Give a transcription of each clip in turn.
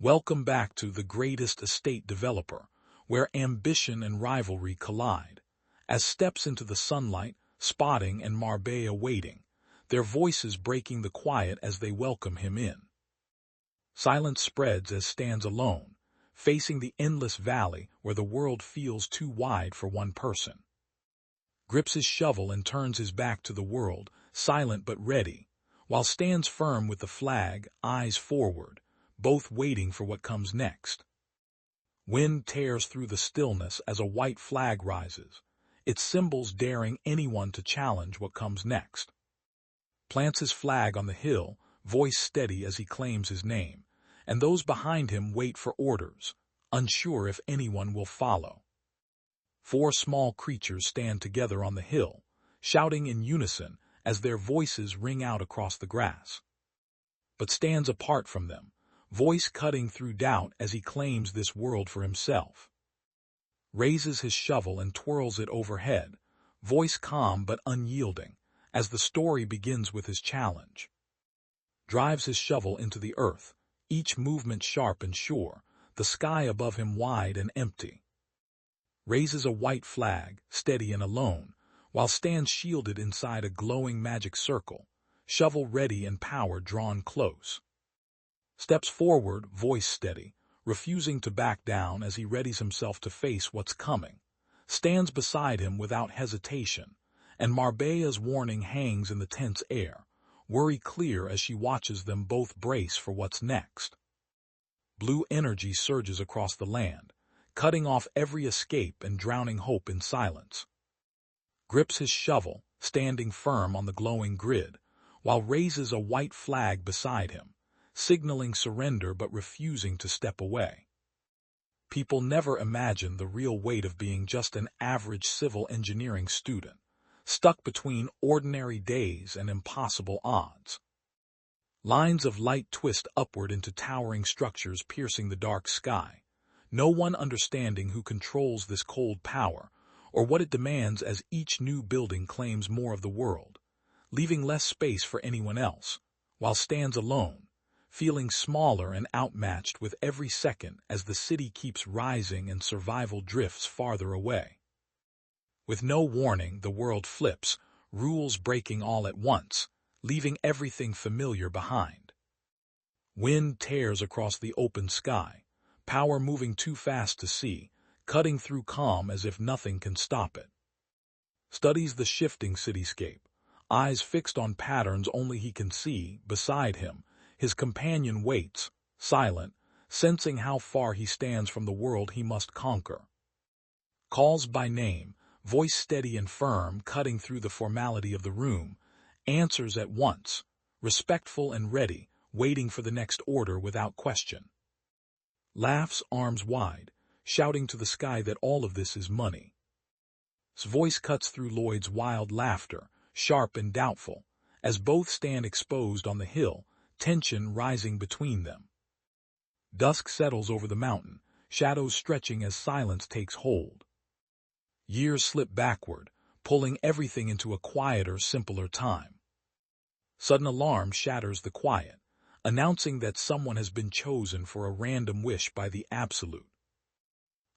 Welcome back to The Greatest Estate Developer, where ambition and rivalry collide. As steps into the sunlight, Spotting and Marbella waiting, their voices breaking the quiet as they welcome him in. Silence spreads as stands alone, facing the endless valley where the world feels too wide for one person. Grips his shovel and turns his back to the world, silent but ready, while stands firm with the flag, eyes forward, both waiting for what comes next. Wind tears through the stillness as a white flag rises, its symbols daring anyone to challenge what comes next. Plants his flag on the hill, voice steady as he claims his name, and those behind him wait for orders, unsure if anyone will follow. 4 small creatures stand together on the hill, shouting in unison as their voices ring out across the grass. But stands apart from them, voice cutting through doubt as he claims this world for himself. Raises his shovel and twirls it overhead, voice calm but unyielding, as the story begins with his challenge. Drives his shovel into the earth, each movement sharp and sure, the sky above him wide and empty. Raises a white flag, steady and alone, while stands shielded inside a glowing magic circle, shovel ready and power drawn close. Steps forward, voice steady, refusing to back down as he readies himself to face what's coming. Stands beside him without hesitation, and Marbella's warning hangs in the tense air, worry clear as she watches them both brace for what's next. Blue energy surges across the land, cutting off every escape and drowning hope in silence. Grips his shovel, standing firm on the glowing grid, while raises a white flag beside him, signaling surrender but refusing to step away. People never imagine the real weight of being just an average civil engineering student, stuck between ordinary days and impossible odds. Lines of light twist upward into towering structures piercing the dark sky, no one understanding who controls this cold power or what it demands as each new building claims more of the world, leaving less space for anyone else, while stands alone, feeling smaller and outmatched with every second as the city keeps rising and survival drifts farther away. With no warning, the world flips, rules breaking all at once, leaving everything familiar behind. Wind tears across the open sky, power moving too fast to see, cutting through calm as if nothing can stop it. Studies the shifting cityscape, eyes fixed on patterns only he can see. Beside him, his companion waits, silent, sensing how far he stands from the world he must conquer. Calls by name, voice steady and firm, cutting through the formality of the room, answers at once, respectful and ready, waiting for the next order without question. Laughs arms wide, shouting to the sky that all of this is money. His voice cuts through Lloyd's wild laughter, sharp and doubtful, as both stand exposed on the hill, tension rising between them. Dusk settles over the mountain, shadows stretching as silence takes hold. Years slip backward, pulling everything into a quieter, simpler time. Sudden alarm shatters the quiet, announcing that someone has been chosen for a random wish by the Absolute.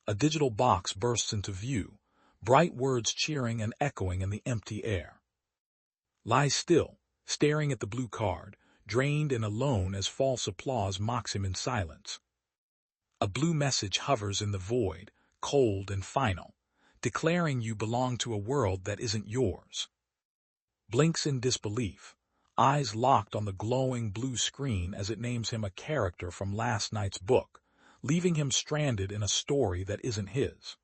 A digital box bursts into view, bright words cheering and echoing in the empty air. Lie still, staring at the blue card, drained and alone as false applause mocks him in silence. A blue message hovers in the void, cold and final, declaring you belong to a world that isn't yours. Blinks in disbelief, eyes locked on the glowing blue screen as it names him a character from last night's book, leaving him stranded in a story that isn't his.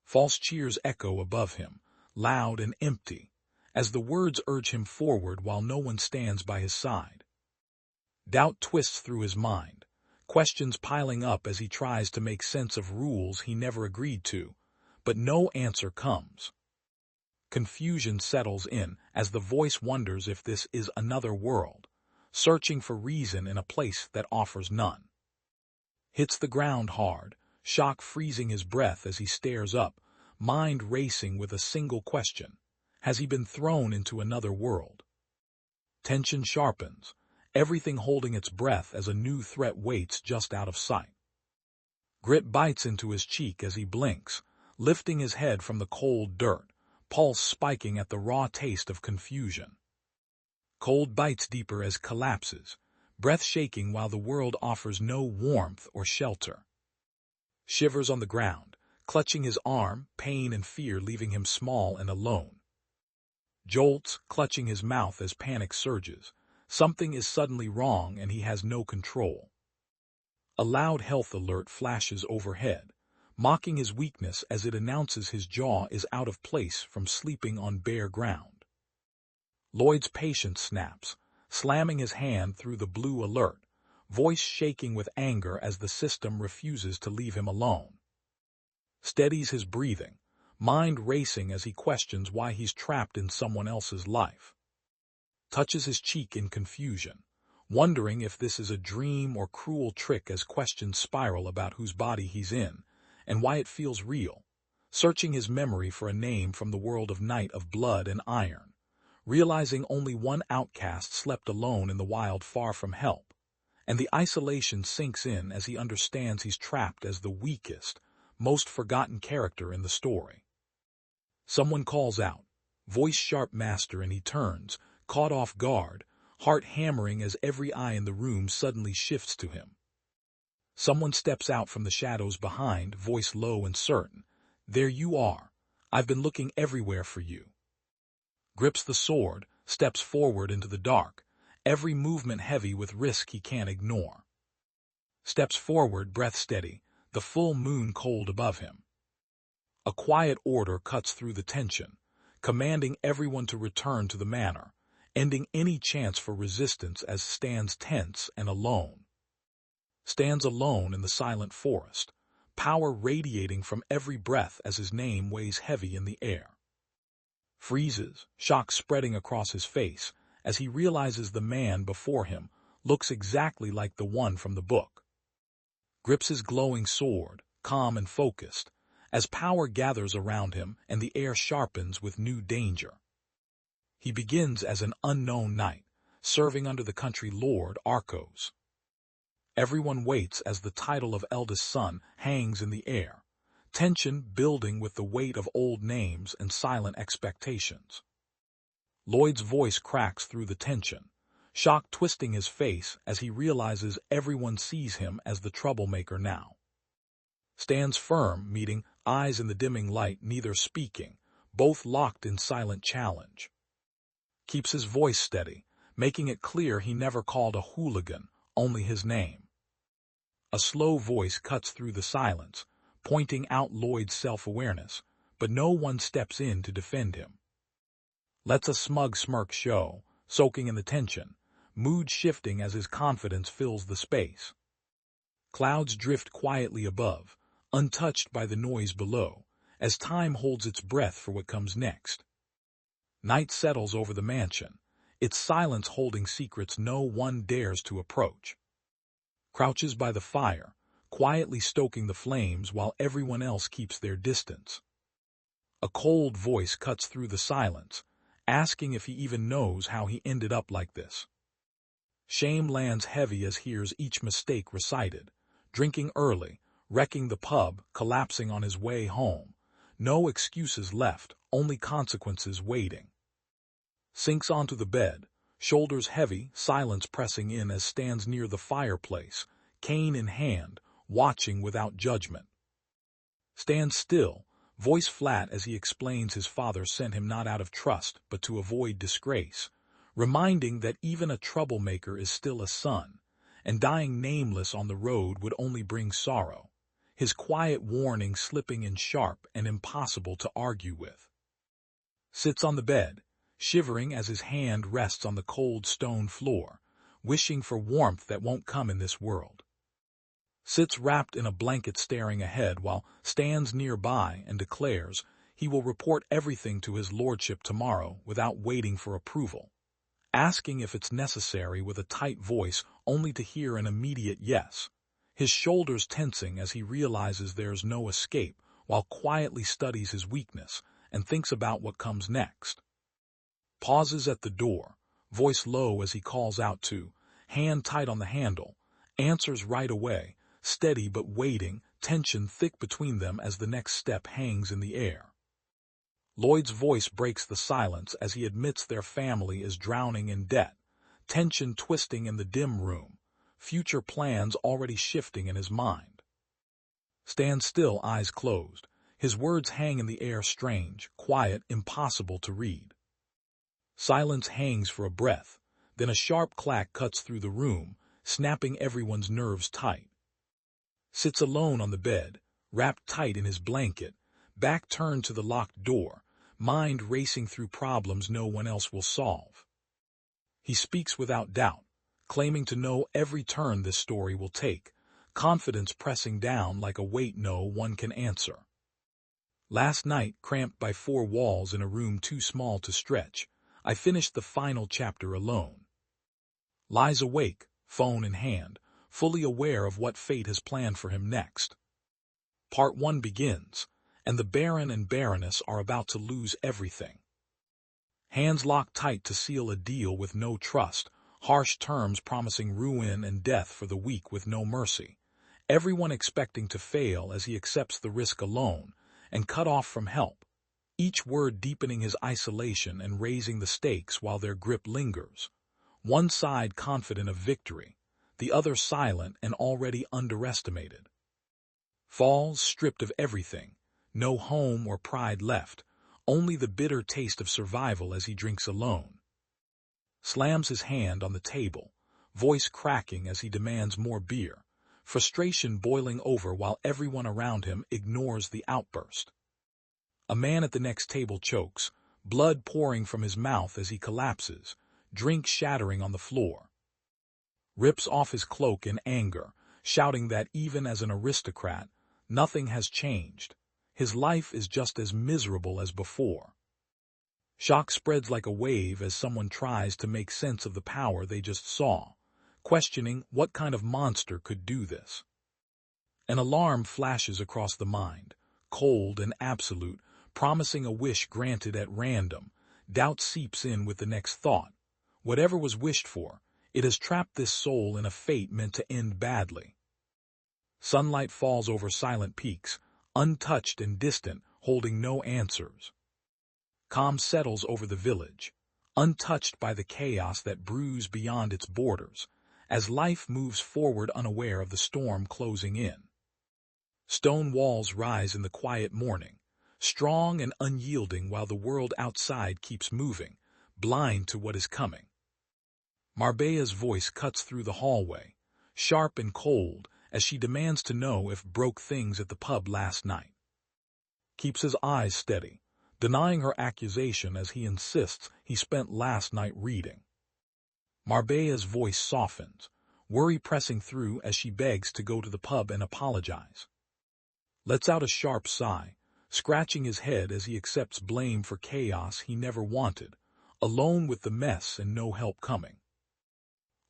False cheers echo above him, loud and empty, as the words urge him forward while no one stands by his side. Doubt twists through his mind, questions piling up as he tries to make sense of rules he never agreed to, but no answer comes. Confusion settles in as the voice wonders if this is another world, searching for reason in a place that offers none. Hits the ground hard, shock freezing his breath as he stares up, mind racing with a single question. Has he been thrown into another world? Tension sharpens, everything holding its breath as a new threat waits just out of sight. Grit bites into his cheek as he blinks, lifting his head from the cold dirt, pulse spiking at the raw taste of confusion. Cold bites deeper as collapses, breath shaking while the world offers no warmth or shelter. Shivers on the ground, clutching his arm, pain and fear leaving him small and alone. Jolts, clutching his mouth as panic surges. Something is suddenly wrong and he has no control. A loud health alert flashes overhead, mocking his weakness as it announces his jaw is out of place from sleeping on bare ground. Lloyd's patience snaps, slamming his hand through the blue alert, voice shaking with anger as the system refuses to leave him alone. Steadies his breathing, mind racing as he questions why he's trapped in someone else's life. Touches his cheek in confusion, wondering if this is a dream or cruel trick as questions spiral about whose body he's in and why it feels real, searching his memory for a name from the world of night of blood and iron, realizing only one outcast slept alone in the wild far from help, and the isolation sinks in as he understands he's trapped as the weakest, most forgotten character in the story. Someone calls out, voice sharp master, and he turns, caught off guard, heart hammering as every eye in the room suddenly shifts to him. Someone steps out from the shadows behind, voice low and certain. There you are. I've been looking everywhere for you. Grips the sword, steps forward into the dark, every movement heavy with risk he can't ignore. Steps forward, breath steady, the full moon cold above him. A quiet order cuts through the tension, commanding everyone to return to the manor, ending any chance for resistance as stands tense and alone. Stands alone in the silent forest, power radiating from every breath as his name weighs heavy in the air. Freezes, shock spreading across his face as he realizes the man before him looks exactly like the one from the book. Grips his glowing sword, calm and focused, as power gathers around him and the air sharpens with new danger. He begins as an unknown knight, serving under the country lord Arcos. Everyone waits as the title of eldest son hangs in the air, tension building with the weight of old names and silent expectations. Lloyd's voice cracks through the tension, shock twisting his face as he realizes everyone sees him as the troublemaker now. Stands firm, meeting eyes in the dimming light, neither speaking, both locked in silent challenge. Keeps his voice steady, making it clear he never called a hooligan, only his name. A slow voice cuts through the silence, pointing out Lloyd's self-awareness, but no one steps in to defend him. Lets a smug smirk show, soaking in the tension, mood shifting as his confidence fills the space. Clouds drift quietly above, untouched by the noise below, as time holds its breath for what comes next. Night settles over the mansion, its silence holding secrets no one dares to approach. Crouches by the fire, quietly stoking the flames while everyone else keeps their distance. A cold voice cuts through the silence, asking if he even knows how he ended up like this. Shame lands heavy as hears each mistake recited, drinking early, wrecking the pub, collapsing on his way home. No excuses left, only consequences waiting. Sinks onto the bed, shoulders heavy, silence pressing in as stands near the fireplace, cane in hand, watching without judgment. Stands still, voice flat as he explains his father sent him not out of trust but to avoid disgrace, reminding that even a troublemaker is still a son, and dying nameless on the road would only bring sorrow, his quiet warning slipping in sharp and impossible to argue with. Sits on the bed, shivering as his hand rests on the cold stone floor, wishing for warmth that won't come in this world. Sits wrapped in a blanket staring ahead while stands nearby and declares he will report everything to his lordship tomorrow without waiting for approval, asking if it's necessary with a tight voice only to hear an immediate yes, his shoulders tensing as he realizes there's no escape while quietly studies his weakness and thinks about what comes next. Pauses at the door, voice low as he calls out to hand tight on the handle, answers right away, steady but waiting, tension thick between them as the next step hangs in the air. Lloyd's voice breaks the silence as he admits their family is drowning in debt, tension twisting in the dim room, future plans already shifting in his mind. Stands still, eyes closed. His words hang in the air, strange, quiet, impossible to read. Silence hangs for a breath, then a sharp clack cuts through the room, snapping everyone's nerves tight. Sits alone on the bed, wrapped tight in his blanket, back turned to the locked door, mind racing through problems no one else will solve. He speaks without doubt, claiming to know every turn this story will take, confidence pressing down like a weight no one can answer. Last night, cramped by 4 walls in a room too small to stretch, I finished the final chapter alone. Lies awake, phone in hand, fully aware of what fate has planned for him next. Part 1 begins, and the Baron and Baroness are about to lose everything. Hands locked tight to seal a deal with no trust, harsh terms promising ruin and death for the weak with no mercy. Everyone expecting to fail as he accepts the risk alone, and cut off from help, each word deepening his isolation and raising the stakes while their grip lingers. One side confident of victory, the other silent and already underestimated. Falls stripped of everything, no home or pride left, only the bitter taste of survival as he drinks alone. Slams his hand on the table, voice cracking as he demands more beer, frustration boiling over while everyone around him ignores the outburst. A man at the next table chokes, blood pouring from his mouth as he collapses, drink shattering on the floor. Rips off his cloak in anger, shouting that even as an aristocrat, nothing has changed. His life is just as miserable as before. Shock spreads like a wave as someone tries to make sense of the power they just saw, questioning what kind of monster could do this. An alarm flashes across the mind, cold and absolute, promising a wish granted at random. Doubt seeps in with the next thought. Whatever was wished for, it has trapped this soul in a fate meant to end badly. Sunlight falls over silent peaks, untouched and distant, holding no answers. Calm settles over the village, untouched by the chaos that brews beyond its borders, as life moves forward unaware of the storm closing in. Stone walls rise in the quiet morning, strong and unyielding while the world outside keeps moving, blind to what is coming. Marbea's voice cuts through the hallway, sharp and cold, as she demands to know if broke things at the pub last night. Keeps his eyes steady, denying her accusation as he insists he spent last night reading. Marbea's voice softens, worry pressing through as she begs to go to the pub and apologize. Lets out a sharp sigh, scratching his head as he accepts blame for chaos he never wanted, alone with the mess and no help coming.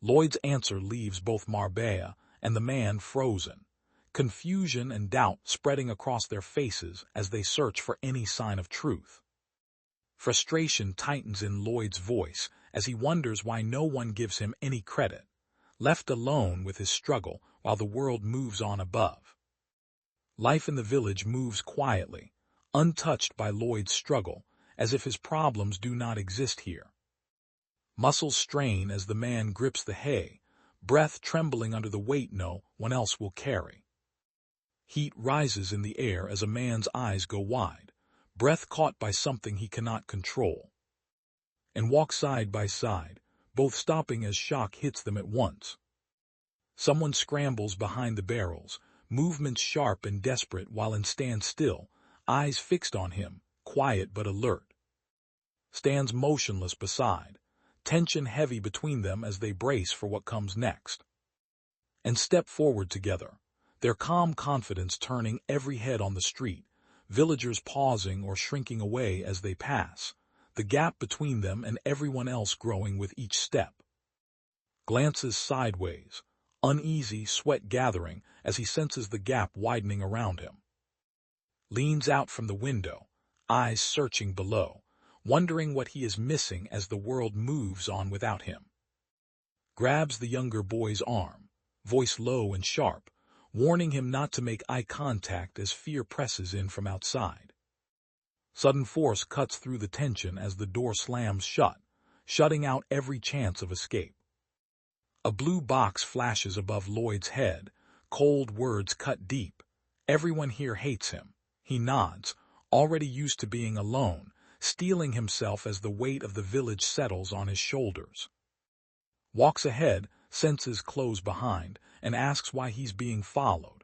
Lloyd's answer leaves both Marbea and the man frozen, confusion and doubt spreading across their faces as they search for any sign of truth. Frustration tightens in Lloyd's voice as he wonders why no one gives him any credit, left alone with his struggle while the world moves on above. Life in the village moves quietly, untouched by Lloyd's struggle, as if his problems do not exist here. Muscles strain as the man grips the hay, breath trembling under the weight no one else will carry. Heat rises in the air as a man's eyes go wide, breath caught by something he cannot control. And walk side by side, both stopping as shock hits them at once. Someone scrambles behind the barrels, movements sharp and desperate while in standstill, eyes fixed on him, quiet but alert. Stands motionless beside, tension heavy between them as they brace for what comes next. And step forward together, their calm confidence turning every head on the street, villagers pausing or shrinking away as they pass, the gap between them and everyone else growing with each step. Glances sideways, uneasy sweat gathering as he senses the gap widening around him. Leans out from the window, eyes searching below, wondering what he is missing as the world moves on without him. grabs the younger boy's arm, voice low and sharp, warning him not to make eye contact as fear presses in from outside. Sudden force cuts through the tension as the door slams shut, shutting out every chance of escape. A blue box flashes above Lloyd's head, cold words cut deep. Everyone here hates him. He nods, already used to being alone, steeling himself as the weight of the village settles on his shoulders. Walks ahead, senses close behind, and asks why he's being followed.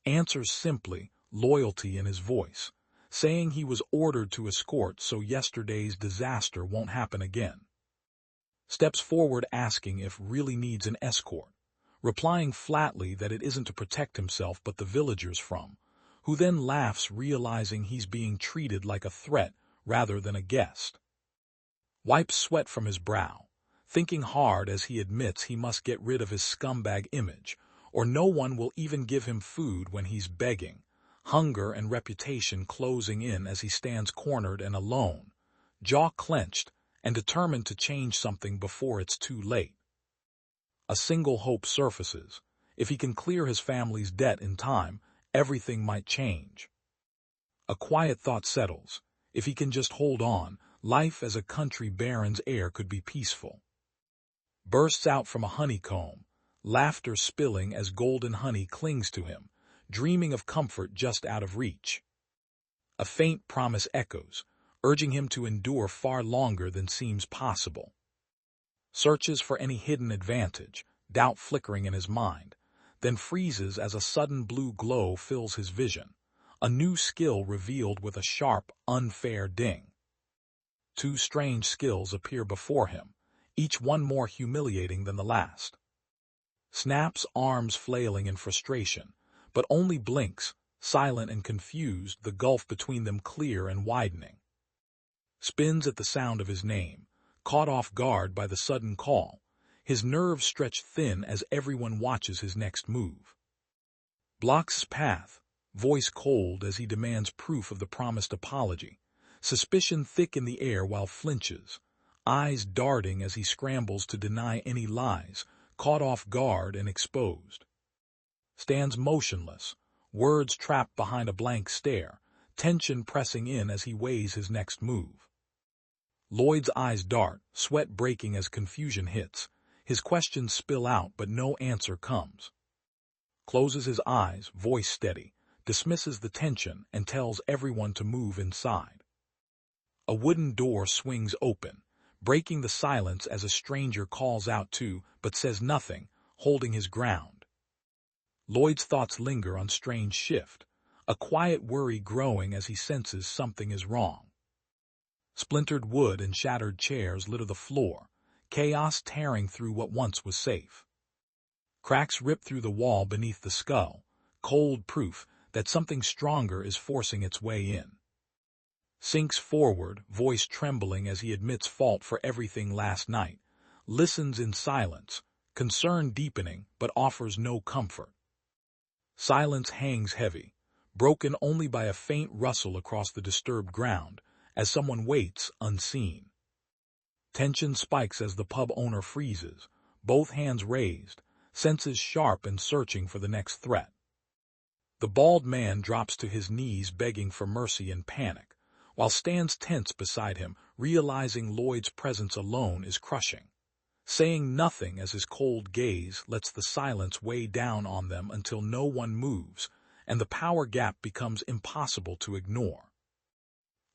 Answers simply, loyalty in his voice, saying he was ordered to escort so yesterday's disaster won't happen again. Steps forward asking if really needs an escort, replying flatly that it isn't to protect himself but the villagers from, who then laughs realizing he's being treated like a threat rather than a guest. Wipes sweat from his brow, thinking hard as he admits he must get rid of his scumbag image, or no one will even give him food when he's begging, hunger and reputation closing in as he stands cornered and alone, jaw clenched, and determined to change something before it's too late. A single hope surfaces. If he can clear his family's debt in time, everything might change. A quiet thought settles. If he can just hold on, life as a country baron's heir could be peaceful. Bursts out from a honeycomb, laughter spilling as golden honey clings to him, dreaming of comfort just out of reach. A faint promise echoes, urging him to endure far longer than seems possible. Searches for any hidden advantage, doubt flickering in his mind, then freezes as a sudden blue glow fills his vision, a new skill revealed with a sharp, unfair ding. Two strange skills appear before him, each one more humiliating than the last. Snaps arms flailing in frustration, but only blinks, silent and confused, the gulf between them clear and widening. Spins at the sound of his name, caught off guard by the sudden call, his nerves stretched thin as everyone watches his next move. Blocks his path, voice cold as he demands proof of the promised apology, suspicion thick in the air while flinches, eyes darting as he scrambles to deny any lies, caught off guard and exposed. Stands motionless, words trapped behind a blank stare, tension pressing in as he weighs his next move. Lloyd's eyes dart, sweat breaking as confusion hits. His questions spill out, but no answer comes. Closes his eyes, voice steady, dismisses the tension, and tells everyone to move inside. A wooden door swings open, breaking the silence as a stranger calls out to, but says nothing, holding his ground. Lloyd's thoughts linger on strange shift, a quiet worry growing as he senses something is wrong. Splintered wood and shattered chairs litter the floor, chaos tearing through what once was safe. Cracks rip through the wall beneath the skull, cold proof that something stronger is forcing its way in. Sinks forward, voice trembling as he admits fault for everything last night, listens in silence, concern deepening but offers no comfort. Silence hangs heavy, broken only by a faint rustle across the disturbed ground, as someone waits unseen. Tension spikes as the pub owner freezes, both hands raised, senses sharp and searching for the next threat. The bald man drops to his knees begging for mercy in panic, while stands tense beside him, realizing Lloyd's presence alone is crushing. Saying nothing as his cold gaze lets the silence weigh down on them until no one moves, and the power gap becomes impossible to ignore.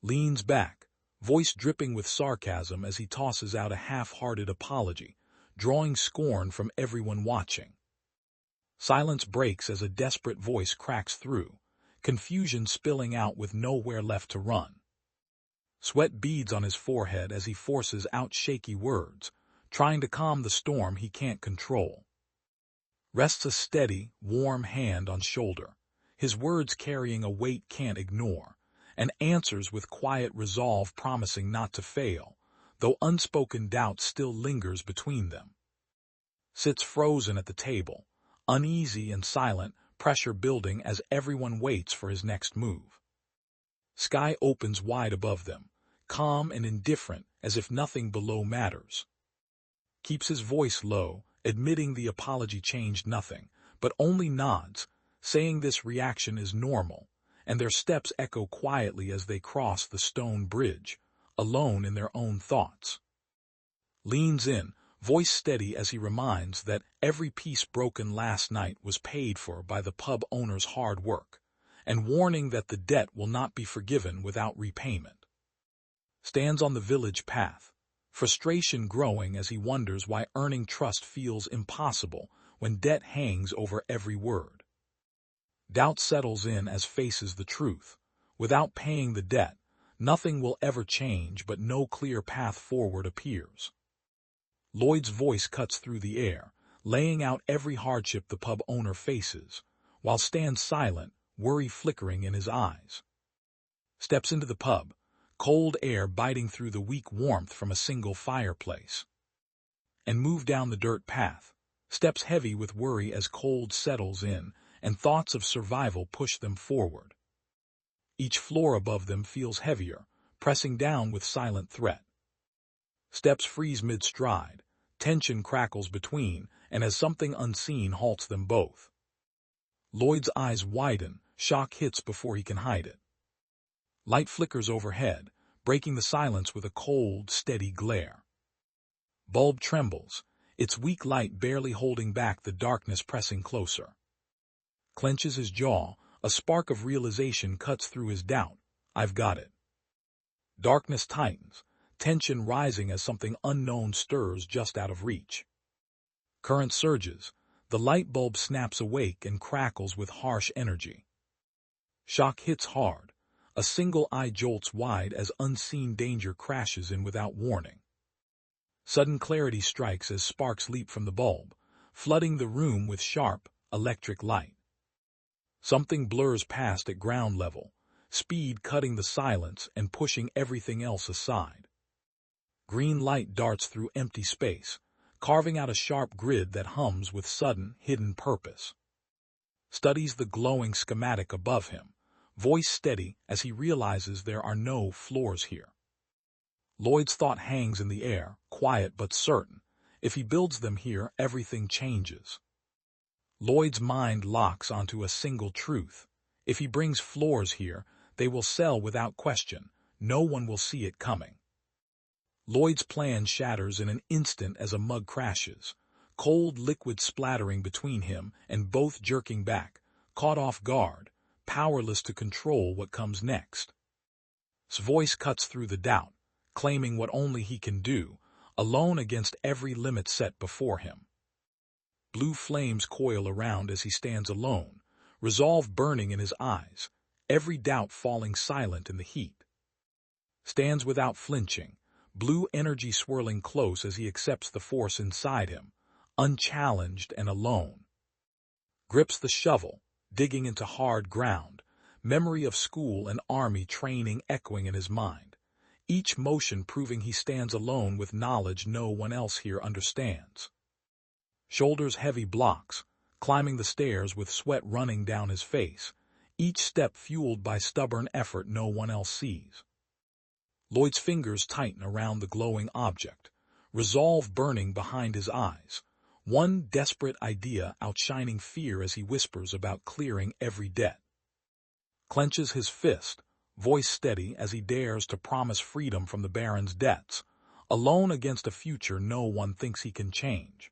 Leans back, voice dripping with sarcasm as he tosses out a half-hearted apology, drawing scorn from everyone watching. Silence breaks as a desperate voice cracks through, confusion spilling out with nowhere left to run. Sweat beads on his forehead as he forces out shaky words, trying to calm the storm he can't control. Rests a steady, warm hand on shoulder, his words carrying a weight can't ignore, and answers with quiet resolve promising not to fail, though unspoken doubt still lingers between them. Sits frozen at the table, uneasy and silent, pressure building as everyone waits for his next move. Sky opens wide above them, calm and indifferent as if nothing below matters. Keeps his voice low, admitting the apology changed nothing, but only nods, saying this reaction is normal, and their steps echo quietly as they cross the stone bridge, alone in their own thoughts. Leans in, voice steady as he reminds that every piece broken last night was paid for by the pub owner's hard work, and warning that the debt will not be forgiven without repayment. Stands on the village path, frustration growing as he wonders why earning trust feels impossible when debt hangs over every word. Doubt settles in as faces the truth. Without paying the debt, nothing will ever change, but no clear path forward appears. Lloyd's voice cuts through the air, laying out every hardship the pub owner faces, while stands silent, worry flickering in his eyes. Steps into the pub, cold air biting through the weak warmth from a single fireplace. And move down the dirt path, steps heavy with worry as cold settles in and thoughts of survival push them forward. Each floor above them feels heavier, pressing down with silent threat. Steps freeze mid-stride, tension crackles between, and as something unseen halts them both. Lloyd's eyes widen, shock hits before he can hide it. Light flickers overhead, breaking the silence with a cold, steady glare. Bulb trembles, its weak light barely holding back the darkness pressing closer. Clenches his jaw, a spark of realization cuts through his doubt. I've got it. Darkness tightens, tension rising as something unknown stirs just out of reach. Current surges, the light bulb snaps awake and crackles with harsh energy. Shock hits hard, a single eye jolts wide as unseen danger crashes in without warning. Sudden clarity strikes as sparks leap from the bulb, flooding the room with sharp, electric light. Something blurs past at ground level, speed cutting the silence and pushing everything else aside. Green light darts through empty space, carving out a sharp grid that hums with sudden, hidden purpose. Studies the glowing schematic above him, voice steady as he realizes there are no floors here. Lloyd's thought hangs in the air, quiet but certain. If he builds them here, everything changes. Lloyd's mind locks onto a single truth. If he brings floors here, they will sell without question. No one will see it coming. Lloyd's plan shatters in an instant as a mug crashes, cold liquid splattering between him and both jerking back, caught off guard, powerless to control what comes next. His voice cuts through the doubt, claiming what only he can do, alone against every limit set before him. Blue flames coil around as he stands alone, resolve burning in his eyes, every doubt falling silent in the heat. Stands without flinching, blue energy swirling close as he accepts the force inside him, unchallenged and alone. Grips the shovel, digging into hard ground, memory of school and army training echoing in his mind, each motion proving he stands alone with knowledge no one else here understands. Shoulders heavy blocks, climbing the stairs with sweat running down his face, each step fueled by stubborn effort no one else sees. Lloyd's fingers tighten around the glowing object, resolve burning behind his eyes, one desperate idea outshining fear as he whispers about clearing every debt. Clenches his fist, voice steady as he dares to promise freedom from the Baron's debts, alone against a future no one thinks he can change.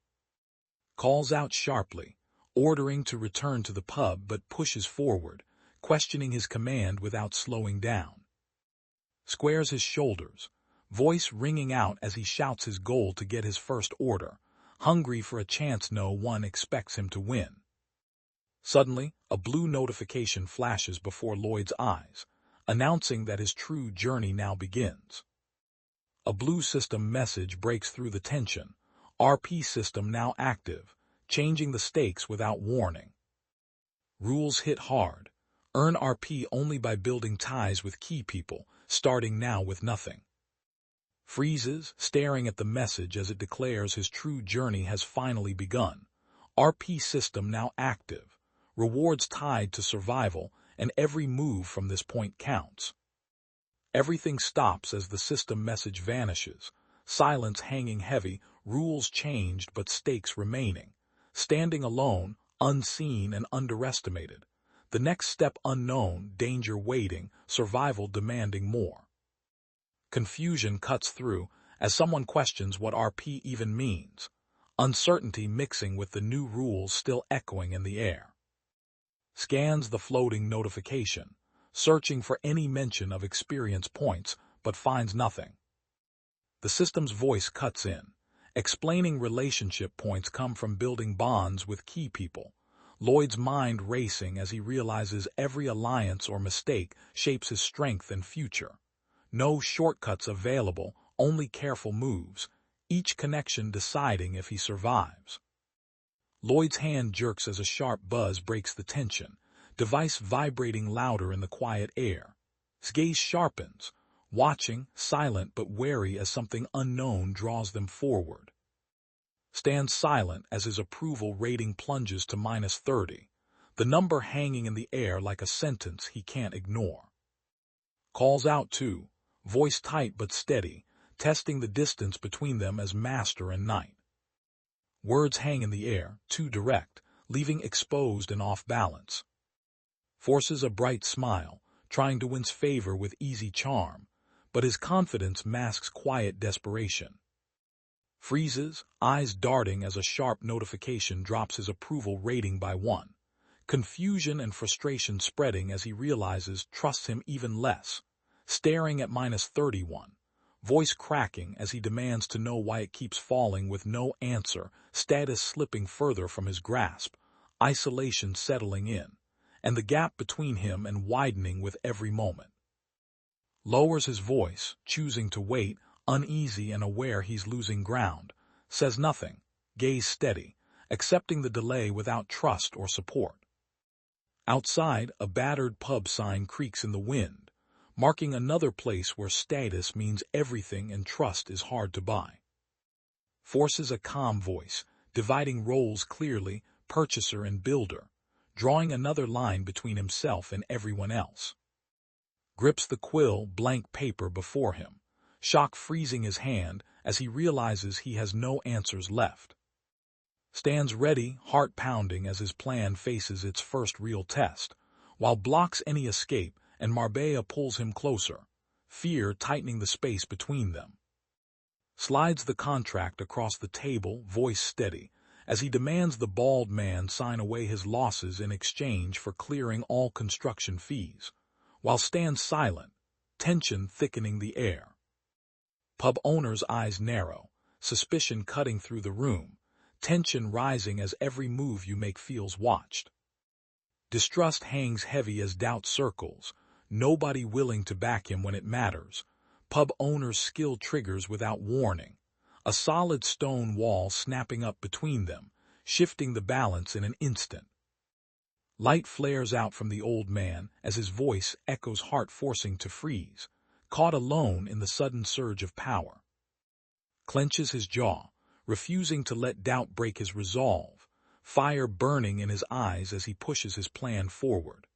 Calls out sharply, ordering to return to the pub but pushes forward, questioning his command without slowing down. Squares his shoulders, voice ringing out as he shouts his goal to get his first order, hungry for a chance no one expects him to win. Suddenly, a blue notification flashes before Lloyd's eyes, announcing that his true journey now begins. A blue system message breaks through the tension, RP system now active, changing the stakes without warning. Rules hit hard. Earn RP only by building ties with key people, starting now with nothing. Freezes, staring at the message as it declares his true journey has finally begun. RP system now active. Rewards tied to survival, and every move from this point counts. Everything stops as the system message vanishes, silence hanging heavy, rules changed but stakes remaining. Standing alone, unseen and underestimated. The next step unknown, danger waiting, survival demanding more. Confusion cuts through as someone questions what RP even means. Uncertainty mixing with the new rules still echoing in the air. Scans the floating notification, searching for any mention of experience points, but finds nothing. The system's voice cuts in, explaining relationship points come from building bonds with key people. Lloyd's mind racing as he realizes every alliance or mistake shapes his strength and future. No shortcuts available, only careful moves, each connection deciding if he survives. Lloyd's hand jerks as a sharp buzz breaks the tension, device vibrating louder in the quiet air. His gaze sharpens, watching, silent but wary as something unknown draws them forward. Stands silent as his approval rating plunges to -30, the number hanging in the air like a sentence he can't ignore. Calls out too, voice tight but steady, testing the distance between them as master and knight. Words hang in the air, too direct, leaving exposed and off balance. Forces a bright smile, trying to win favor with easy charm, but his confidence masks quiet desperation. Freezes, eyes darting as a sharp notification drops his approval rating by 1. Confusion and frustration spreading as he realizes trusts him even less. Staring at -31. Voice cracking as he demands to know why it keeps falling with no answer, status slipping further from his grasp, isolation settling in, and the gap between him and widening with every moment. Lowers his voice, choosing to wait, uneasy and aware he's losing ground, says nothing, gaze steady, accepting the delay without trust or support. Outside, a battered pub sign creaks in the wind, marking another place where status means everything and trust is hard to buy. Forces a calm voice, dividing roles clearly, purchaser and builder, drawing another line between himself and everyone else. Grips the quill, blank paper before him, shock freezing his hand as he realizes he has no answers left. Stands ready, heart pounding as his plan faces its first real test, while blocks any escape and Marbella pulls him closer, fear tightening the space between them. Slides the contract across the table, voice steady, as he demands the bald man sign away his losses in exchange for clearing all construction fees, while stands silent, tension thickening the air. Pub owner's eyes narrow, suspicion cutting through the room, tension rising as every move you make feels watched. Distrust hangs heavy as doubt circles, nobody willing to back him when it matters. Pub owner's skill triggers without warning, a solid stone wall snapping up between them, shifting the balance in an instant. Light flares out from the old man as his voice echoes heart forcing to freeze, caught alone in the sudden surge of power. Clenches his jaw, refusing to let doubt break his resolve, fire burning in his eyes as he pushes his plan forward.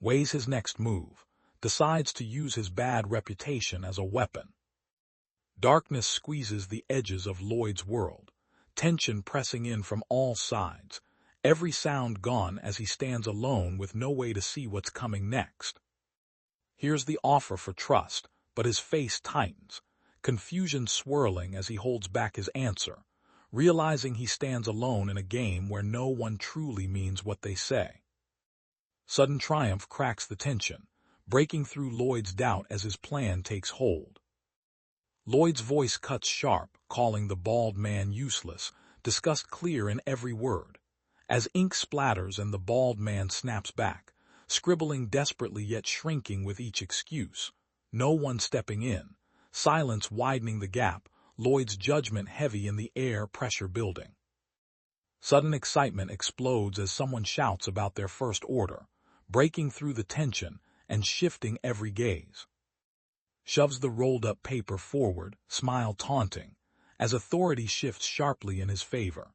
Weighs his next move, decides to use his bad reputation as a weapon. Darkness squeezes the edges of Lloyd's world, tension pressing in from all sides, every sound gone as he stands alone with no way to see what's coming next. Here's the offer for trust, but his face tightens, confusion swirling as he holds back his answer, realizing he stands alone in a game where no one truly means what they say. Sudden triumph cracks the tension, breaking through Lloyd's doubt as his plan takes hold. Lloyd's voice cuts sharp, calling the bald man useless, disgust clear in every word. As ink splatters and the bald man snaps back, scribbling desperately yet shrinking with each excuse, no one stepping in, silence widening the gap, Lloyd's judgment heavy in the air, pressure building. Sudden excitement explodes as someone shouts about their first order, breaking through the tension and shifting every gaze. Shoves the rolled-up paper forward, smile taunting, as authority shifts sharply in his favor.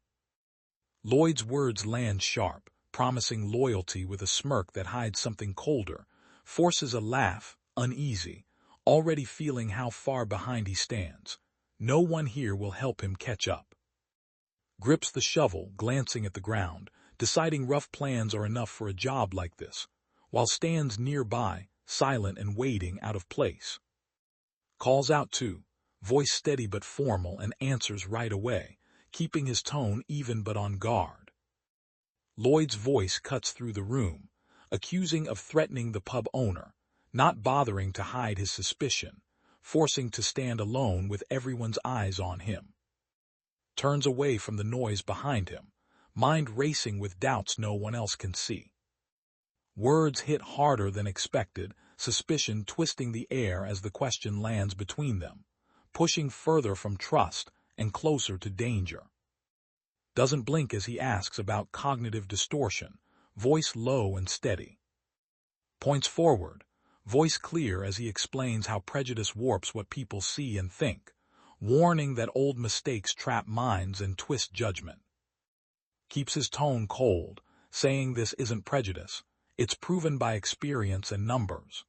Lloyd's words land sharp, promising loyalty with a smirk that hides something colder, forces a laugh, uneasy, already feeling how far behind he stands. No one here will help him catch up. Grips the shovel, glancing at the ground, deciding rough plans are enough for a job like this, while stands nearby, silent and waiting out of place. Calls out to, voice steady but formal, and answers right away, keeping his tone even but on guard. Lloyd's voice cuts through the room, accusing of threatening the pub owner, not bothering to hide his suspicion, forcing to stand alone with everyone's eyes on him. Turns away from the noise behind him, mind racing with doubts no one else can see. Words hit harder than expected, suspicion twisting the air as the question lands between them, pushing further from trust and closer to danger. Doesn't blink as he asks about cognitive distortion, voice low and steady. Points forward, voice clear as he explains how prejudice warps what people see and think, warning that old mistakes trap minds and twist judgment. Keeps his tone cold, saying this isn't prejudice, it's proven by experience and numbers.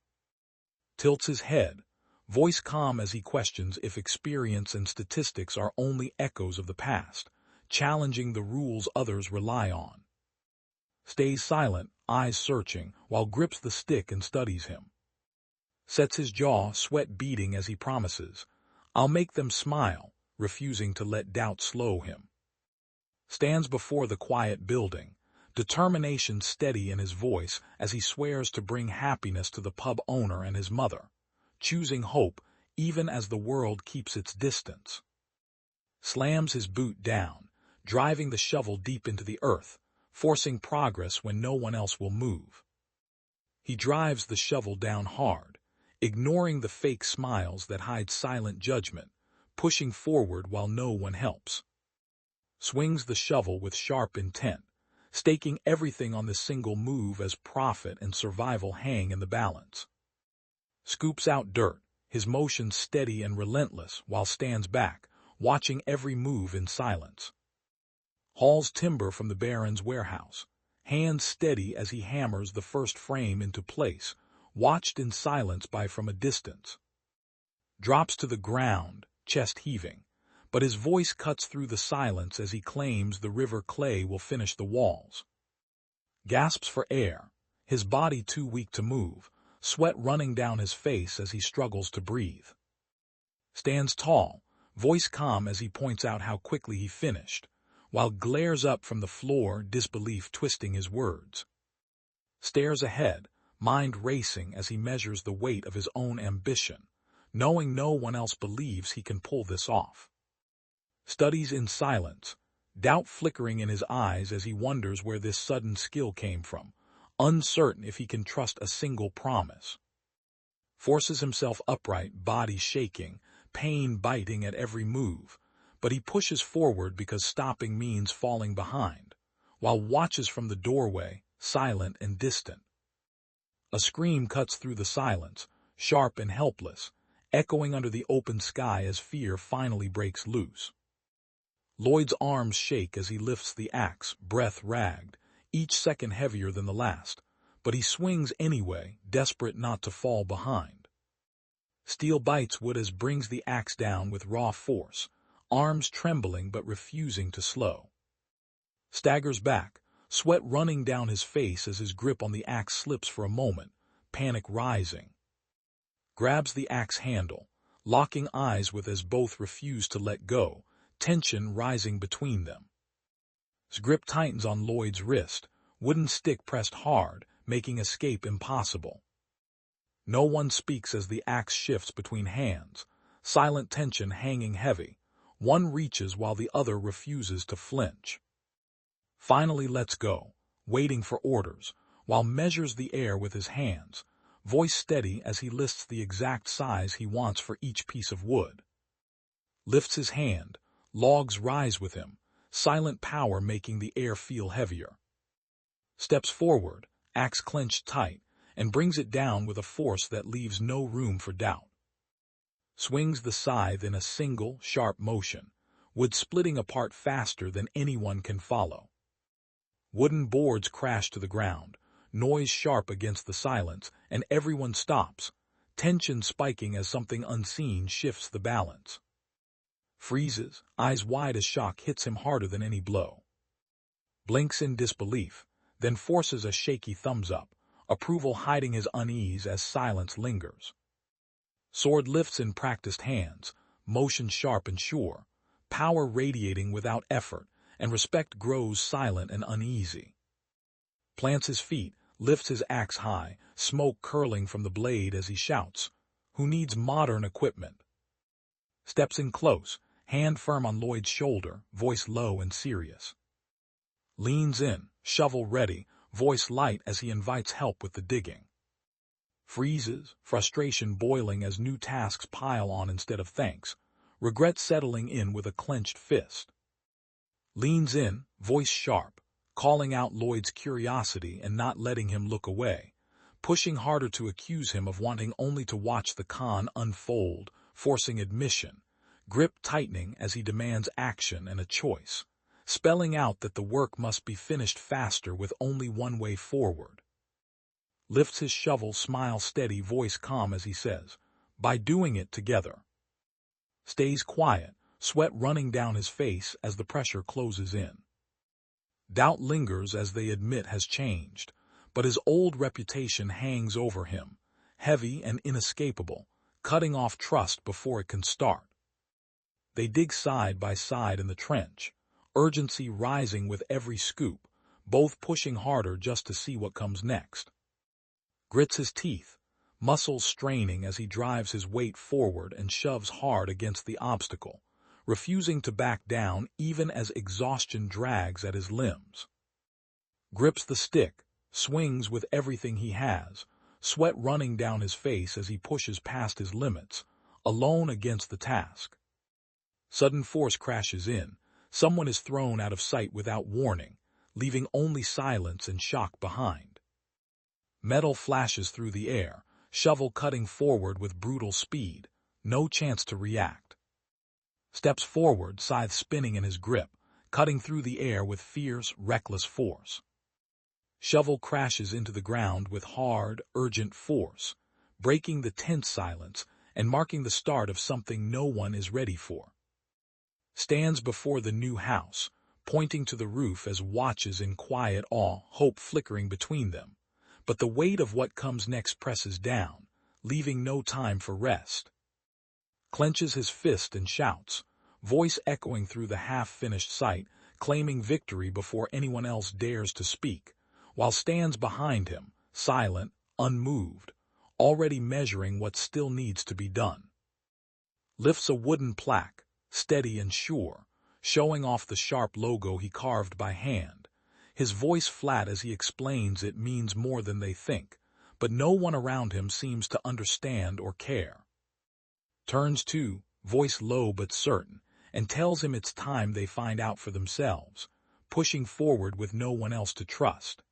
Tilts his head, voice calm as he questions if experience and statistics are only echoes of the past, challenging the rules others rely on. Stays silent, eyes searching, while grips the stick and studies him. Sets his jaw, sweat beading as he promises, "I'll make them smile," refusing to let doubt slow him. Stands before the quiet building, determination steady in his voice as he swears to bring happiness to the pub owner and his mother, choosing hope even as the world keeps its distance. Slams his boot down, driving the shovel deep into the earth, forcing progress when no one else will move. He drives the shovel down hard, ignoring the fake smiles that hide silent judgment, pushing forward while no one helps. Swings the shovel with sharp intent, staking everything on the single move as profit and survival hang in the balance. Scoops out dirt, his motion steady and relentless, while stands back, watching every move in silence. Hauls timber from the Baron's warehouse, hands steady as he hammers the first frame into place, watched in silence by from a distance. Drops to the ground, chest heaving, but his voice cuts through the silence as he claims the river clay will finish the walls. Gasps for air, his body too weak to move, sweat running down his face as he struggles to breathe. Stands tall, voice calm as he points out how quickly he finished, while glares up from the floor, disbelief twisting his words. Stares ahead, mind racing as he measures the weight of his own ambition, knowing no one else believes he can pull this off. Studies in silence, doubt flickering in his eyes as he wonders where this sudden skill came from, uncertain if he can trust a single promise. Forces himself upright, body shaking, pain biting at every move, but he pushes forward because stopping means falling behind, while watches from the doorway, silent and distant. A scream cuts through the silence, sharp and helpless, echoing under the open sky as fear finally breaks loose. Lloyd's arms shake as he lifts the axe, breath ragged, each second heavier than the last, but he swings anyway, desperate not to fall behind. Steel bites wood as brings the axe down with raw force, arms trembling but refusing to slow. Staggers back, sweat running down his face as his grip on the axe slips for a moment, panic rising. Grabs the axe handle, locking eyes with as both refuse to let go, tension rising between them. His grip tightens on Lloyd's wrist, wooden stick pressed hard, making escape impossible. No one speaks as the axe shifts between hands, silent tension hanging heavy. One reaches while the other refuses to flinch. Finally lets go, waiting for orders, while measures the air with his hands, voice steady as he lists the exact size he wants for each piece of wood. Lifts his hand, logs rise with him, silent power making the air feel heavier. Steps forward, axe clenched tight, and brings it down with a force that leaves no room for doubt. Swings the scythe in a single, sharp motion, wood splitting apart faster than anyone can follow. Wooden boards crash to the ground, noise sharp against the silence, and everyone stops, tension spiking as something unseen shifts the balance. freezes, eyes wide as shock hits him harder than any blow. Blinks in disbelief, then forces a shaky thumbs up, approval hiding his unease as silence lingers. Sword lifts in practiced hands, motion sharp and sure, power radiating without effort, and respect grows silent and uneasy. Plants his feet, lifts his axe high, smoke curling from the blade as he shouts, "Who needs modern equipment?" Steps in close, hand firm on Lloyd's shoulder, voice low and serious. Leans in, shovel ready, voice light as he invites help with the digging. Freezes, frustration boiling as new tasks pile on instead of thanks, regret settling in with a clenched fist. Leans in, voice sharp, calling out Lloyd's curiosity and not letting him look away, pushing harder to accuse him of wanting only to watch the con unfold, forcing admission, grip tightening as he demands action and a choice, spelling out that the work must be finished faster with only one way forward. Lifts his shovel, smile steady, voice calm as he says, "By doing it together." Stays quiet, sweat running down his face as the pressure closes in. Doubt lingers as they admit has changed, but his old reputation hangs over him, heavy and inescapable, cutting off trust before it can start. They dig side by side in the trench, urgency rising with every scoop, both pushing harder just to see what comes next. Grits his teeth, muscles straining as he drives his weight forward and shoves hard against the obstacle, refusing to back down even as exhaustion drags at his limbs. Grips the stick, swings with everything he has, sweat running down his face as he pushes past his limits, alone against the task. Sudden force crashes in, someone is thrown out of sight without warning, leaving only silence and shock behind. Metal flashes through the air, shovel cutting forward with brutal speed, no chance to react. Steps forward, scythe spinning in his grip, cutting through the air with fierce, reckless force. Shovel crashes into the ground with hard, urgent force, breaking the tense silence and marking the start of something no one is ready for. Stands before the new house, pointing to the roof as watches in quiet awe, hope flickering between them. But the weight of what comes next presses down, leaving no time for rest. Clenches his fist and shouts, voice echoing through the half-finished sight, claiming victory before anyone else dares to speak, while stands behind him, silent, unmoved, already measuring what still needs to be done. Lifts a wooden plaque, steady and sure, showing off the sharp logo he carved by hand, his voice flat as he explains it means more than they think, but no one around him seems to understand or care. Turns to, voice low but certain, and tells him it's time they find out for themselves, pushing forward with no one else to trust.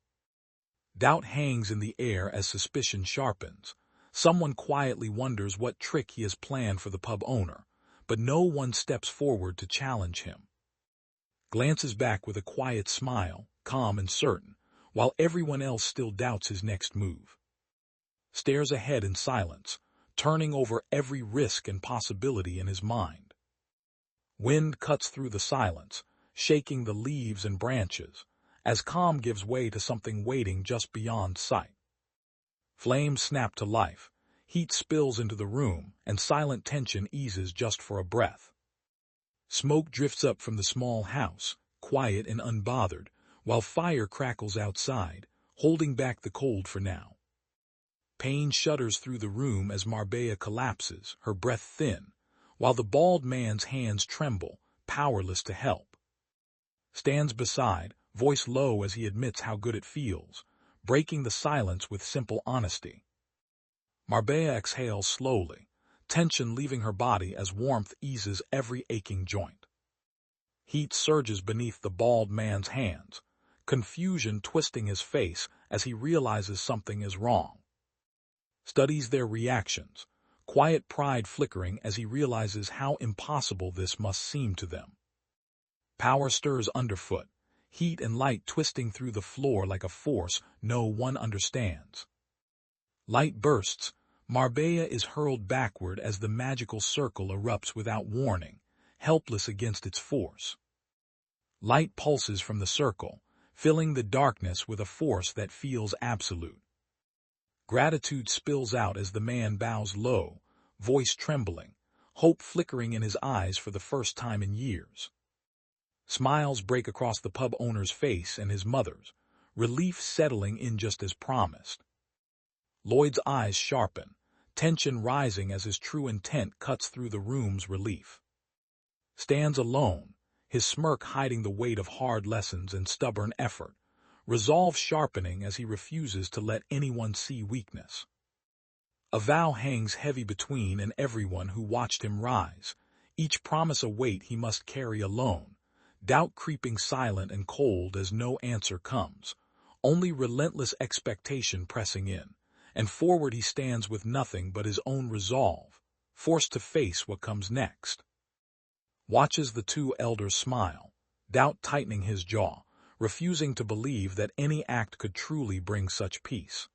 Doubt hangs in the air as suspicion sharpens. Someone quietly wonders what trick he has planned for the pub owner, but no one steps forward to challenge him. Glances back with a quiet smile, calm and certain, while everyone else still doubts his next move. Stares ahead in silence, turning over every risk and possibility in his mind. Wind cuts through the silence, shaking the leaves and branches, as calm gives way to something waiting just beyond sight. Flames snap to life, heat spills into the room, and silent tension eases just for a breath. Smoke drifts up from the small house, quiet and unbothered, while fire crackles outside, holding back the cold for now. Pain shudders through the room as Marbella collapses, her breath thin, while the bald man's hands tremble, powerless to help. Stands beside, voice low as he admits how good it feels, breaking the silence with simple honesty. Marbella exhales slowly, tension leaving her body as warmth eases every aching joint. Heat surges beneath the bald man's hands, confusion twisting his face as he realizes something is wrong. Studies their reactions, quiet pride flickering as he realizes how impossible this must seem to them. Power stirs underfoot, heat and light twisting through the floor like a force no one understands. Light bursts, Marbella is hurled backward as the magical circle erupts without warning, helpless against its force. Light pulses from the circle, filling the darkness with a force that feels absolute. Gratitude spills out as the man bows low, voice trembling, hope flickering in his eyes for the first time in years. Smiles break across the pub owner's face and his mother's, relief settling in just as promised. Lloyd's eyes sharpen, tension rising as his true intent cuts through the room's relief. Stands alone, his smirk hiding the weight of hard lessons and stubborn effort, resolve sharpening as he refuses to let anyone see weakness. A vow hangs heavy between and everyone who watched him rise, each promise a weight he must carry alone, doubt creeping silent and cold as no answer comes, only relentless expectation pressing in, and forward he stands with nothing but his own resolve, forced to face what comes next. Watches the two elders smile, doubt tightening his jaw, refusing to believe that any act could truly bring such peace.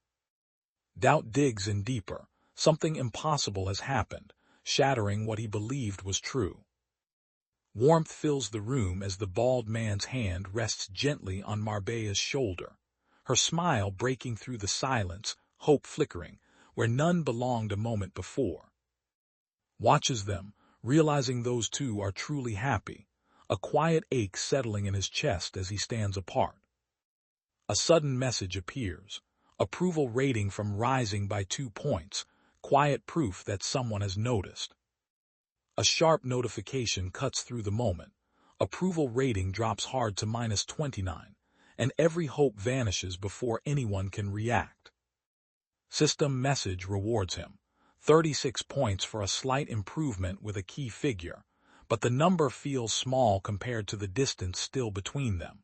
Doubt digs in deeper, something impossible has happened, shattering what he believed was true. Warmth fills the room as the bald man's hand rests gently on Marbea's shoulder, her smile breaking through the silence, hope flickering, where none belonged a moment before. Watches them, realizing those two are truly happy, a quiet ache settling in his chest as he stands apart. A sudden message appears, approval rating from rising by 2 points, quiet proof that someone has noticed. A sharp notification cuts through the moment, approval rating drops hard to -29, and every hope vanishes before anyone can react. System message rewards him, 36 points for a slight improvement with a key figure, but the number feels small compared to the distance still between them.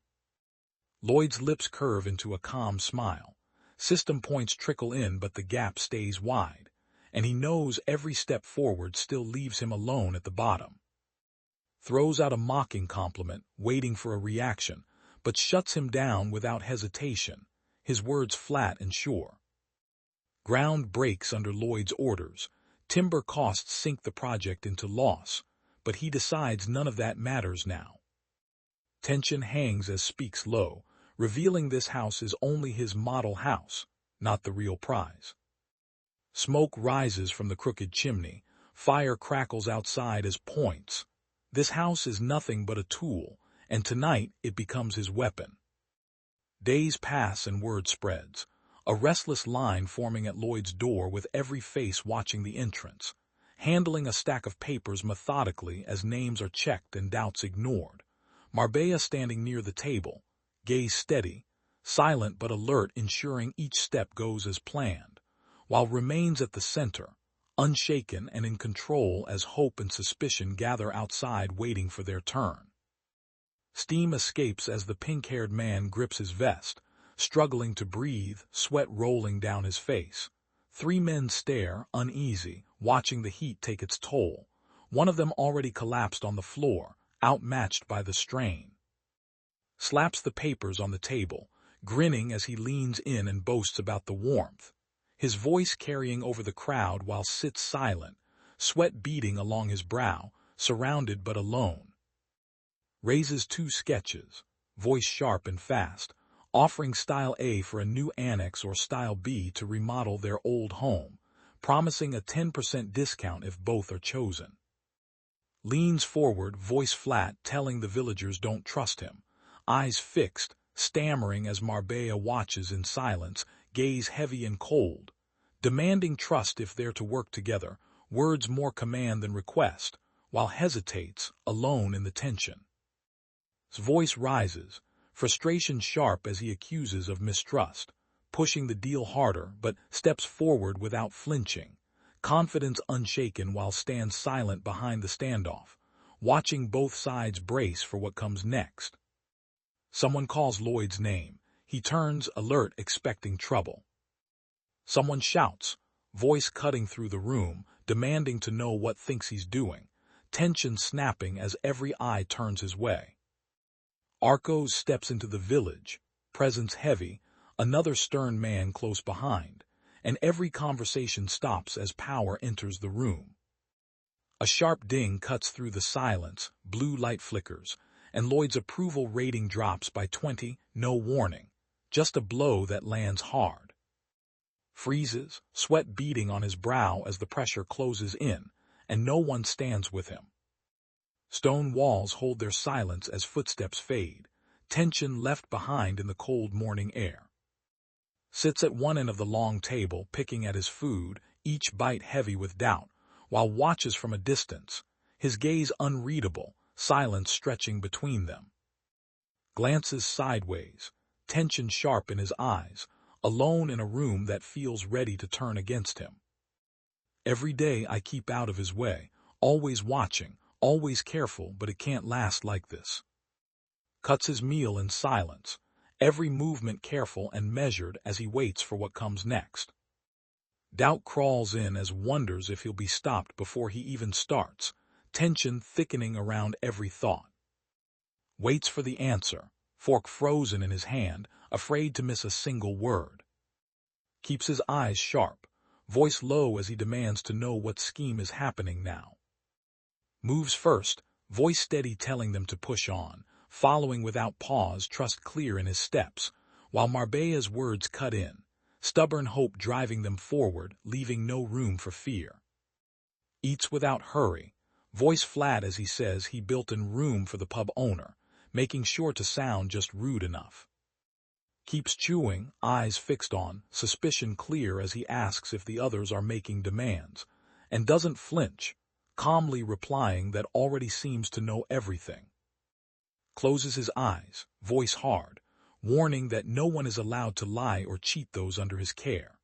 Lloyd's lips curve into a calm smile. System points trickle in but the gap stays wide, and he knows every step forward still leaves him alone at the bottom. Throws out a mocking compliment, waiting for a reaction, but shuts him down without hesitation, his words flat and sure. Ground breaks under Lloyd's orders, timber costs sink the project into loss, but he decides none of that matters now. Tension hangs as speaks low, revealing this house is only his model house, not the real prize. Smoke rises from the crooked chimney, fire crackles outside as points. This house is nothing but a tool, and tonight it becomes his weapon. Days pass and word spreads, a restless line forming at Lloyd's door with every face watching the entrance, handling a stack of papers methodically as names are checked and doubts ignored. Marbella standing near the table, gaze steady, silent but alert, ensuring each step goes as planned, while remains at the center, unshaken and in control as hope and suspicion gather outside waiting for their turn. Steam escapes as the pink-haired man grips his vest, struggling to breathe, sweat rolling down his face. 3 men stare, uneasy, watching the heat take its toll, one of them already collapsed on the floor, outmatched by the strain. Slaps the papers on the table, grinning as he leans in and boasts about the warmth, his voice carrying over the crowd while sits silent, sweat beading along his brow, surrounded but alone. Raises 2 sketches, voice sharp and fast, offering Style A for a new annex or Style B to remodel their old home, promising a 10% discount if both are chosen. Leans forward, voice flat, telling the villagers don't trust him, eyes fixed, stammering as Marbella watches in silence, gaze heavy and cold, demanding trust if they're to work together, words more command than request, while hesitates, alone in the tension. His voice rises, frustration sharp as he accuses of mistrust, pushing the deal harder but steps forward without flinching, confidence unshaken while stands silent behind the standoff, watching both sides brace for what comes next. Someone calls Lloyd's name. He turns, alert, expecting trouble. Someone shouts, voice cutting through the room, demanding to know what thinks he's doing, tension snapping as every eye turns his way. Arcos steps into the village, presence heavy, another stern man close behind, and every conversation stops as power enters the room. A sharp ding cuts through the silence, blue light flickers, and Lloyd's approval rating drops by 20, no warning. Just a blow that lands hard. Freezes, sweat beading on his brow as the pressure closes in, and no one stands with him. Stone walls hold their silence as footsteps fade, tension left behind in the cold morning air. Sits at one end of the long table, picking at his food, each bite heavy with doubt, while watches from a distance, his gaze unreadable, silence stretching between them. Glances sideways, tension sharp in his eyes, alone in a room that feels ready to turn against him. Every day I keep out of his way, always watching, always careful, but it can't last like this. Cuts his meal in silence, every movement careful and measured as he waits for what comes next. Doubt crawls in as wonders if he'll be stopped before he even starts, tension thickening around every thought. Waits for the answer, fork frozen in his hand, afraid to miss a single word. Keeps his eyes sharp, voice low as he demands to know what scheme is happening now. Moves first, voice steady telling them to push on, following without pause, trust clear in his steps, while Marbea's words cut in, stubborn hope driving them forward, leaving no room for fear. Eats without hurry, voice flat as he says he built in room for the pub owner, making sure to sound just rude enough. Keeps chewing, eyes fixed on, suspicion clear as he asks if the others are making demands, and doesn't flinch, calmly replying that already seems to know everything. Closes his eyes, voice hard, warning that no one is allowed to lie or cheat those under his care.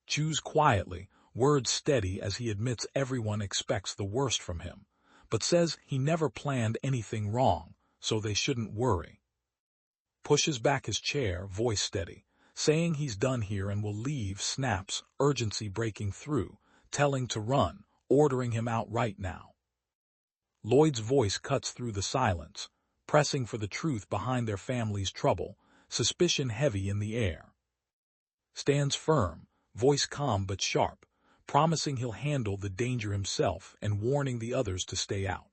Chews quietly, words steady as he admits everyone expects the worst from him, but says he never planned anything wrong, so they shouldn't worry. Pushes back his chair, voice steady, saying he's done here and will leave, snaps, urgency breaking through, telling to run, ordering him out right now. Lloyd's voice cuts through the silence, pressing for the truth behind their family's trouble, suspicion heavy in the air. Stands firm, voice calm but sharp, promising he'll handle the danger himself and warning the others to stay out.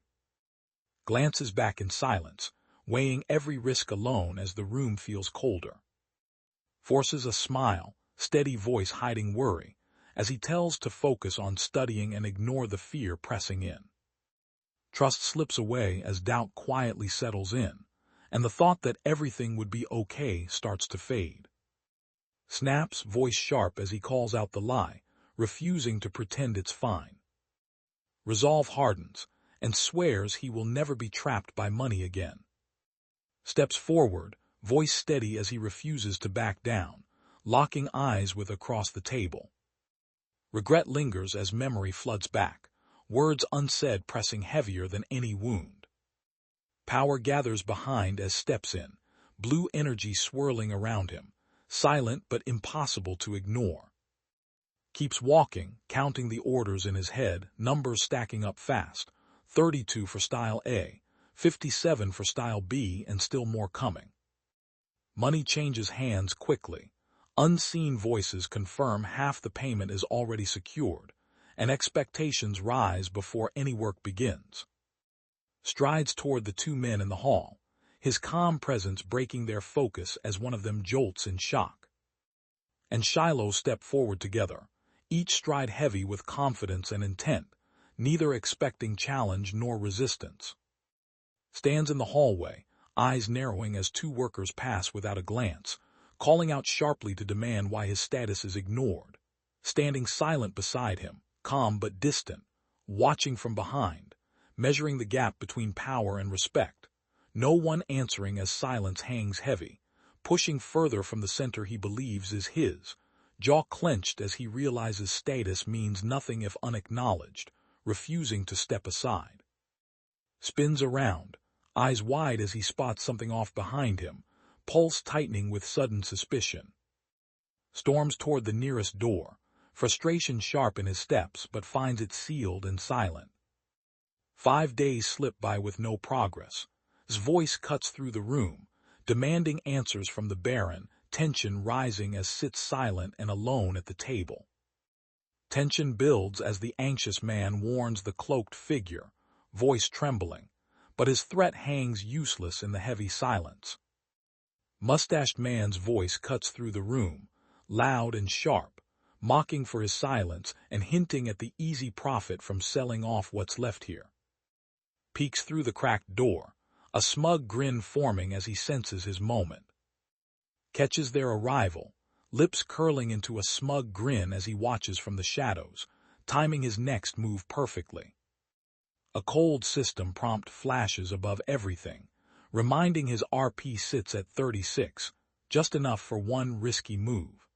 Glances back in silence, weighing every risk alone as the room feels colder. Forces a smile, steady voice hiding worry, as he tells to focus on studying and ignore the fear pressing in. Trust slips away as doubt quietly settles in, and the thought that everything would be okay starts to fade. Snaps, voice sharp as he calls out the lie, refusing to pretend it's fine. Resolve hardens, and swears he will never be trapped by money again. Steps forward, voice steady as he refuses to back down, locking eyes with across the table. Regret lingers as memory floods back, words unsaid pressing heavier than any wound. Power gathers behind as steps in, blue energy swirling around him, silent but impossible to ignore. Keeps walking, counting the orders in his head, numbers stacking up fast, 32 for style A, 57 for style B, and still more coming. Money changes hands quickly. Unseen voices confirm half the payment is already secured, and expectations rise before any work begins. Strides toward the two men in the hall, his calm presence breaking their focus as one of them jolts in shock. And Shiloh step forward together, each stride heavy with confidence and intent, neither expecting challenge nor resistance. Stands in the hallway, eyes narrowing as two workers pass without a glance, calling out sharply to demand why his status is ignored. Standing silent beside him, calm but distant, watching from behind, measuring the gap between power and respect, no one answering as silence hangs heavy, pushing further from the center he believes is his, jaw clenched as he realizes status means nothing if unacknowledged, refusing to step aside. Spins around, eyes wide as he spots something off behind him, pulse tightening with sudden suspicion. Storms toward the nearest door, frustration sharp in his steps but finds it sealed and silent. 5 days slip by with no progress. His voice cuts through the room, demanding answers from the Baron, tension rising as sits silent and alone at the table. Tension builds as the anxious man warns the cloaked figure, voice trembling, but his threat hangs useless in the heavy silence. Mustached man's voice cuts through the room, loud and sharp, mocking for his silence and hinting at the easy profit from selling off what's left here. Peeks through the cracked door, a smug grin forming as he senses his moment. Catches their arrival, lips curling into a smug grin as he watches from the shadows, timing his next move perfectly. A cold system prompt flashes above everything, reminding his RP sits at 36, just enough for one risky move.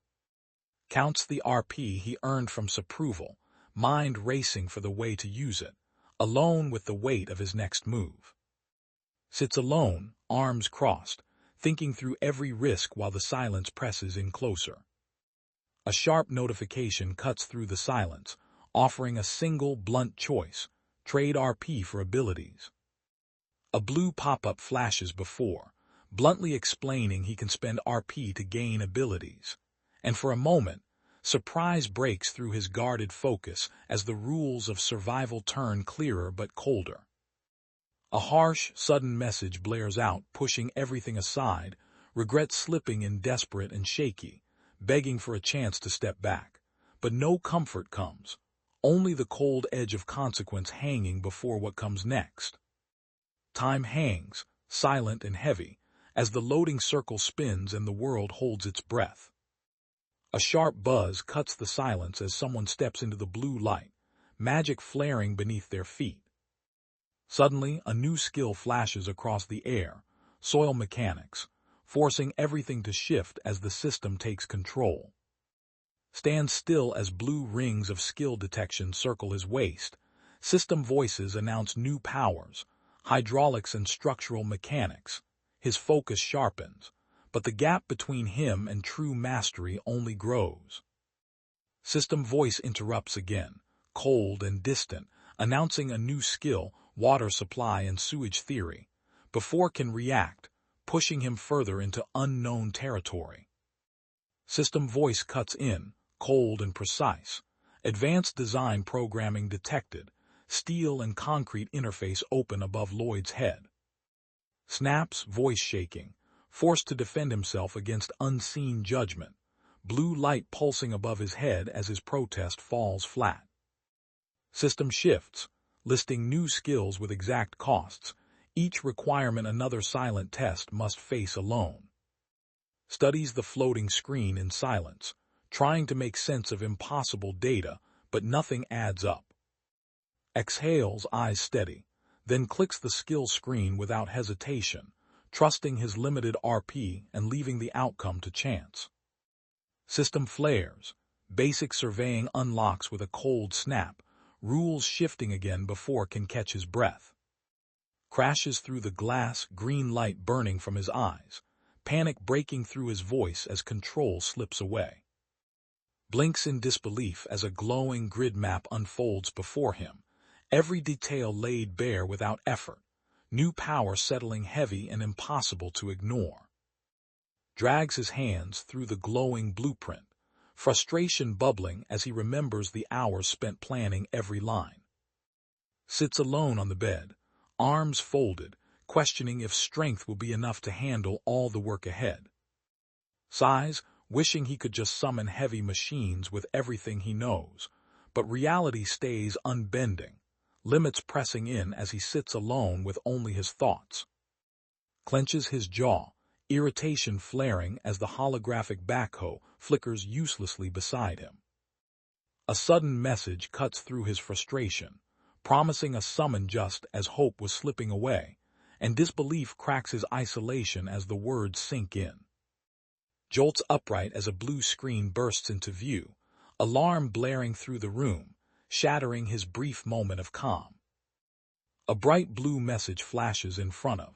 Counts the RP he earned from Sapproval, mind racing for the way to use it, alone with the weight of his next move. Sits alone, arms crossed, thinking through every risk while the silence presses in closer. A sharp notification cuts through the silence, offering a single, blunt choice: trade RP for abilities. A blue pop-up flashes before, bluntly explaining he can spend RP to gain abilities. And for a moment, surprise breaks through his guarded focus as the rules of survival turn clearer but colder. A harsh, sudden message blares out, pushing everything aside, regret slipping in desperate and shaky, begging for a chance to step back. But no comfort comes, only the cold edge of consequence hanging before what comes next. Time hangs, silent and heavy, as the loading circle spins and the world holds its breath. A sharp buzz cuts the silence as someone steps into the blue light, magic flaring beneath their feet. Suddenly, a new skill flashes across the air, soil mechanics, forcing everything to shift as the system takes control. Stands still as blue rings of skill detection circle his waist. System voices announce new powers, hydraulics and structural mechanics. His focus sharpens, but the gap between him and true mastery only grows. System voice interrupts again, cold and distant, announcing a new skill, water supply and sewage theory, before can react, pushing him further into unknown territory. System voice cuts in, cold and precise. Advanced design programming detected. Steel and concrete interface open above Lloyd's head. Snaps, voice shaking, forced to defend himself against unseen judgment. Blue light pulsing above his head as his protest falls flat. System shifts, listing new skills with exact costs, each requirement another silent test must face alone. Studies the floating screen in silence, trying to make sense of impossible data, but nothing adds up. Exhales, eyes steady, then clicks the skill screen without hesitation, trusting his limited RP and leaving the outcome to chance. System flares, basic surveying unlocks with a cold snap, rules shifting again before can catch his breath. Crashes through the glass, green light burning from his eyes, panic breaking through his voice as control slips away. Blinks in disbelief as a glowing grid map unfolds before him, every detail laid bare without effort, new power settling heavy and impossible to ignore. Drags his hands through the glowing blueprint, frustration bubbling as he remembers the hours spent planning every line. Sits alone on the bed, arms folded, questioning if strength will be enough to handle all the work ahead. Sighs, wishing he could just summon heavy machines with everything he knows, but reality stays unbending, limits pressing in as he sits alone with only his thoughts. Clenches his jaw, irritation flaring as the holographic backhoe flickers uselessly beside him. A sudden message cuts through his frustration, promising a summon just as hope was slipping away, and disbelief cracks his isolation as the words sink in. Jolts upright as a blue screen bursts into view, alarm blaring through the room, shattering his brief moment of calm. A bright blue message flashes in front of,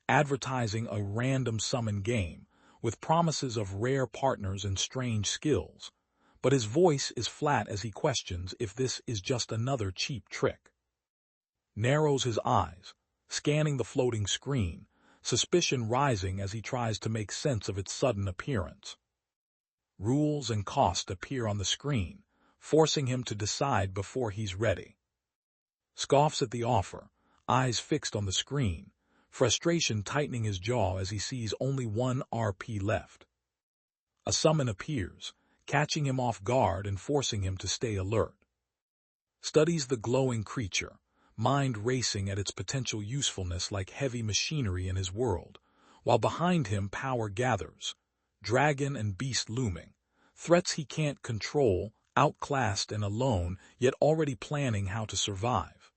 advertising a random summon game with promises of rare partners and strange skills, but his voice is flat as he questions if this is just another cheap trick. Narrows his eyes, scanning the floating screen, suspicion rising as he tries to make sense of its sudden appearance. Rules and cost appear on the screen, forcing him to decide before he's ready. Scoffs at the offer, eyes fixed on the screen, frustration tightening his jaw as he sees only one RP left. A summon appears, catching him off guard and forcing him to stay alert. Studies the glowing creature, mind racing at its potential usefulness like heavy machinery in his world, while behind him power gathers, dragon and beast looming, threats he can't control, outclassed and alone, yet already planning how to survive.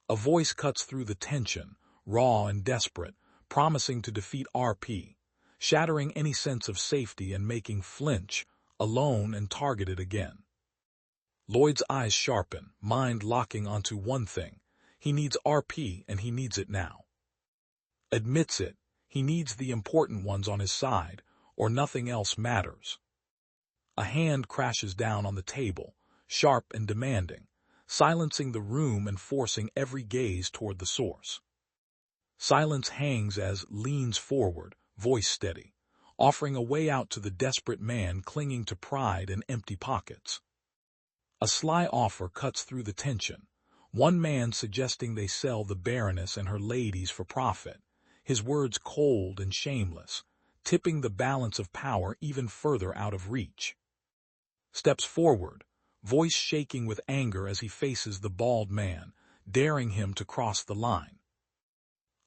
A voice cuts through the tension, raw and desperate, promising to defeat RP, shattering any sense of safety and making flinch, alone and targeted again. Lloyd's eyes sharpen, mind locking onto one thing. He needs RP and he needs it now. Admits it, he needs the important ones on his side, or nothing else matters. A hand crashes down on the table, sharp and demanding, silencing the room and forcing every gaze toward the source. Silence hangs as leans forward, voice steady, offering a way out to the desperate man clinging to pride and empty pockets. A sly offer cuts through the tension, one man suggesting they sell the Baroness and her ladies for profit, his words cold and shameless, tipping the balance of power even further out of reach. Steps forward, voice shaking with anger as he faces the bald man, daring him to cross the line.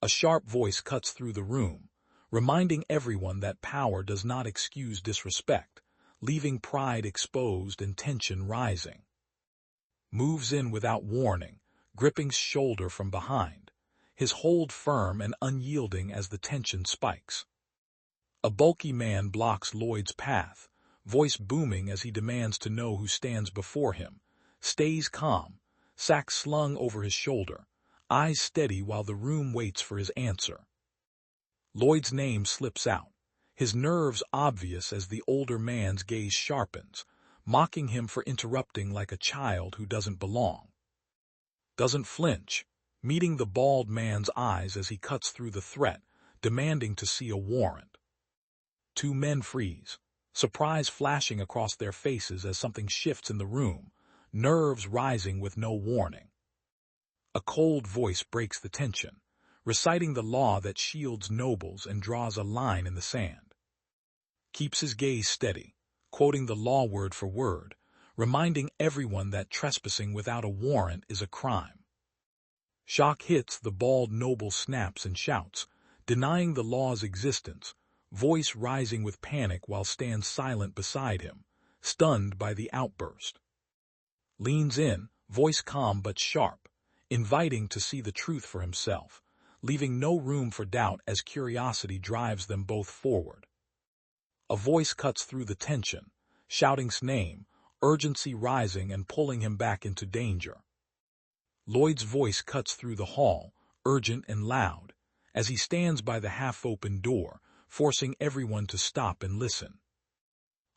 A sharp voice cuts through the room, reminding everyone that power does not excuse disrespect, leaving pride exposed and tension rising. Moves in without warning, gripping shoulder from behind, his hold firm and unyielding as the tension spikes. A bulky man blocks Lloyd's path, voice booming as he demands to know who stands before him, stays calm, sack slung over his shoulder, eyes steady while the room waits for his answer. Lloyd's name slips out, his nerves obvious as the older man's gaze sharpens, mocking him for interrupting like a child who doesn't belong. Doesn't flinch, meeting the bald man's eyes as he cuts through the threat, demanding to see a warrant. Two men freeze, surprise flashing across their faces as something shifts in the room, nerves rising with no warning. A cold voice breaks the tension, reciting the law that shields nobles and draws a line in the sand. Keeps his gaze steady, quoting the law word for word, reminding everyone that trespassing without a warrant is a crime. Shock hits the bald noble, snaps and shouts, denying the law's existence, voice rising with panic while stands silent beside him, stunned by the outburst. Leans in, voice calm but sharp, inviting to see the truth for himself, leaving no room for doubt as curiosity drives them both forward. A voice cuts through the tension, shouting's name, urgency rising and pulling him back into danger. Lloyd's voice cuts through the hall, urgent and loud, as he stands by the half-open door, forcing everyone to stop and listen.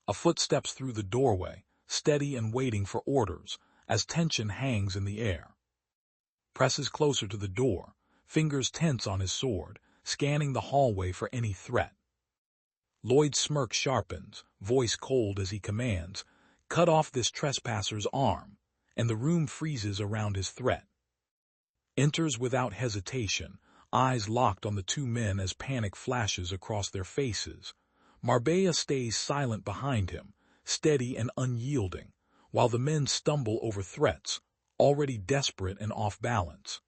A foot steps through the doorway, steady and waiting for orders, as tension hangs in the air. Presses closer to the door, fingers tense on his sword, scanning the hallway for any threat. Lloyd's smirk sharpens, voice cold as he commands, "Cut off this trespasser's arm," and the room freezes around his threat. Enters without hesitation, eyes locked on the two men as panic flashes across their faces. Marbella stays silent behind him, steady and unyielding, while the men stumble over threats, already desperate and off balance.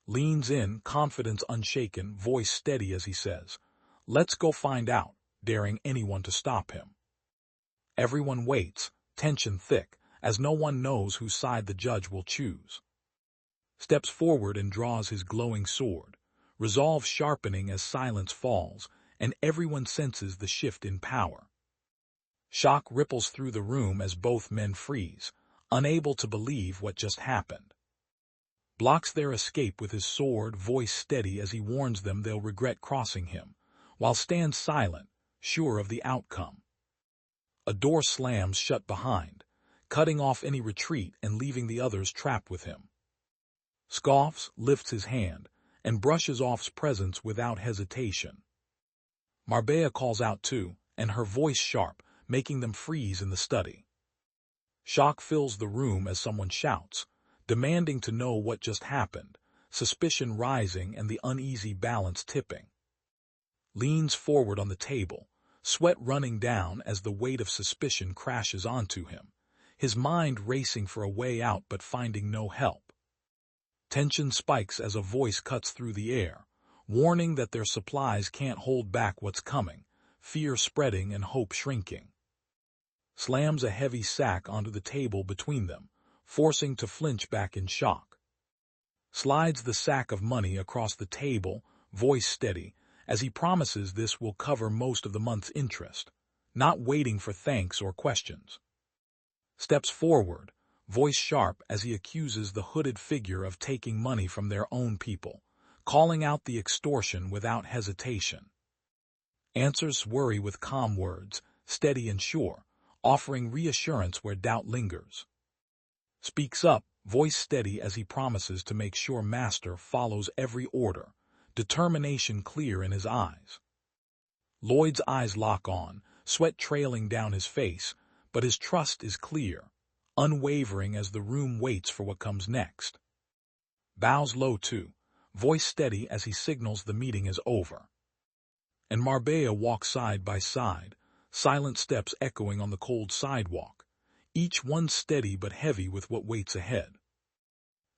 Leans in, confidence unshaken, voice steady as he says, "Let's go find out," daring anyone to stop him. Everyone waits, tension thick, as no one knows whose side the judge will choose. Steps forward and draws his glowing sword, resolve sharpening as silence falls, and everyone senses the shift in power. Shock ripples through the room as both men freeze, unable to believe what just happened. Blocks their escape with his sword, voice steady as he warns them they'll regret crossing him, while stands silent, sure of the outcome. A door slams shut behind, cutting off any retreat and leaving the others trapped with him. Scoffs, lifts his hand, and brushes off's presence without hesitation. Marbella calls out too, and her voice sharp, making them freeze in the study. Shock fills the room as someone shouts, demanding to know what just happened, suspicion rising and the uneasy balance tipping. Leans forward on the table, sweat running down as the weight of suspicion crashes onto him, his mind racing for a way out but finding no help. Tension spikes as a voice cuts through the air, warning that their supplies can't hold back what's coming, fear spreading and hope shrinking. Slams a heavy sack onto the table between them, forcing to flinch back in shock. Slides the sack of money across the table, voice steady, as he promises this will cover most of the month's interest, not waiting for thanks or questions. Steps forward, voice sharp as he accuses the hooded figure of taking money from their own people, calling out the extortion without hesitation. Answers worry with calm words, steady and sure, offering reassurance where doubt lingers. Speaks up, voice steady as he promises to make sure Master follows every order, determination clear in his eyes. Lloyd's eyes lock on, sweat trailing down his face, but his trust is clear, unwavering as the room waits for what comes next. Bows low too, voice steady as he signals the meeting is over. And Marbella walks side by side, silent steps echoing on the cold sidewalk, each one steady but heavy with what waits ahead.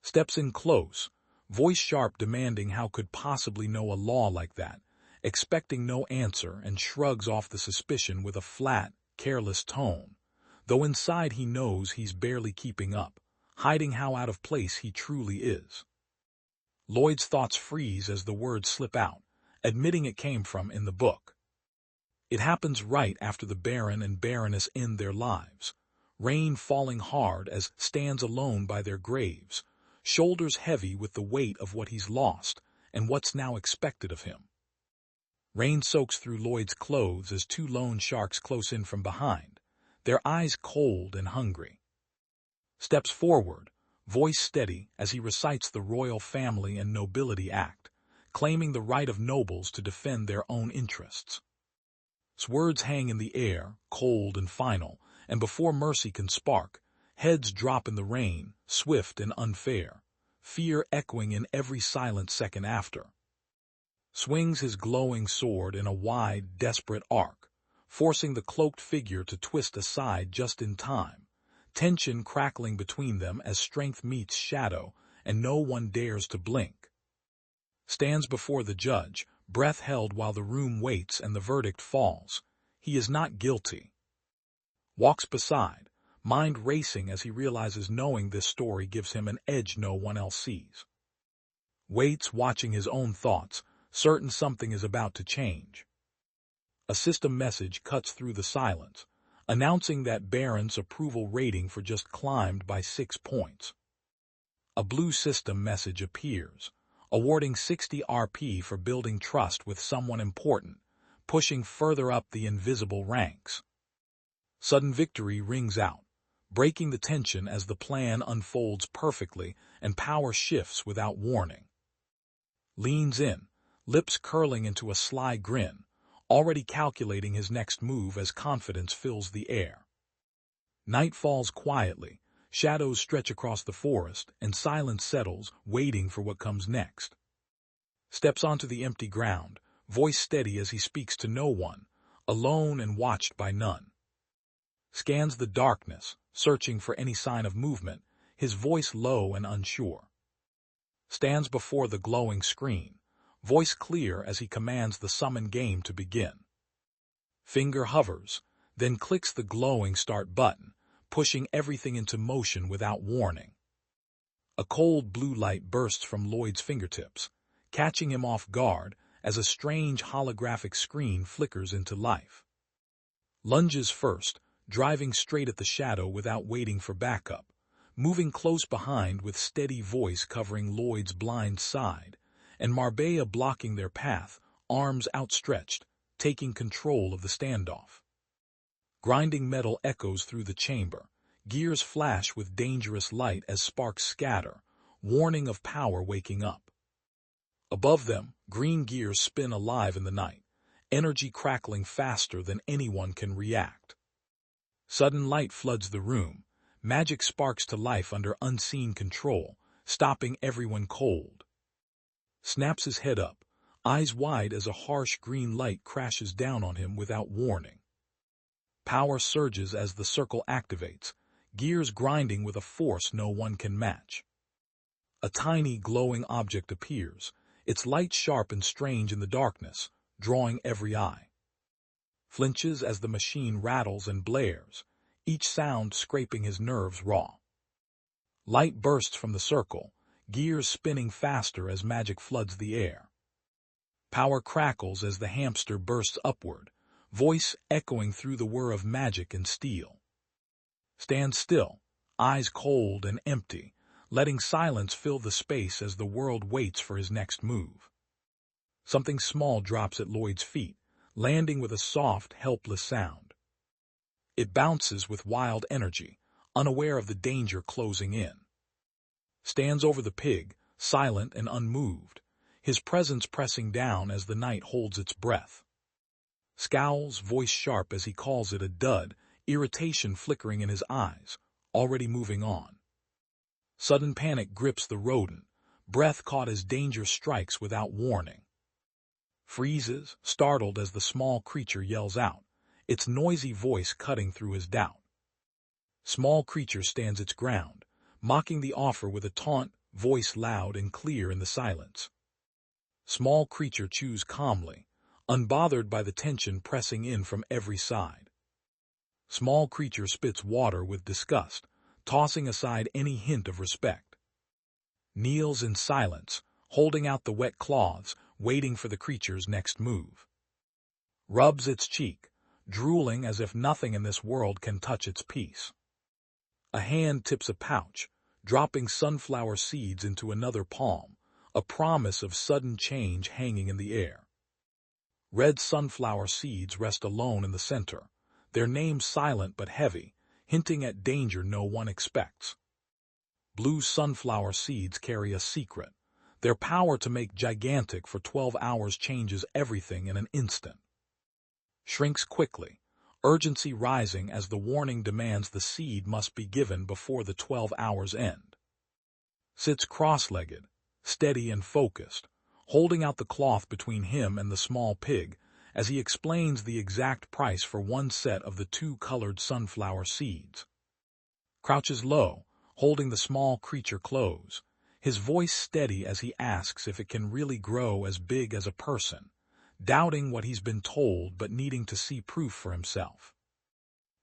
Steps in close, voice sharp demanding how could possibly know a law like that, expecting no answer and shrugs off the suspicion with a flat, careless tone, though inside he knows he's barely keeping up, hiding how out of place he truly is. Lloyd's thoughts freeze as the words slip out, admitting it came from in the book. It happens right after the Baron and Baroness end their lives, rain falling hard as stands alone by their graves, shoulders heavy with the weight of what he's lost and what's now expected of him. Rain soaks through Lloyd's clothes as two lone sharks close in from behind, their eyes cold and hungry. Steps forward, voice steady as he recites the Royal Family and Nobility Act, claiming the right of nobles to defend their own interests. His words hang in the air, cold and final, and before mercy can spark, heads drop in the rain, swift and unfair, fear echoing in every silent second after. Swings his glowing sword in a wide, desperate arc, forcing the cloaked figure to twist aside just in time, tension crackling between them as strength meets shadow and no one dares to blink. Stands before the judge, breath held while the room waits and the verdict falls. He is not guilty. Walks beside, mind racing as he realizes knowing this story gives him an edge no one else sees. Waits watching his own thoughts, certain something is about to change. A system message cuts through the silence, announcing that Baron's approval rating for just climbed by 6 points. A blue system message appears, awarding 60 RP for building trust with someone important, pushing further up the invisible ranks. Sudden victory rings out, breaking the tension as the plan unfolds perfectly and power shifts without warning. Leans in, lips curling into a sly grin, already calculating his next move as confidence fills the air. Night falls quietly, shadows stretch across the forest, and silence settles, waiting for what comes next. Steps onto the empty ground, voice steady as he speaks to no one, alone and watched by none. Scans the darkness, searching for any sign of movement, his voice low and unsure. Stands before the glowing screen, voice clear as he commands the summon game to begin. Finger hovers, then clicks the glowing start button, pushing everything into motion without warning. A cold blue light bursts from Lloyd's fingertips, catching him off guard as a strange holographic screen flickers into life. Lunges first, driving straight at the shadow without waiting for backup, moving close behind with steady voice covering Lloyd's blind side, and Marbella blocking their path, arms outstretched, taking control of the standoff. Grinding metal echoes through the chamber, gears flash with dangerous light as sparks scatter, warning of power waking up. Above them, green gears spin alive in the night, energy crackling faster than anyone can react. Sudden light floods the room, magic sparks to life under unseen control, stopping everyone cold. Snaps his head up, eyes wide as a harsh green light crashes down on him without warning. Power surges as the circle activates, gears grinding with a force no one can match. A tiny glowing object appears, its light sharp and strange in the darkness, drawing every eye. Flinches as the machine rattles and blares, each sound scraping his nerves raw. Light bursts from the circle, gears spinning faster as magic floods the air. Power crackles as the hamster bursts upward, voice echoing through the whir of magic and steel. Stands still, eyes cold and empty, letting silence fill the space as the world waits for his next move. Something small drops at Lloyd's feet, landing with a soft, helpless sound. It bounces with wild energy, unaware of the danger closing in. Stands over the pig, silent and unmoved, his presence pressing down as the night holds its breath. Scowls, voice sharp as he calls it a dud, irritation flickering in his eyes, already moving on. Sudden panic grips the rodent, breath caught as danger strikes without warning. Freezes, startled as the small creature yells out, its noisy voice cutting through his doubt. Small creature stands its ground, mocking the offer with a taunt, voice loud and clear in the silence. Small creature chews calmly, unbothered by the tension pressing in from every side. Small creature spits water with disgust, tossing aside any hint of respect. Kneels in silence, holding out the wet cloths, waiting for the creature's next move. Rubs its cheek, drooling as if nothing in this world can touch its peace. A hand tips a pouch, dropping sunflower seeds into another palm, a promise of sudden change hanging in the air. Red sunflower seeds rest alone in the center, their names silent but heavy, hinting at danger no one expects. Blue sunflower seeds carry a secret. Their power to make gigantic for 12 hours changes everything in an instant. Shrinks quickly, urgency rising as the warning demands the seed must be given before the 12 hours end. Sits cross-legged, steady and focused, holding out the cloth between him and the small pig as he explains the exact price for one set of the 2 colored sunflower seeds. Crouches low, holding the small creature close, his voice steady as he asks if it can really grow as big as a person, doubting what he's been told but needing to see proof for himself.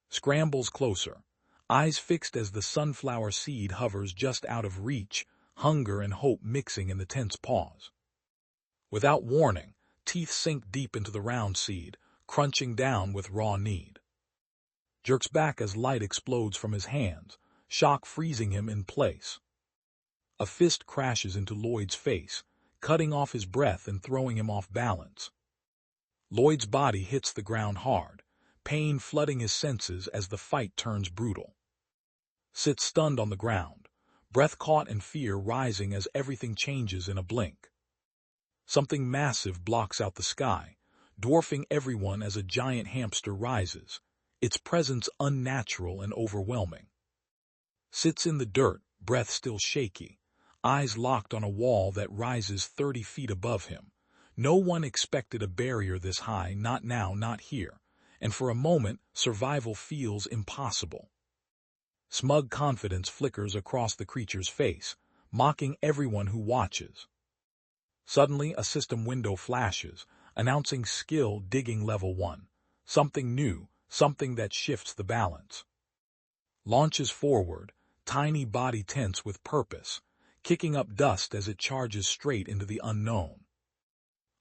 Scrambles closer, eyes fixed as the sunflower seed hovers just out of reach, hunger and hope mixing in the tense pause. Without warning, teeth sink deep into the round seed, crunching down with raw need. Jerks back as light explodes from his hands, shock freezing him in place. A fist crashes into Lloyd's face, cutting off his breath and throwing him off balance. Lloyd's body hits the ground hard, pain flooding his senses as the fight turns brutal. Sits stunned on the ground, breath caught and fear rising as everything changes in a blink. Something massive blocks out the sky, dwarfing everyone as a giant hamster rises, its presence unnatural and overwhelming. Sits in the dirt, breath still shaky, eyes locked on a wall that rises 30 feet above him. No one expected a barrier this high, not now, not here, and for a moment, survival feels impossible. Smug confidence flickers across the creature's face, mocking everyone who watches. Suddenly, a system window flashes, announcing skill digging level 1, something new, something that shifts the balance. Launches forward, tiny body tense with purpose, kicking up dust as it charges straight into the unknown.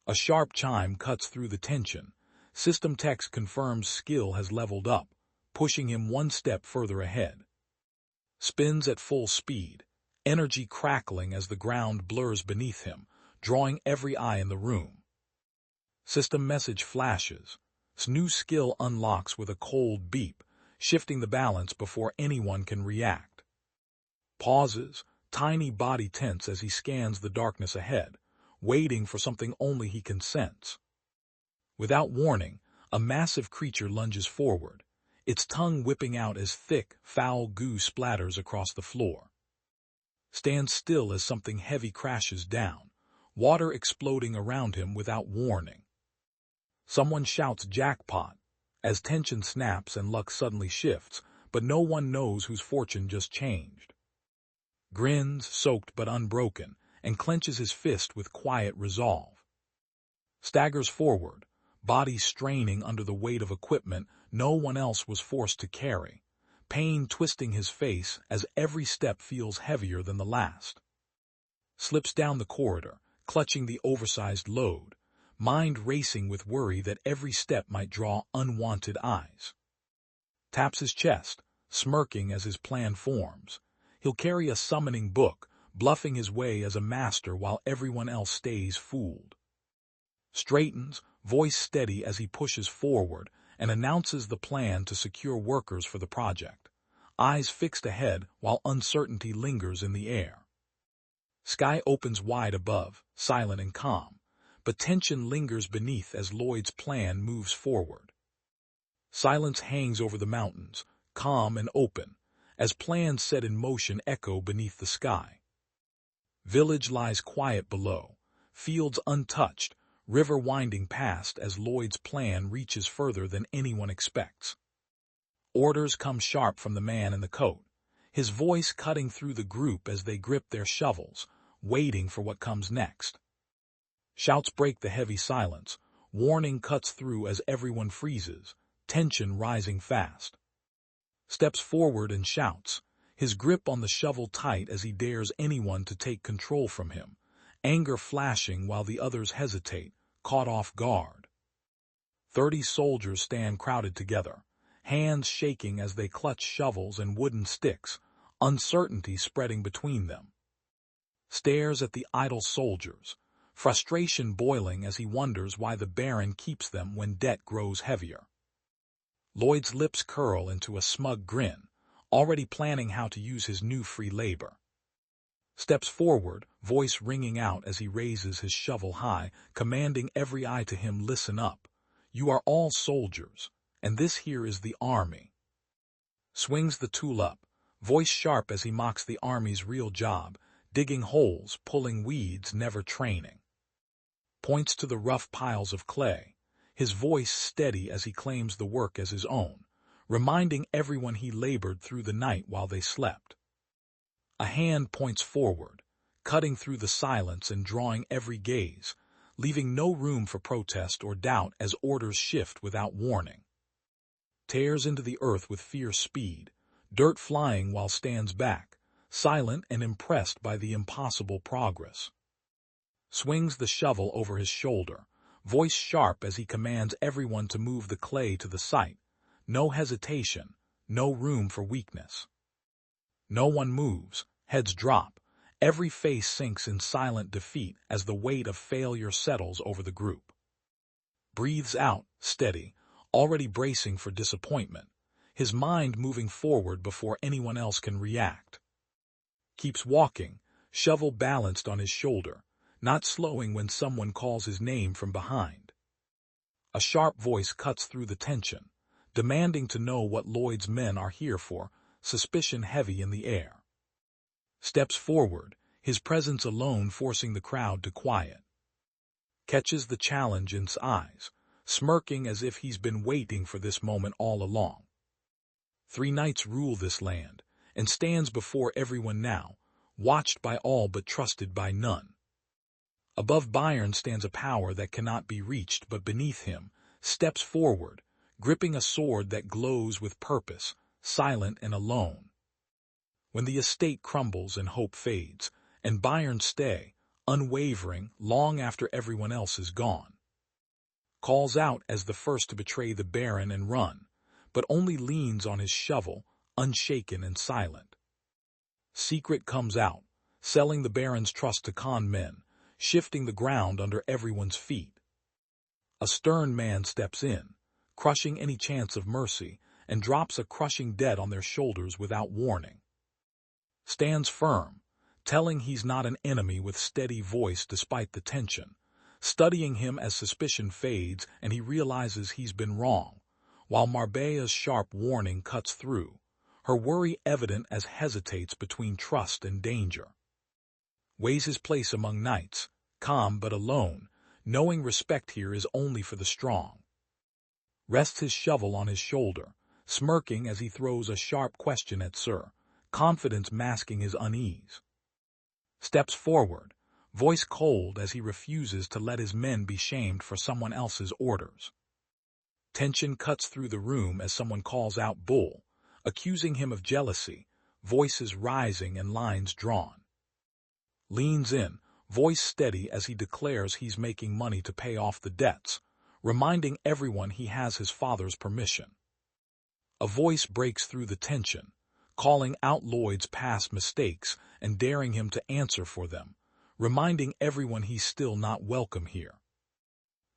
A sharp chime cuts through the tension. System text confirms skill has leveled up, pushing him one step further ahead. Spins at full speed, energy crackling as the ground blurs beneath him, drawing every eye in the room. System message flashes. New skill unlocks with a cold beep, shifting the balance before anyone can react. Pauses, tiny body tense as he scans the darkness ahead, waiting for something only he can sense. Without warning, a massive creature lunges forward, its tongue whipping out as thick, foul goo splatters across the floor. Stands still as something heavy crashes down, water exploding around him without warning. Someone shouts jackpot, as tension snaps and luck suddenly shifts, but no one knows whose fortune just changed. Grins, soaked but unbroken, and clenches his fist with quiet resolve. Staggers forward, body straining under the weight of equipment no one else was forced to carry, pain twisting his face as every step feels heavier than the last. Slips down the corridor, clutching the oversized load, mind racing with worry that every step might draw unwanted eyes. Taps his chest, smirking as his plan forms. He'll carry a summoning book, bluffing his way as a master while everyone else stays fooled. Straightens, voice steady as he pushes forward, and announces the plan to secure workers for the project, eyes fixed ahead while uncertainty lingers in the air. Sky opens wide above, silent and calm, but tension lingers beneath as Lloyd's plan moves forward. Silence hangs over the mountains, calm and open, as plans set in motion echo beneath the sky. Village lies quiet below, fields untouched, river winding past as Lloyd's plan reaches further than anyone expects. Orders come sharp from the man in the coat, his voice cutting through the group as they grip their shovels, waiting for what comes next. Shouts break the heavy silence, warning cuts through as everyone freezes, tension rising fast. Steps forward and shouts, his grip on the shovel tight as he dares anyone to take control from him, anger flashing while the others hesitate, caught off guard. 30 soldiers stand crowded together, hands shaking as they clutch shovels and wooden sticks, uncertainty spreading between them. Stares at the idle soldiers, frustration boiling as he wonders why the Baron keeps them when debt grows heavier. Lloyd's lips curl into a smug grin, already planning how to use his new free labor. Steps forward, voice ringing out as he raises his shovel high, commanding every eye to him, listen up. You are all soldiers, and this here is the army. Swings the tool up, voice sharp as he mocks the army's real job, digging holes, pulling weeds, never training. Points to the rough piles of clay, his voice steady as he claims the work as his own, reminding everyone he labored through the night while they slept. A hand points forward, cutting through the silence and drawing every gaze, leaving no room for protest or doubt as orders shift without warning. Tears into the earth with fierce speed, dirt flying while stands back, silent and impressed by the impossible progress. Swings the shovel over his shoulder, voice sharp as he commands everyone to move the clay to the site. No hesitation, no room for weakness. No one moves, heads drop, every face sinks in silent defeat as the weight of failure settles over the group. Breathes out, steady, already bracing for disappointment, his mind moving forward before anyone else can react. Keeps walking, shovel balanced on his shoulder, not slowing when someone calls his name from behind. A sharp voice cuts through the tension, demanding to know what Lloyd's men are here for, suspicion heavy in the air. Steps forward, his presence alone forcing the crowd to quiet. Catches the challenge in his eyes, smirking as if he's been waiting for this moment all along. 3 knights rule this land, and stands before everyone now, watched by all but trusted by none. Above Bayern stands a power that cannot be reached, but beneath him steps forward, gripping a sword that glows with purpose, silent and alone. When the estate crumbles and hope fades, and Bayern stay, unwavering, long after everyone else is gone. Calls out as the first to betray the Baron and run, but only leans on his shovel, unshaken and silent. Secret comes out, selling the Baron's trust to con men, shifting the ground under everyone's feet. A stern man steps in, crushing any chance of mercy, and drops a crushing debt on their shoulders without warning. Stands firm, telling he's not an enemy with steady voice despite the tension, studying him as suspicion fades and he realizes he's been wrong, while Marbea's sharp warning cuts through, her worry evident as hesitates between trust and danger. Weighs his place among knights, calm but alone, knowing respect here is only for the strong. Rests his shovel on his shoulder, smirking as he throws a sharp question at Sir, confidence masking his unease. Steps forward, voice cold as he refuses to let his men be shamed for someone else's orders. Tension cuts through the room as someone calls out "Bull," accusing him of jealousy, voices rising and lines drawn. Leans in, voice steady as he declares he's making money to pay off the debts, reminding everyone he has his father's permission. A voice breaks through the tension, calling out Lloyd's past mistakes and daring him to answer for them, reminding everyone he's still not welcome here.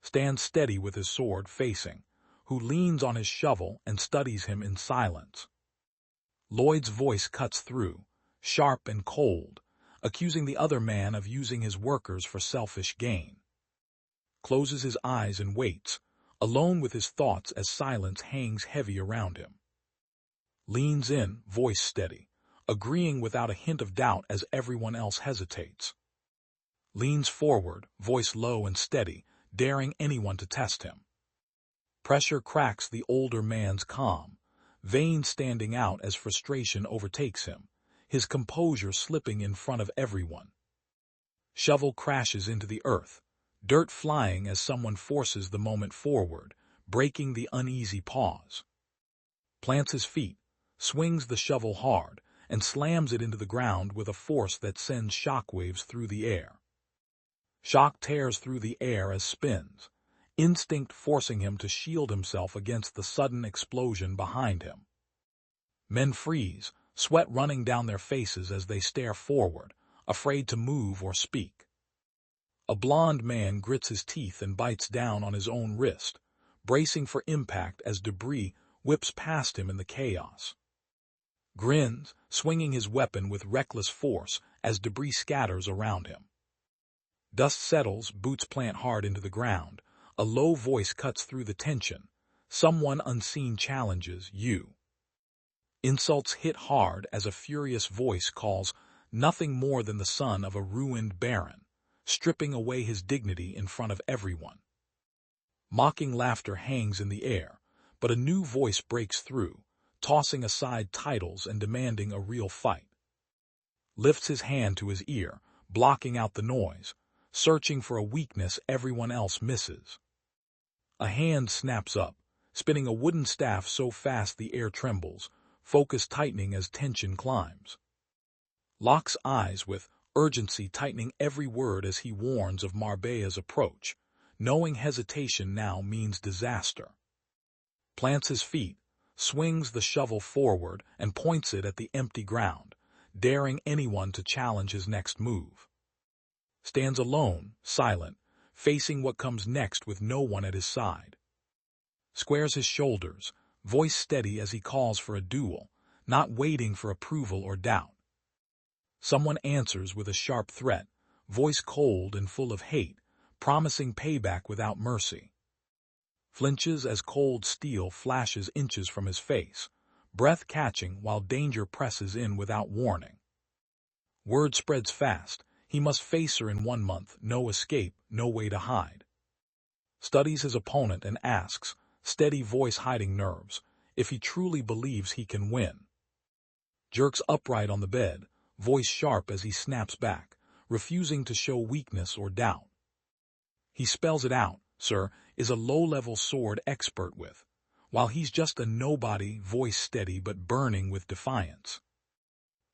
Stands steady with his sword facing, who leans on his shovel and studies him in silence. Lloyd's voice cuts through, sharp and cold, accusing the other man of using his workers for selfish gain. Closes his eyes and waits, alone with his thoughts as silence hangs heavy around him. Leans in, voice steady, agreeing without a hint of doubt as everyone else hesitates. Leans forward, voice low and steady, daring anyone to test him. Pressure cracks the older man's calm, veins standing out as frustration overtakes him, his composure slipping in front of everyone. Shovel crashes into the earth, dirt flying as someone forces the moment forward, breaking the uneasy pause. Plants his feet, swings the shovel hard, and slams it into the ground with a force that sends shockwaves through the air. Shock tears through the air as spins, instinct forcing him to shield himself against the sudden explosion behind him. Men freeze, sweat running down their faces as they stare forward, afraid to move or speak. A blond man grits his teeth and bites down on his own wrist, bracing for impact as debris whips past him in the chaos. Grins, swinging his weapon with reckless force as debris scatters around him. Dust settles, boots plant hard into the ground. A low voice cuts through the tension. Someone unseen challenges you. Insults hit hard as a furious voice calls, nothing more than the son of a ruined baron, stripping away his dignity in front of everyone. Mocking laughter hangs in the air, but a new voice breaks through, tossing aside titles and demanding a real fight. Lifts his hand to his ear, blocking out the noise, searching for a weakness everyone else misses. A hand snaps up, spinning a wooden staff so fast the air trembles, focus tightening as tension climbs. Locks eyes with urgency, tightening every word as he warns of Marbea's approach, knowing hesitation now means disaster. Plants his feet, swings the shovel forward and points it at the empty ground, daring anyone to challenge his next move. Stands alone, silent, facing what comes next with no one at his side. Squares his shoulders, voice steady as he calls for a duel, not waiting for approval or doubt. Someone answers with a sharp threat, voice cold and full of hate, promising payback without mercy. Flinches as cold steel flashes inches from his face, breath catching while danger presses in without warning. Word spreads fast. He must face her in 1 month, no escape, no way to hide. Studies his opponent and asks, steady voice hiding nerves, if he truly believes he can win. Jerks upright on the bed, voice sharp as he snaps back, refusing to show weakness or doubt. He spells it out, sir, is a low-level sword expert with, while he's just a nobody, voice steady but burning with defiance.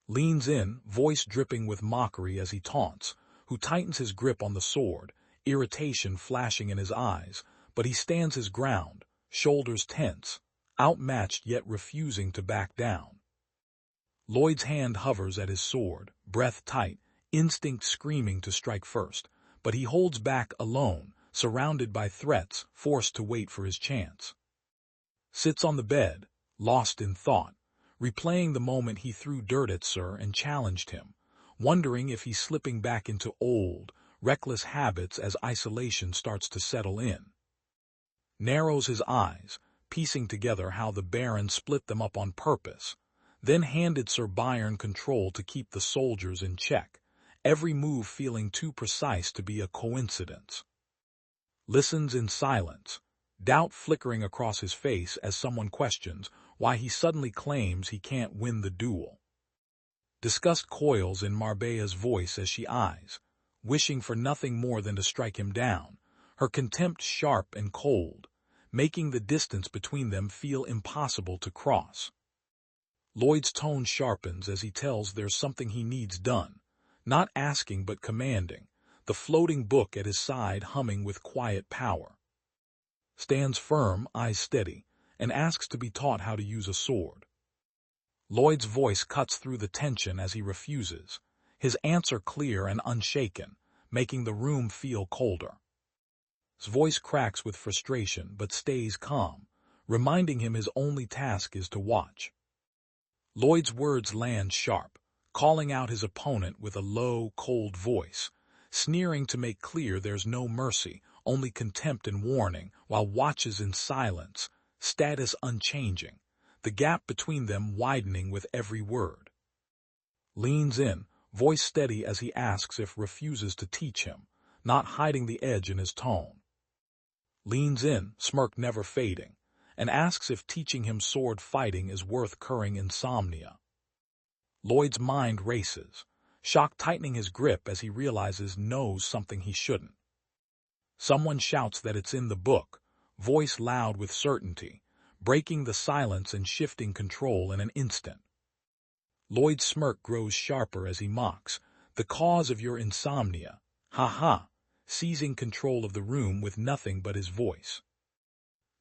Leans in, voice dripping with mockery as he taunts, who tightens his grip on the sword, irritation flashing in his eyes, but he stands his ground, shoulders tense, outmatched yet refusing to back down. Lloyd's hand hovers at his sword, breath tight, instinct screaming to strike first, but he holds back alone, surrounded by threats, forced to wait for his chance. Sits on the bed, lost in thought, replaying the moment he threw dirt at Sir and challenged him, wondering if he's slipping back into old, reckless habits as isolation starts to settle in. Narrows his eyes, piecing together how the Baron split them up on purpose, then handed Sir Byron control to keep the soldiers in check, every move feeling too precise to be a coincidence. Listens in silence, doubt flickering across his face as someone questions why he suddenly claims he can't win the duel. Disgust coils in Marbea's voice as she eyes, wishing for nothing more than to strike him down, her contempt sharp and cold, making the distance between them feel impossible to cross. Lloyd's tone sharpens as he tells there's something he needs done, not asking but commanding, the floating book at his side humming with quiet power. Stands firm, eyes steady, and asks to be taught how to use a sword. Lloyd's voice cuts through the tension as he refuses, his answer clear and unshaken, making the room feel colder. His voice cracks with frustration but stays calm, reminding him his only task is to watch. Lloyd's words land sharp, calling out his opponent with a low, cold voice, sneering to make clear there's no mercy, only contempt and warning, while watches in silence, status unchanging, the gap between them widening with every word. Leans in, voice steady as he asks if refuses to teach him, not hiding the edge in his tone. Leans in, smirk never fading, and asks if teaching him sword fighting is worth curing insomnia. Lloyd's mind races, shock tightening his grip as he realizes knows something he shouldn't. Someone shouts that it's in the book, voice loud with certainty, breaking the silence and shifting control in an instant. Lloyd's smirk grows sharper as he mocks, the cause of your insomnia, ha ha, seizing control of the room with nothing but his voice.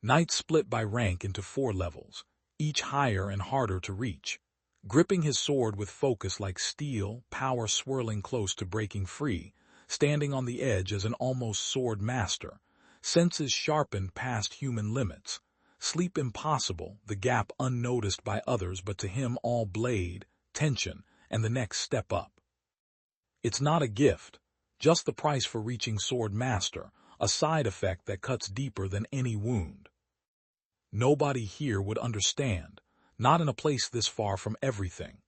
Knights split by rank into 4 levels, each higher and harder to reach, gripping his sword with focus like steel, power swirling close to breaking free, standing on the edge as an almost sword master, senses sharpened past human limits, sleep impossible, the gap unnoticed by others but to him all blade, tension, and the next step up. It's not a gift, just the price for reaching sword master, a side effect that cuts deeper than any wound. Nobody here would understand, not in a place this far from everything.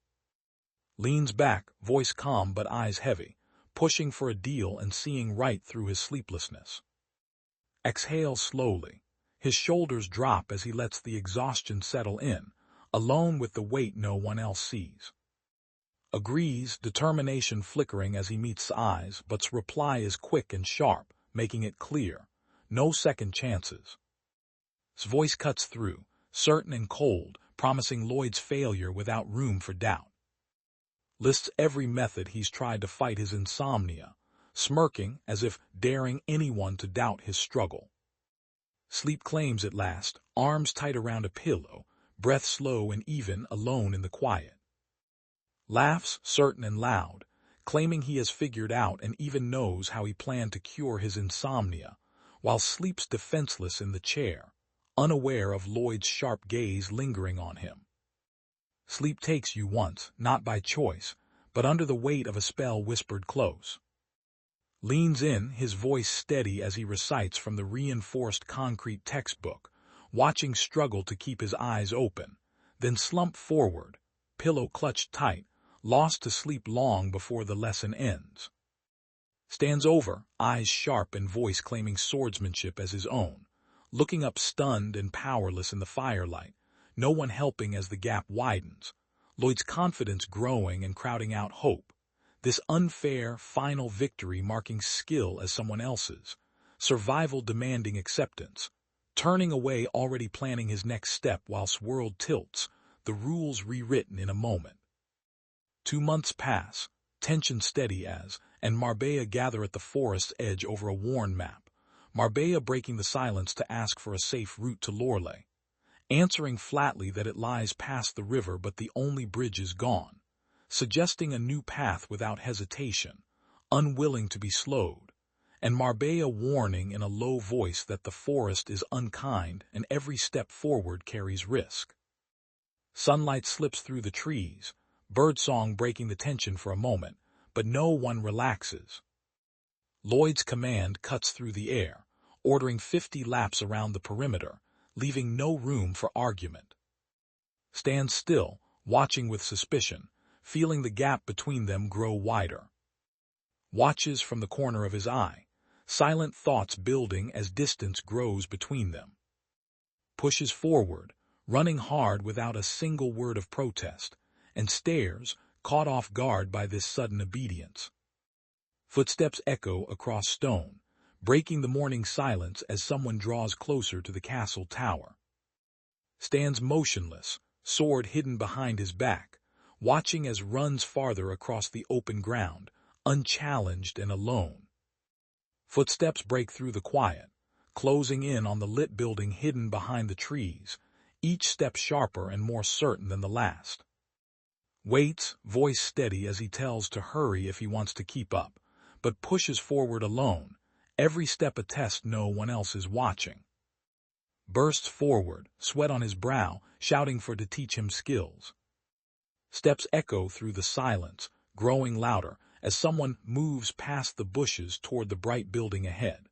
Leans back, voice calm but eyes heavy, pushing for a deal and seeing right through his sleeplessness. Exhales slowly, his shoulders drop as he lets the exhaustion settle in, alone with the weight no one else sees. Agrees, determination flickering as he meets eyes, but's reply is quick and sharp, making it clear, no second chances. His voice cuts through, certain and cold, promising Lloyd's failure without room for doubt. Lists every method he's tried to fight his insomnia, smirking as if daring anyone to doubt his struggle. Sleep claims at last, arms tight around a pillow, breath slow and even, alone in the quiet. Laughs, certain and loud, claiming he has figured out and even knows how he planned to cure his insomnia, while sleeps defenseless in the chair, unaware of Lloyd's sharp gaze lingering on him. Sleep takes you once, not by choice, but under the weight of a spell whispered close. Leans in, his voice steady as he recites from the reinforced concrete textbook, watching struggle to keep his eyes open, then slump forward, pillow clutched tight, lost to sleep long before the lesson ends. Stands over, eyes sharp and voice claiming swordsmanship as his own, looking up stunned and powerless in the firelight, no one helping as the gap widens, Lloyd's confidence growing and crowding out hope, this unfair, final victory marking skill as someone else's, survival demanding acceptance, turning away already planning his next step whilst world tilts, the rules rewritten in a moment. 2 months pass, tension steady as, and Marbella gather at the forest's edge over a worn map, Marbella breaking the silence to ask for a safe route to Loreley, answering flatly that it lies past the river but the only bridge is gone, suggesting a new path without hesitation, unwilling to be slowed, and Marbella warning in a low voice that the forest is unkind and every step forward carries risk. Sunlight slips through the trees, birdsong breaking the tension for a moment, but no one relaxes. Lloyd's command cuts through the air, ordering 50 laps around the perimeter, leaving no room for argument. Stands still, watching with suspicion, feeling the gap between them grow wider. Watches from the corner of his eye, silent thoughts building as distance grows between them. Pushes forward, running hard without a single word of protest, and stares, caught off guard by this sudden obedience. Footsteps echo across stone, breaking the morning silence as someone draws closer to the castle tower. Stands motionless, sword hidden behind his back, watching as runs farther across the open ground, unchallenged and alone. Footsteps break through the quiet, closing in on the lit building hidden behind the trees, each step sharper and more certain than the last. Waits, voice steady as he tells to hurry if he wants to keep up, but pushes forward alone, every step a test no one else is watching. Bursts forward, sweat on his brow, shouting for to teach him skills. Steps echo through the silence, growing louder, as someone moves past the bushes toward the bright building ahead.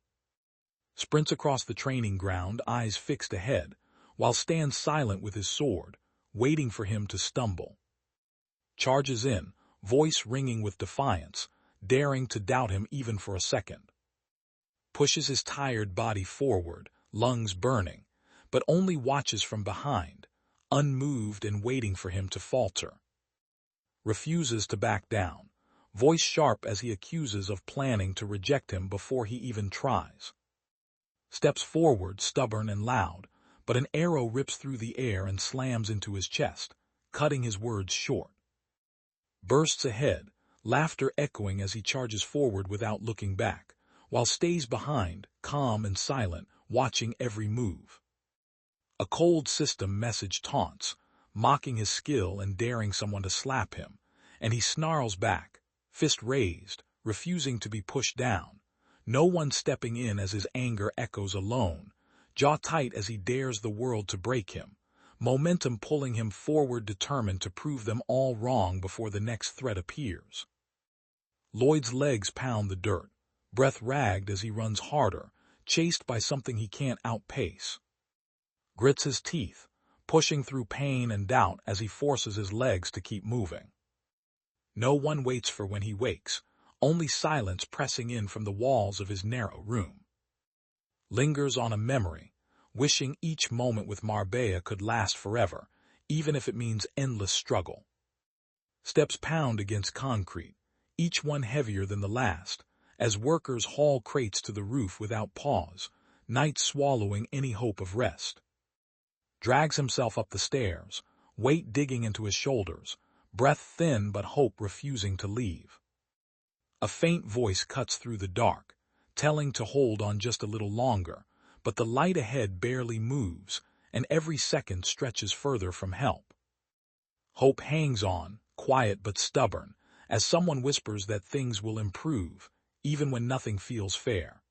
Sprints across the training ground, eyes fixed ahead, while stands silent with his sword, waiting for him to stumble. Charges in, voice ringing with defiance, daring to doubt him even for a second. Pushes his tired body forward, lungs burning, but only watches from behind, unmoved and waiting for him to falter. Refuses to back down, voice sharp as he accuses of planning to reject him before he even tries. Steps forward, stubborn and loud, but an arrow rips through the air and slams into his chest, cutting his words short. Bursts ahead, laughter echoing as he charges forward without looking back, while stays behind, calm and silent, watching every move. A cold system message taunts, mocking his skill and daring someone to slap him, and he snarls back, fist raised, refusing to be pushed down, no one stepping in as his anger echoes alone, jaw tight as he dares the world to break him, momentum pulling him forward determined to prove them all wrong before the next threat appears. Lloyd's legs pound the dirt, breath ragged as he runs harder, chased by something he can't outpace. Grits his teeth, pushing through pain and doubt as he forces his legs to keep moving. No one waits for when he wakes, only silence pressing in from the walls of his narrow room. Lingers on a memory, wishing each moment with Marbella could last forever, even if it means endless struggle. Steps pound against concrete, each one heavier than the last, as workers haul crates to the roof without pause, night swallowing any hope of rest. Drags himself up the stairs, weight digging into his shoulders, breath thin but hope refusing to leave. A faint voice cuts through the dark, telling to hold on just a little longer, but the light ahead barely moves, and every second stretches further from help. Hope hangs on, quiet but stubborn, as someone whispers that things will improve, even when nothing feels fair.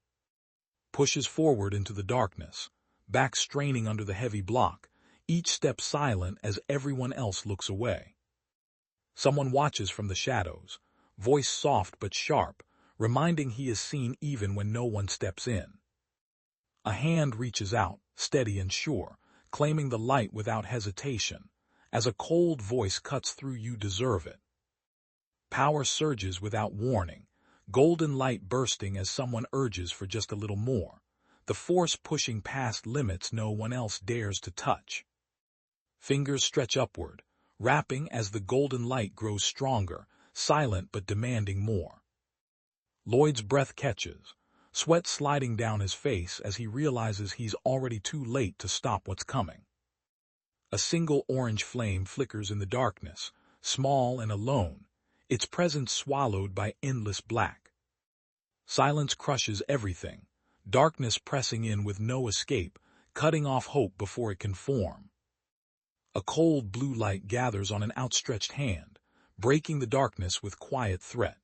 Pushes forward into the darkness, back straining under the heavy block, each step silent as everyone else looks away. Someone watches from the shadows, voice soft but sharp, reminding he is seen even when no one steps in. A hand reaches out, steady and sure, claiming the light without hesitation, as a cold voice cuts through "You deserve it." Power surges without warning, golden light bursting as someone urges for just a little more, the force pushing past limits no one else dares to touch. Fingers stretch upward, wrapping as the golden light grows stronger, silent but demanding more. Lloyd's breath catches, sweat sliding down his face as he realizes he's already too late to stop what's coming. A single orange flame flickers in the darkness, small and alone, its presence swallowed by endless black. Silence crushes everything, darkness pressing in with no escape, cutting off hope before it can form. A cold blue light gathers on an outstretched hand, breaking the darkness with quiet threat.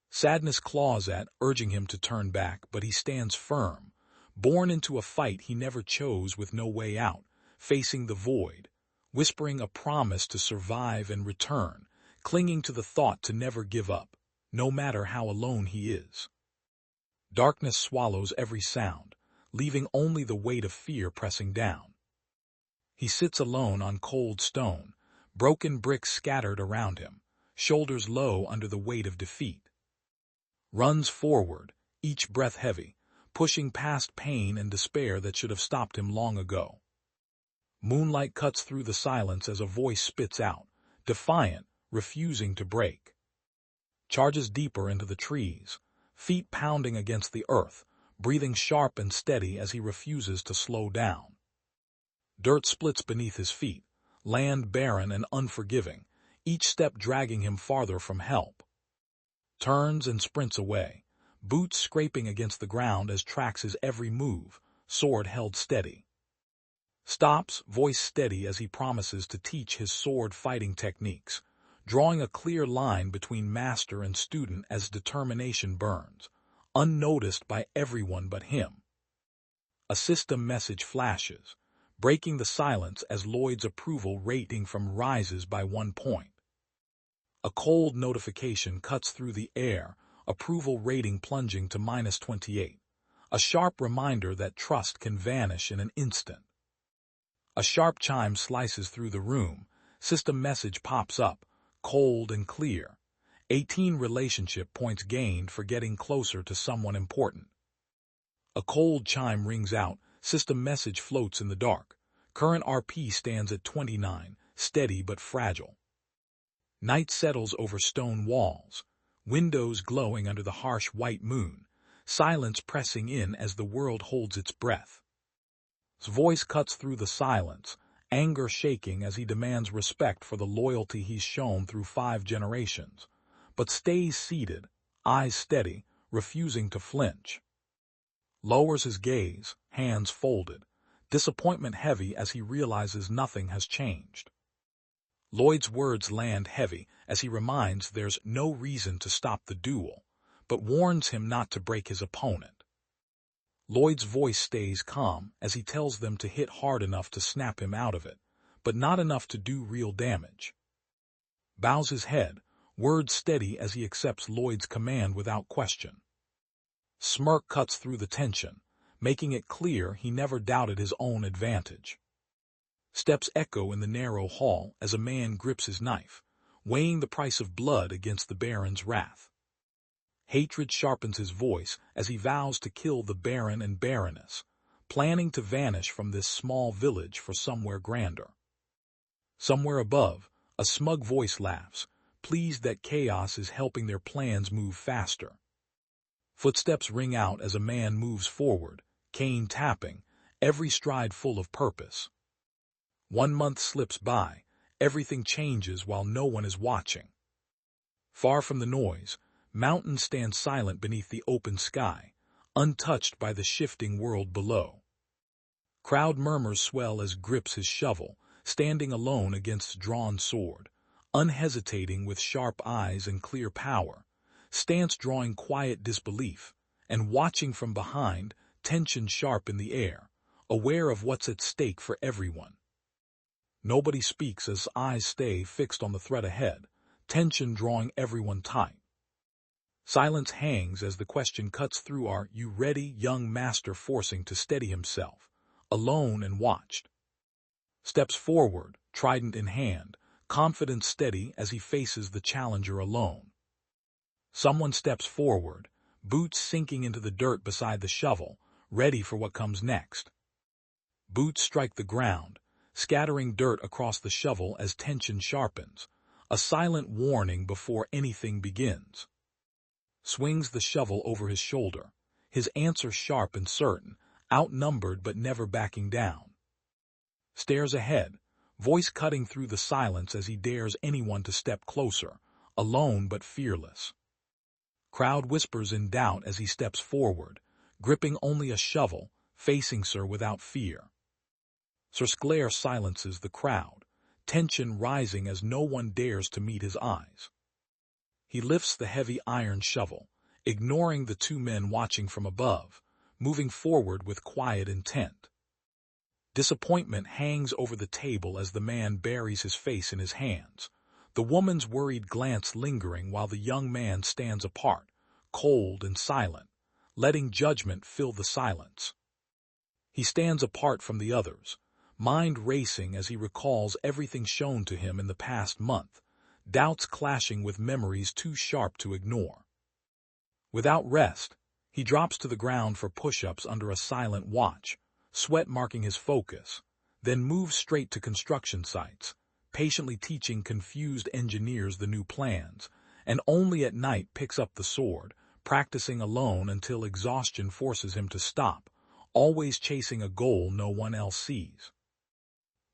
Sadness claws at, urging him to turn back, but he stands firm, born into a fight he never chose with no way out, facing the void, whispering a promise to survive and return, clinging to the thought to never give up, no matter how alone he is. Darkness swallows every sound, leaving only the weight of fear pressing down. He sits alone on cold stone, broken bricks scattered around him, shoulders low under the weight of defeat. Runs forward, each breath heavy, pushing past pain and despair that should have stopped him long ago. Moonlight cuts through the silence as a voice spits out, defiant, refusing to break. Charges deeper into the trees, feet pounding against the earth, breathing sharp and steady as he refuses to slow down. Dirt splits beneath his feet, land barren and unforgiving, each step dragging him farther from help. Turns and sprints away, boots scraping against the ground as tracks his every move, sword held steady. Stops, voice steady as he promises to teach his sword fighting techniques, drawing a clear line between master and student as determination burns, unnoticed by everyone but him. A system message flashes, breaking the silence as Lloyd's approval rating from rises by 1 point. A cold notification cuts through the air, approval rating plunging to -28, a sharp reminder that trust can vanish in an instant. A sharp chime slices through the room, system message pops up, cold and clear. 18 relationship points gained for getting closer to someone important. A cold chime rings out, system message floats in the dark. Current RP stands at 29, steady but fragile. Night settles over stone walls, windows glowing under the harsh white moon, silence pressing in as the world holds its breath. His voice cuts through the silence, anger shaking as he demands respect for the loyalty he's shown through 5 generations, but stays seated, eyes steady, refusing to flinch. Lowers his gaze, hands folded, disappointment heavy as he realizes nothing has changed. Lloyd's words land heavy as he reminds there's no reason to stop the duel, but warns him not to break his opponent. Lloyd's voice stays calm as he tells them to hit hard enough to snap him out of it, but not enough to do real damage. Bows his head, words steady as he accepts Lloyd's command without question. Smirk cuts through the tension, making it clear he never doubted his own advantage. Steps echo in the narrow hall as a man grips his knife, weighing the price of blood against the Baron's wrath. Hatred sharpens his voice as he vows to kill the Baron and Baroness, planning to vanish from this small village for somewhere grander. Somewhere above, a smug voice laughs, pleased that chaos is helping their plans move faster. Footsteps ring out as a man moves forward, cane tapping, every stride full of purpose. 1 month slips by, everything changes while no one is watching. Far from the noise, mountains stand silent beneath the open sky, untouched by the shifting world below. Crowd murmurs swell as grips his shovel, standing alone against drawn sword, unhesitating with sharp eyes and clear power, stance drawing quiet disbelief, and watching from behind, tension sharp in the air, aware of what's at stake for everyone. Nobody speaks as eyes stay fixed on the threat ahead, tension drawing everyone tight. Silence hangs as the question cuts through "Are you ready?" young master forcing to steady himself, alone and watched. Steps forward, trident in hand, confidence steady as he faces the challenger alone. Someone steps forward, boots sinking into the dirt beside the shovel, ready for what comes next. Boots strike the ground, scattering dirt across the shovel as tension sharpens, a silent warning before anything begins. Swings the shovel over his shoulder, his answer sharp and certain, outnumbered but never backing down. Stares ahead, voice cutting through the silence as he dares anyone to step closer, alone but fearless. Crowd whispers in doubt as he steps forward, gripping only a shovel, facing Sir without fear. Sir Sclaire silences the crowd, tension rising as no one dares to meet his eyes. He lifts the heavy iron shovel, ignoring the 2 men watching from above, moving forward with quiet intent. Disappointment hangs over the table as the man buries his face in his hands, the woman's worried glance lingering while the young man stands apart, cold and silent, letting judgment fill the silence. He stands apart from the others, mind racing as he recalls everything shown to him in the past month, doubts clashing with memories too sharp to ignore. Without rest, he drops to the ground for push-ups under a silent watch, sweat marking his focus, then moves straight to construction sites, patiently teaching confused engineers the new plans, and only at night picks up the sword, practicing alone until exhaustion forces him to stop, always chasing a goal no one else sees.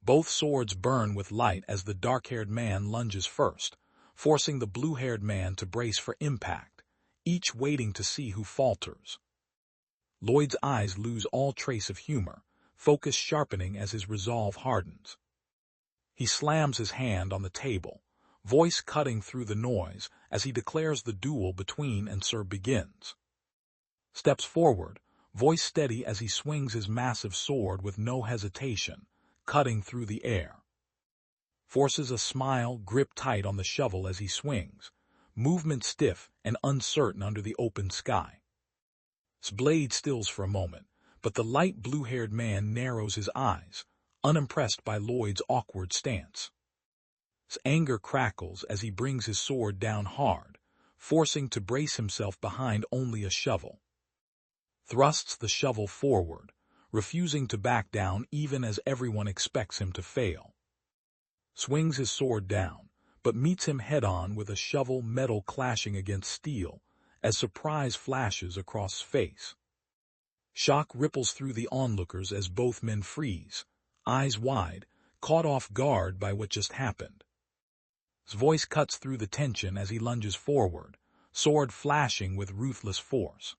Both swords burn with light as the dark-haired man lunges first, forcing the blue-haired man to brace for impact, each waiting to see who falters. Lloyd's eyes lose all trace of humor, focus sharpening as his resolve hardens. He slams his hand on the table, voice cutting through the noise as he declares the duel between and Sir begins. Steps forward, voice steady as he swings his massive sword with no hesitation, cutting through the air. Forces a smile, grip tight on the shovel as he swings, movement stiff and uncertain under the open sky. His blade stills for a moment, but the light blue-haired man narrows his eyes, unimpressed by Lloyd's awkward stance. His anger crackles as he brings his sword down hard, forcing to brace himself behind only a shovel. Thrusts the shovel forward, refusing to back down even as everyone expects him to fail. Swings his sword down, but meets him head-on with a shovel metal clashing against steel as surprise flashes across his face. Shock ripples through the onlookers as both men freeze, eyes wide, caught off guard by what just happened. His voice cuts through the tension as he lunges forward, sword flashing with ruthless force.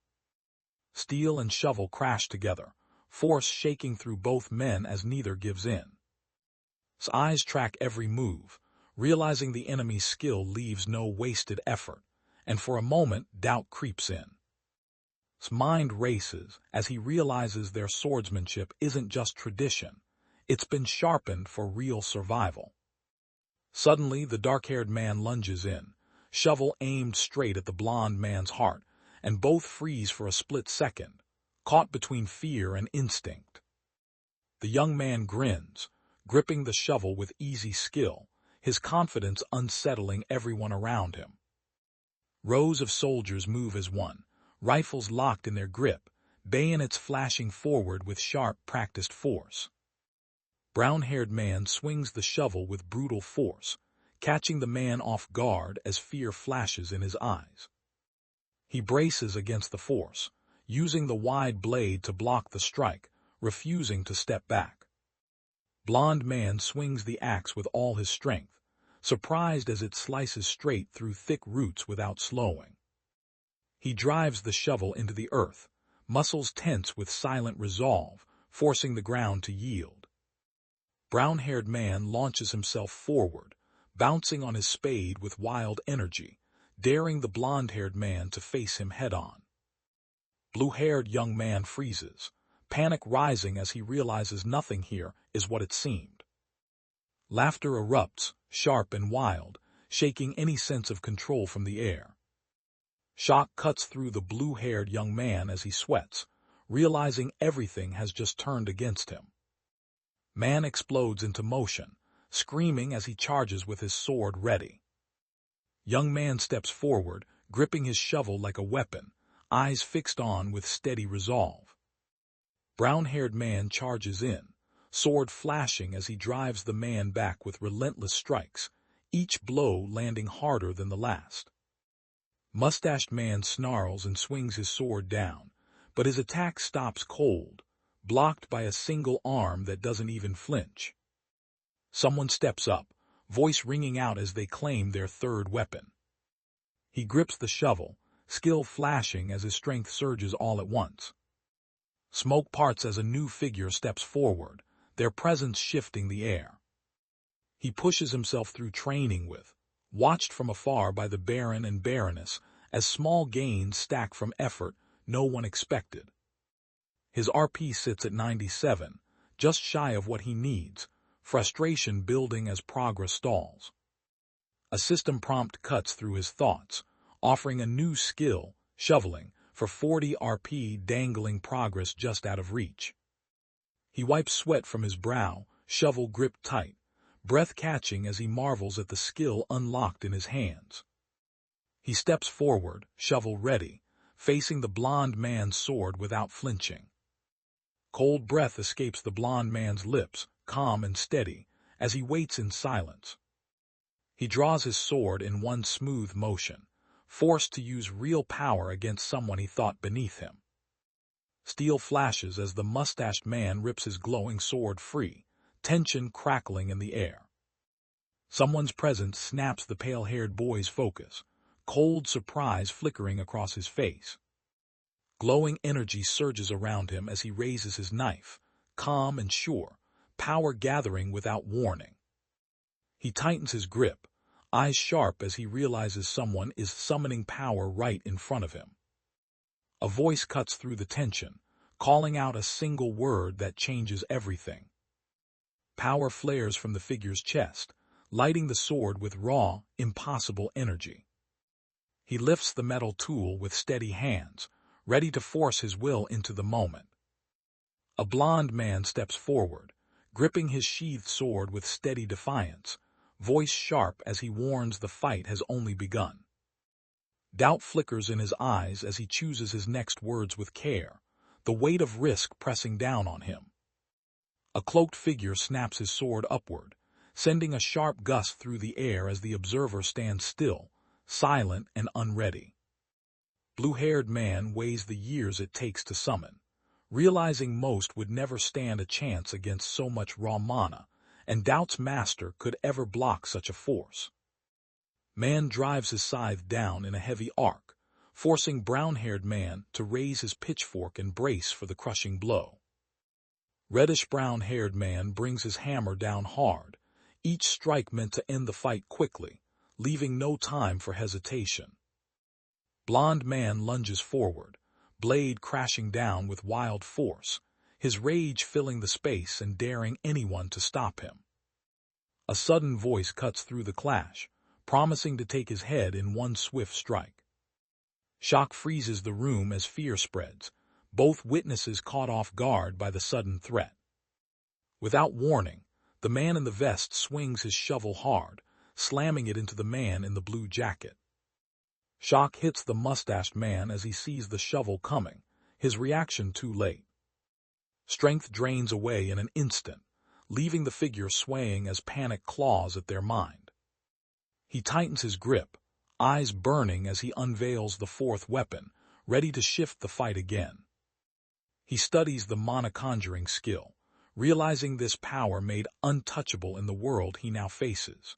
Steel and shovel crash together, force shaking through both men as neither gives in. His eyes track every move, realizing the enemy's skill leaves no wasted effort, and for a moment doubt creeps in. His mind races as he realizes their swordsmanship isn't just tradition, it's been sharpened for real survival. Suddenly, the dark-haired man lunges in, shovel aimed straight at the blonde man's heart, and both freeze for a split second, caught between fear and instinct. The young man grins, gripping the shovel with easy skill, his confidence unsettling everyone around him. Rows of soldiers move as one, rifles locked in their grip, bayonets flashing forward with sharp, practiced force. Brown-haired man swings the shovel with brutal force, catching the man off guard as fear flashes in his eyes. He braces against the force, using the wide blade to block the strike, refusing to step back. Blonde man swings the axe with all his strength, surprised as it slices straight through thick roots without slowing. He drives the shovel into the earth, muscles tense with silent resolve, forcing the ground to yield. Brown-haired man launches himself forward, bouncing on his spade with wild energy, daring the blonde-haired man to face him head-on. Blue-haired young man freezes, panic rising as he realizes nothing here is what it seemed. Laughter erupts, sharp and wild, shaking any sense of control from the air. Shock cuts through the blue-haired young man as he sweats, realizing everything has just turned against him. Man explodes into motion, screaming as he charges with his sword ready. Young man steps forward, gripping his shovel like a weapon, eyes fixed on with steady resolve. Brown-haired man charges in, sword flashing as he drives the man back with relentless strikes, each blow landing harder than the last. Mustached man snarls and swings his sword down, but his attack stops cold, blocked by a single arm that doesn't even flinch. Someone steps up, voice ringing out as they claim their third weapon. He grips the shovel, skill flashing as his strength surges all at once. Smoke parts as a new figure steps forward, their presence shifting the air. He pushes himself through training with, watched from afar by the Baron and Baroness, as small gains stack from effort no one expected. His RP sits at 97, just shy of what he needs, frustration building as progress stalls. A system prompt cuts through his thoughts, offering a new skill, shoveling, for 40 RP dangling progress just out of reach. He wipes sweat from his brow, shovel gripped tight, breath catching as he marvels at the skill unlocked in his hands. He steps forward, shovel ready, facing the blond man's sword without flinching. Cold breath escapes the blond man's lips, calm and steady, as he waits in silence. He draws his sword in one smooth motion, forced to use real power against someone he thought beneath him. Steel flashes as the mustached man rips his glowing sword free, tension crackling in the air. Someone's presence snaps the pale-haired boy's focus, cold surprise flickering across his face. Glowing energy surges around him as he raises his knife, calm and sure, power gathering without warning. He tightens his grip, eyes sharp as he realizes someone is summoning power right in front of him. A voice cuts through the tension, calling out a single word that changes everything. Power flares from the figure's chest, lighting the sword with raw, impossible energy. He lifts the metal tool with steady hands, ready to force his will into the moment. A blond man steps forward, gripping his sheathed sword with steady defiance, voice sharp as he warns the fight has only begun. Doubt flickers in his eyes as he chooses his next words with care, the weight of risk pressing down on him. A cloaked figure snaps his sword upward, sending a sharp gust through the air as the observer stands still, silent and unready. Blue-haired man weighs the years it takes to summon, realizing most would never stand a chance against so much raw mana, and doubts master could ever block such a force. Man drives his scythe down in a heavy arc, forcing brown-haired man to raise his pitchfork and brace for the crushing blow. Reddish-brown-haired man brings his hammer down hard, each strike meant to end the fight quickly, leaving no time for hesitation. Blond man lunges forward, blade crashing down with wild force, his rage filling the space and daring anyone to stop him. A sudden voice cuts through the clash, promising to take his head in one swift strike. Shock freezes the room as fear spreads, both witnesses caught off guard by the sudden threat. Without warning, the man in the vest swings his shovel hard, slamming it into the man in the blue jacket. Shock hits the mustached man as he sees the shovel coming, his reaction too late. Strength drains away in an instant, leaving the figure swaying as panic claws at their mind. He tightens his grip, eyes burning as he unveils the fourth weapon, ready to shift the fight again. He studies the mana conjuring skill, realizing this power made untouchable in the world he now faces.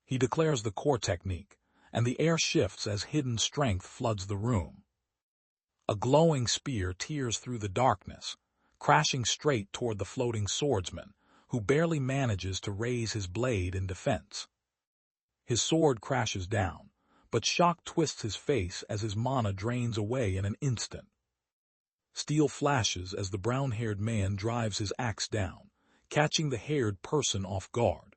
He declares the core technique, and the air shifts as hidden strength floods the room. A glowing spear tears through the darkness, crashing straight toward the floating swordsman, who barely manages to raise his blade in defense. His sword crashes down, but shock twists his face as his mana drains away in an instant. Steel flashes as the brown-haired man drives his axe down, catching the haired person off guard.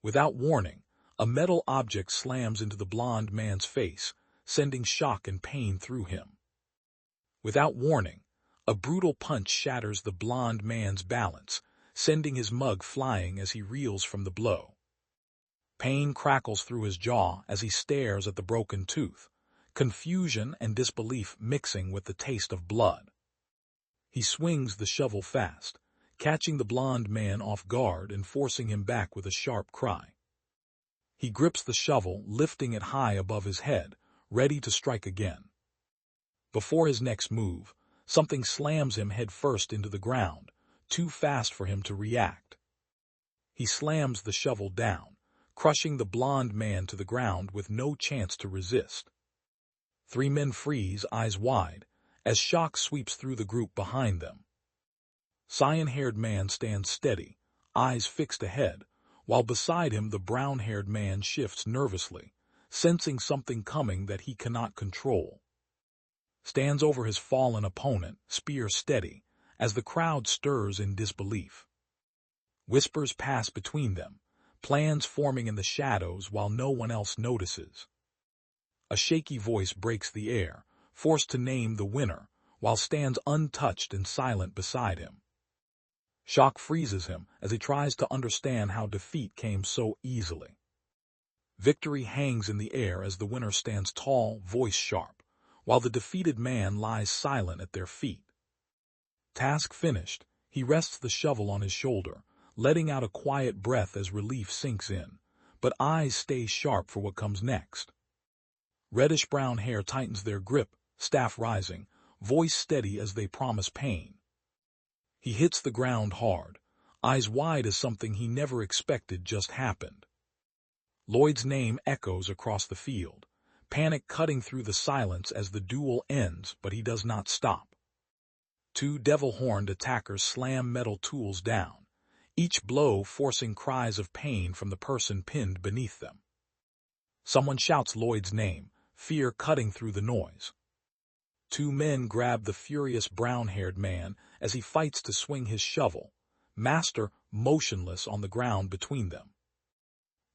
Without warning, a metal object slams into the blond man's face, sending shock and pain through him. Without warning, a brutal punch shatters the blond man's balance, sending his mug flying as he reels from the blow. Pain crackles through his jaw as he stares at the broken tooth, confusion and disbelief mixing with the taste of blood. He swings the shovel fast, catching the blond man off guard and forcing him back with a sharp cry. He grips the shovel, lifting it high above his head, ready to strike again. Before his next move, something slams him headfirst into the ground, too fast for him to react. He slams the shovel down, crushing the blond man to the ground with no chance to resist. Three men freeze, eyes wide, as shock sweeps through the group behind them. Cyan-haired man stands steady, eyes fixed ahead, while beside him the brown-haired man shifts nervously, sensing something coming that he cannot control. Stands over his fallen opponent, spear steady, as the crowd stirs in disbelief. Whispers pass between them, plans forming in the shadows while no one else notices. A shaky voice breaks the air, forced to name the winner, while stands untouched and silent beside him. Shock freezes him as he tries to understand how defeat came so easily. Victory hangs in the air as the winner stands tall, voice sharp, while the defeated man lies silent at their feet. Task finished, he rests the shovel on his shoulder, letting out a quiet breath as relief sinks in, but eyes stay sharp for what comes next. Reddish-brown hair tightens their grip, staff rising, voice steady as they promise pain. He hits the ground hard, eyes wide as something he never expected just happened. Lloyd's name echoes across the field, panic cutting through the silence as the duel ends, but he does not stop. Two devil-horned attackers slam metal tools down, each blow forcing cries of pain from the person pinned beneath them. Someone shouts Lloyd's name, fear cutting through the noise. Two men grab the furious brown-haired man as he fights to swing his shovel, Master motionless on the ground between them.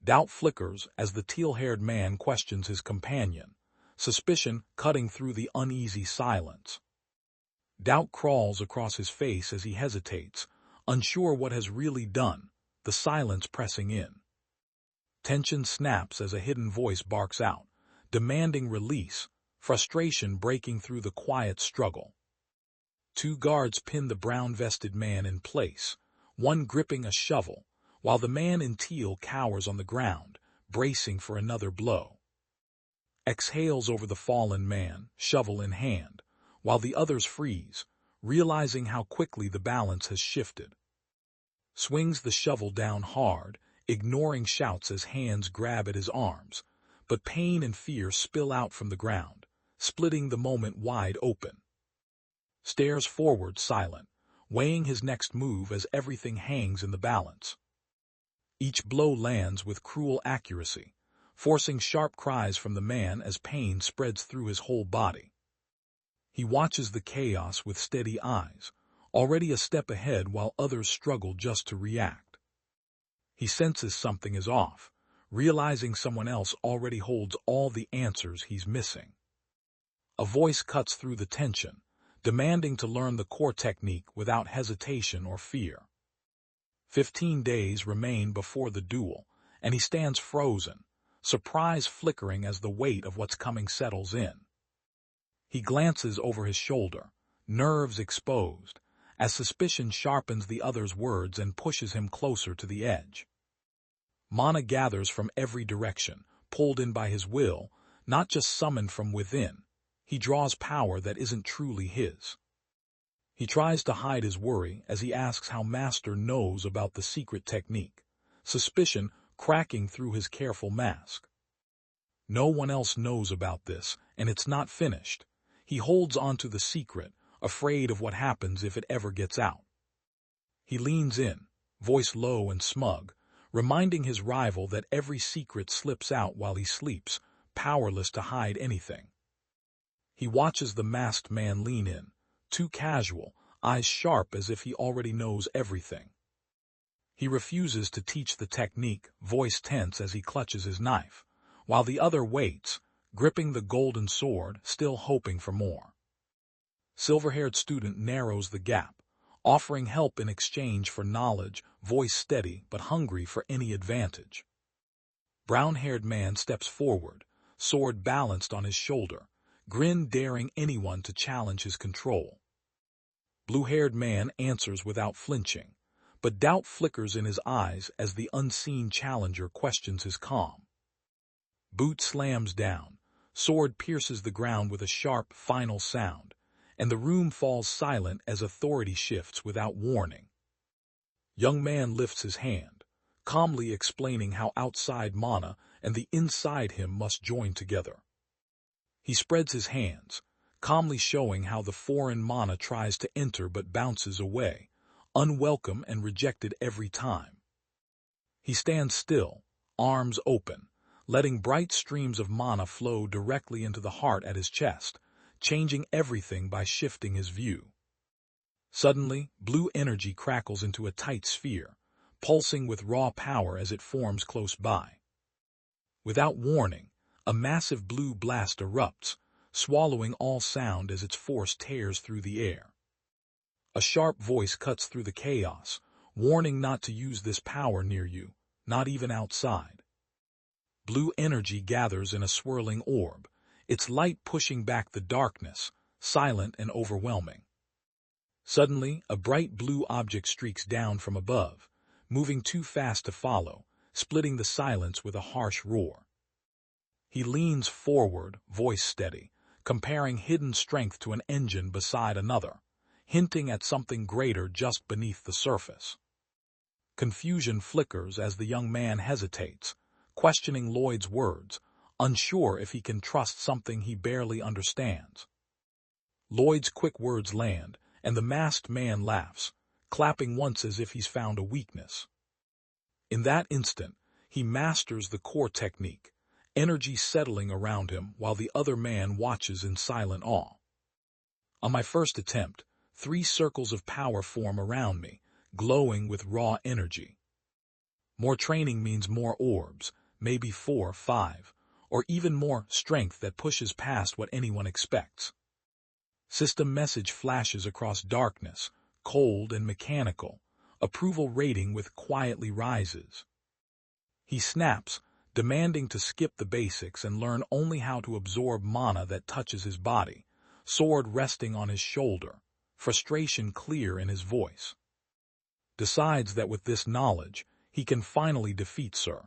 Doubt flickers as the teal-haired man questions his companion, suspicion cutting through the uneasy silence. Doubt crawls across his face as he hesitates, unsure what has really done, the silence pressing in. Tension snaps as a hidden voice barks out, demanding release, frustration breaking through the quiet struggle. Two guards pin the brown-vested man in place, one gripping a shovel, while the man in teal cowers on the ground, bracing for another blow. Exhales over the fallen man, shovel in hand, while the others freeze, realizing how quickly the balance has shifted. Swings the shovel down hard, ignoring shouts as hands grab at his arms, but pain and fear spill out from the ground, splitting the moment wide open. Stares forward silent, weighing his next move as everything hangs in the balance. Each blow lands with cruel accuracy, forcing sharp cries from the man as pain spreads through his whole body. He watches the chaos with steady eyes, already a step ahead while others struggle just to react. He senses something is off, realizing someone else already holds all the answers he's missing. A voice cuts through the tension, demanding to learn the core technique without hesitation or fear. 15 days remain before the duel, and he stands frozen, surprise flickering as the weight of what's coming settles in. He glances over his shoulder, nerves exposed, as suspicion sharpens the other's words and pushes him closer to the edge. Mana gathers from every direction, pulled in by his will, not just summoned from within. He draws power that isn't truly his. He tries to hide his worry as he asks how Master knows about the secret technique, suspicion cracking through his careful mask. No one else knows about this, and it's not finished. He holds onto the secret, afraid of what happens if it ever gets out. He leans in, voice low and smug, reminding his rival that every secret slips out while he sleeps, powerless to hide anything. He watches the masked man lean in, too casual, eyes sharp as if he already knows everything. He refuses to teach the technique, voice tense as he clutches his knife, while the other waits, gripping the golden sword, still hoping for more. Silver-haired student narrows the gap, offering help in exchange for knowledge, voice steady but hungry for any advantage. Brown-haired man steps forward, sword balanced on his shoulder, grin daring anyone to challenge his control. Blue-haired man answers without flinching, but doubt flickers in his eyes as the unseen challenger questions his calm. Boot slams down, sword pierces the ground with a sharp, final sound, and the room falls silent as authority shifts without warning. Young man lifts his hand, calmly explaining how outside mana and the inside him must join together. He spreads his hands, calmly showing how the foreign mana tries to enter but bounces away, unwelcome and rejected every time. He stands still, arms open, letting bright streams of mana flow directly into the heart at his chest, changing everything by shifting his view. Suddenly, blue energy crackles into a tight sphere, pulsing with raw power as it forms close by. Without warning, a massive blue blast erupts, swallowing all sound as its force tears through the air. A sharp voice cuts through the chaos, warning not to use this power near you, not even outside. Blue energy gathers in a swirling orb, its light pushing back the darkness, silent and overwhelming. Suddenly, a bright blue object streaks down from above, moving too fast to follow, splitting the silence with a harsh roar. He leans forward, voice steady, comparing hidden strength to an engine beside another, hinting at something greater just beneath the surface. Confusion flickers as the young man hesitates, questioning Lloyd's words, unsure if he can trust something he barely understands. Lloyd's quick words land, and the masked man laughs, clapping once as if he's found a weakness. In that instant, he masters the core technique, energy settling around him while the other man watches in silent awe. On my first attempt, 3 circles of power form around me, glowing with raw energy. More training means more orbs, maybe 4, 5, or even more strength that pushes past what anyone expects. System message flashes across darkness, cold and mechanical, approval rating with quietly rises. He snaps, demanding to skip the basics and learn only how to absorb mana that touches his body, sword resting on his shoulder, frustration clear in his voice. Decides that with this knowledge, he can finally defeat Sir.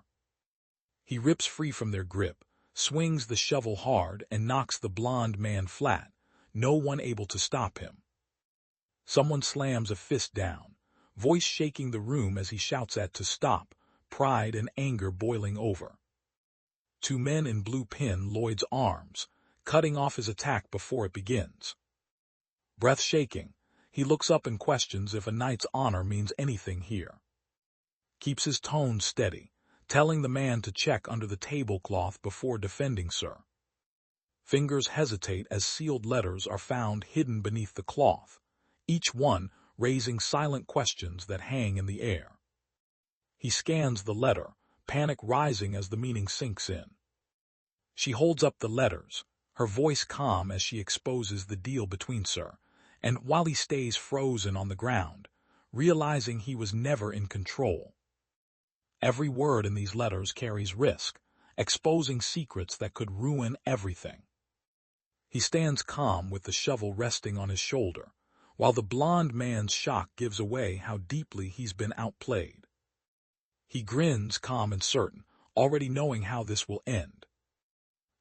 He rips free from their grip, swings the shovel hard and knocks the blond man flat, no one able to stop him. Someone slams a fist down, voice shaking the room as he shouts to stop, pride and anger boiling over. 2 men in blue pin Lloyd's arms, cutting off his attack before it begins. Breath shaking, he looks up and questions if a knight's honor means anything here. Keeps his tone steady, telling the man to check under the tablecloth before defending Sir. Fingers hesitate as sealed letters are found hidden beneath the cloth, each one raising silent questions that hang in the air. He scans the letter, panic rising as the meaning sinks in. She holds up the letters, her voice calm as she exposes the deal between Sir, and while he stays frozen on the ground, realizing he was never in control. Every word in these letters carries risk, exposing secrets that could ruin everything. He stands calm with the shovel resting on his shoulder, while the blond man's shock gives away how deeply he's been outplayed. He grins calm and certain, already knowing how this will end.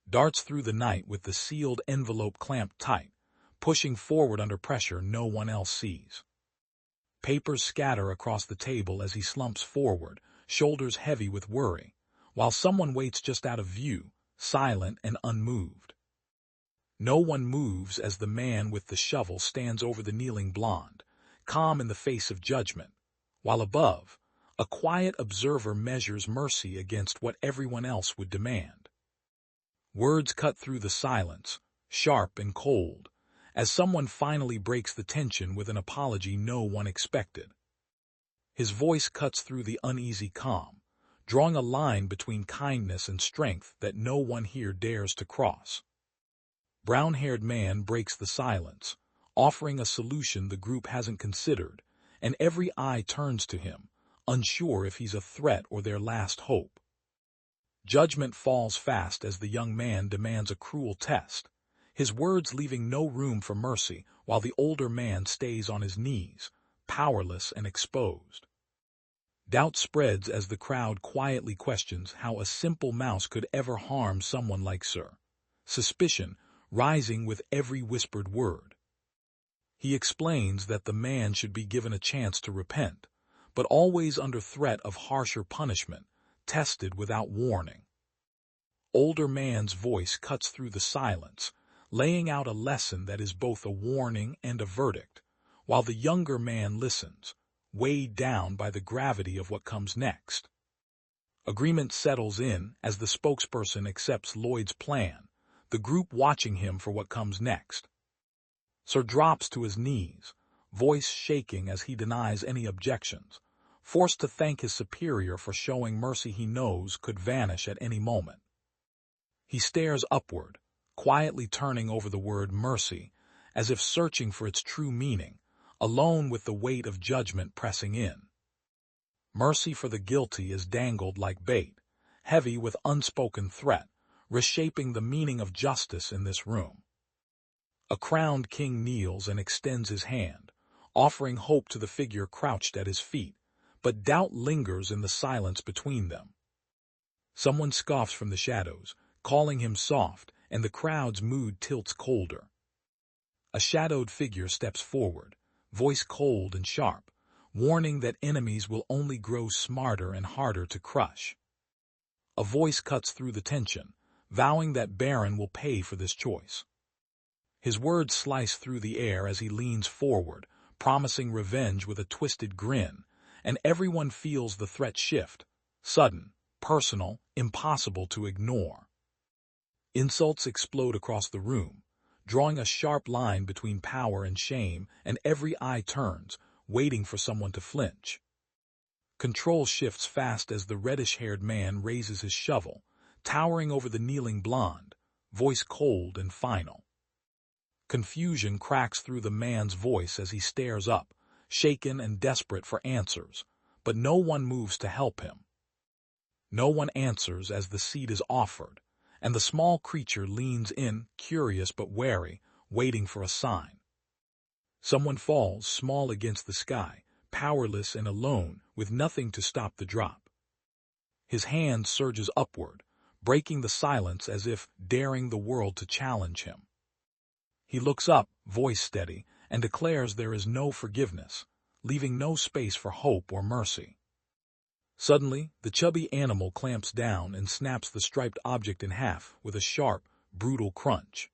Darts through the night with the sealed envelope clamped tight, pushing forward under pressure no one else sees. Papers scatter across the table as he slumps forward, shoulders heavy with worry, while someone waits just out of view, silent and unmoved. No one moves as the man with the shovel stands over the kneeling blonde, calm in the face of judgment, while above, a quiet observer measures mercy against what everyone else would demand. Words cut through the silence, sharp and cold, as someone finally breaks the tension with an apology no one expected. His voice cuts through the uneasy calm, drawing a line between kindness and strength that no one here dares to cross. Brown-haired man breaks the silence, offering a solution the group hasn't considered, and every eye turns to him, unsure if he's a threat or their last hope. Judgment falls fast as the young man demands a cruel test, his words leaving no room for mercy while the older man stays on his knees, powerless and exposed. Doubt spreads as the crowd quietly questions how a simple mouse could ever harm someone like Sir. Suspicion rising with every whispered word. He explains that the man should be given a chance to repent, but always under threat of harsher punishment, tested without warning. Older man's voice cuts through the silence, laying out a lesson that is both a warning and a verdict, while the younger man listens, weighed down by the gravity of what comes next. Agreement settles in as the spokesperson accepts Lloyd's plan, the group watching him for what comes next. Sir drops to his knees, voice shaking as he denies any objections, forced to thank his superior for showing mercy he knows could vanish at any moment. He stares upward, quietly turning over the word mercy, as if searching for its true meaning, alone with the weight of judgment pressing in. Mercy for the guilty is dangled like bait, heavy with unspoken threat, reshaping the meaning of justice in this room. A crowned king kneels and extends his hand, offering hope to the figure crouched at his feet, but doubt lingers in the silence between them. Someone scoffs from the shadows, calling him soft, and the crowd's mood tilts colder. A shadowed figure steps forward, voice cold and sharp, warning that enemies will only grow smarter and harder to crush. A voice cuts through the tension, vowing that Baron will pay for this choice. His words slice through the air as he leans forward, promising revenge with a twisted grin, and everyone feels the threat shift, sudden, personal, impossible to ignore. Insults explode across the room, drawing a sharp line between power and shame, and every eye turns, waiting for someone to flinch. Control shifts fast as the reddish-haired man raises his shovel, towering over the kneeling blonde, voice cold and final. Confusion cracks through the man's voice as he stares up, shaken and desperate for answers, but no one moves to help him. No one answers as the seat is offered, and the small creature leans in, curious but wary, waiting for a sign. Someone falls, small against the sky, powerless and alone, with nothing to stop the drop. His hand surges upward, breaking the silence as if daring the world to challenge him. He looks up, voice steady, and declares there is no forgiveness, leaving no space for hope or mercy. Suddenly, the chubby animal clamps down and snaps the striped object in half with a sharp, brutal crunch.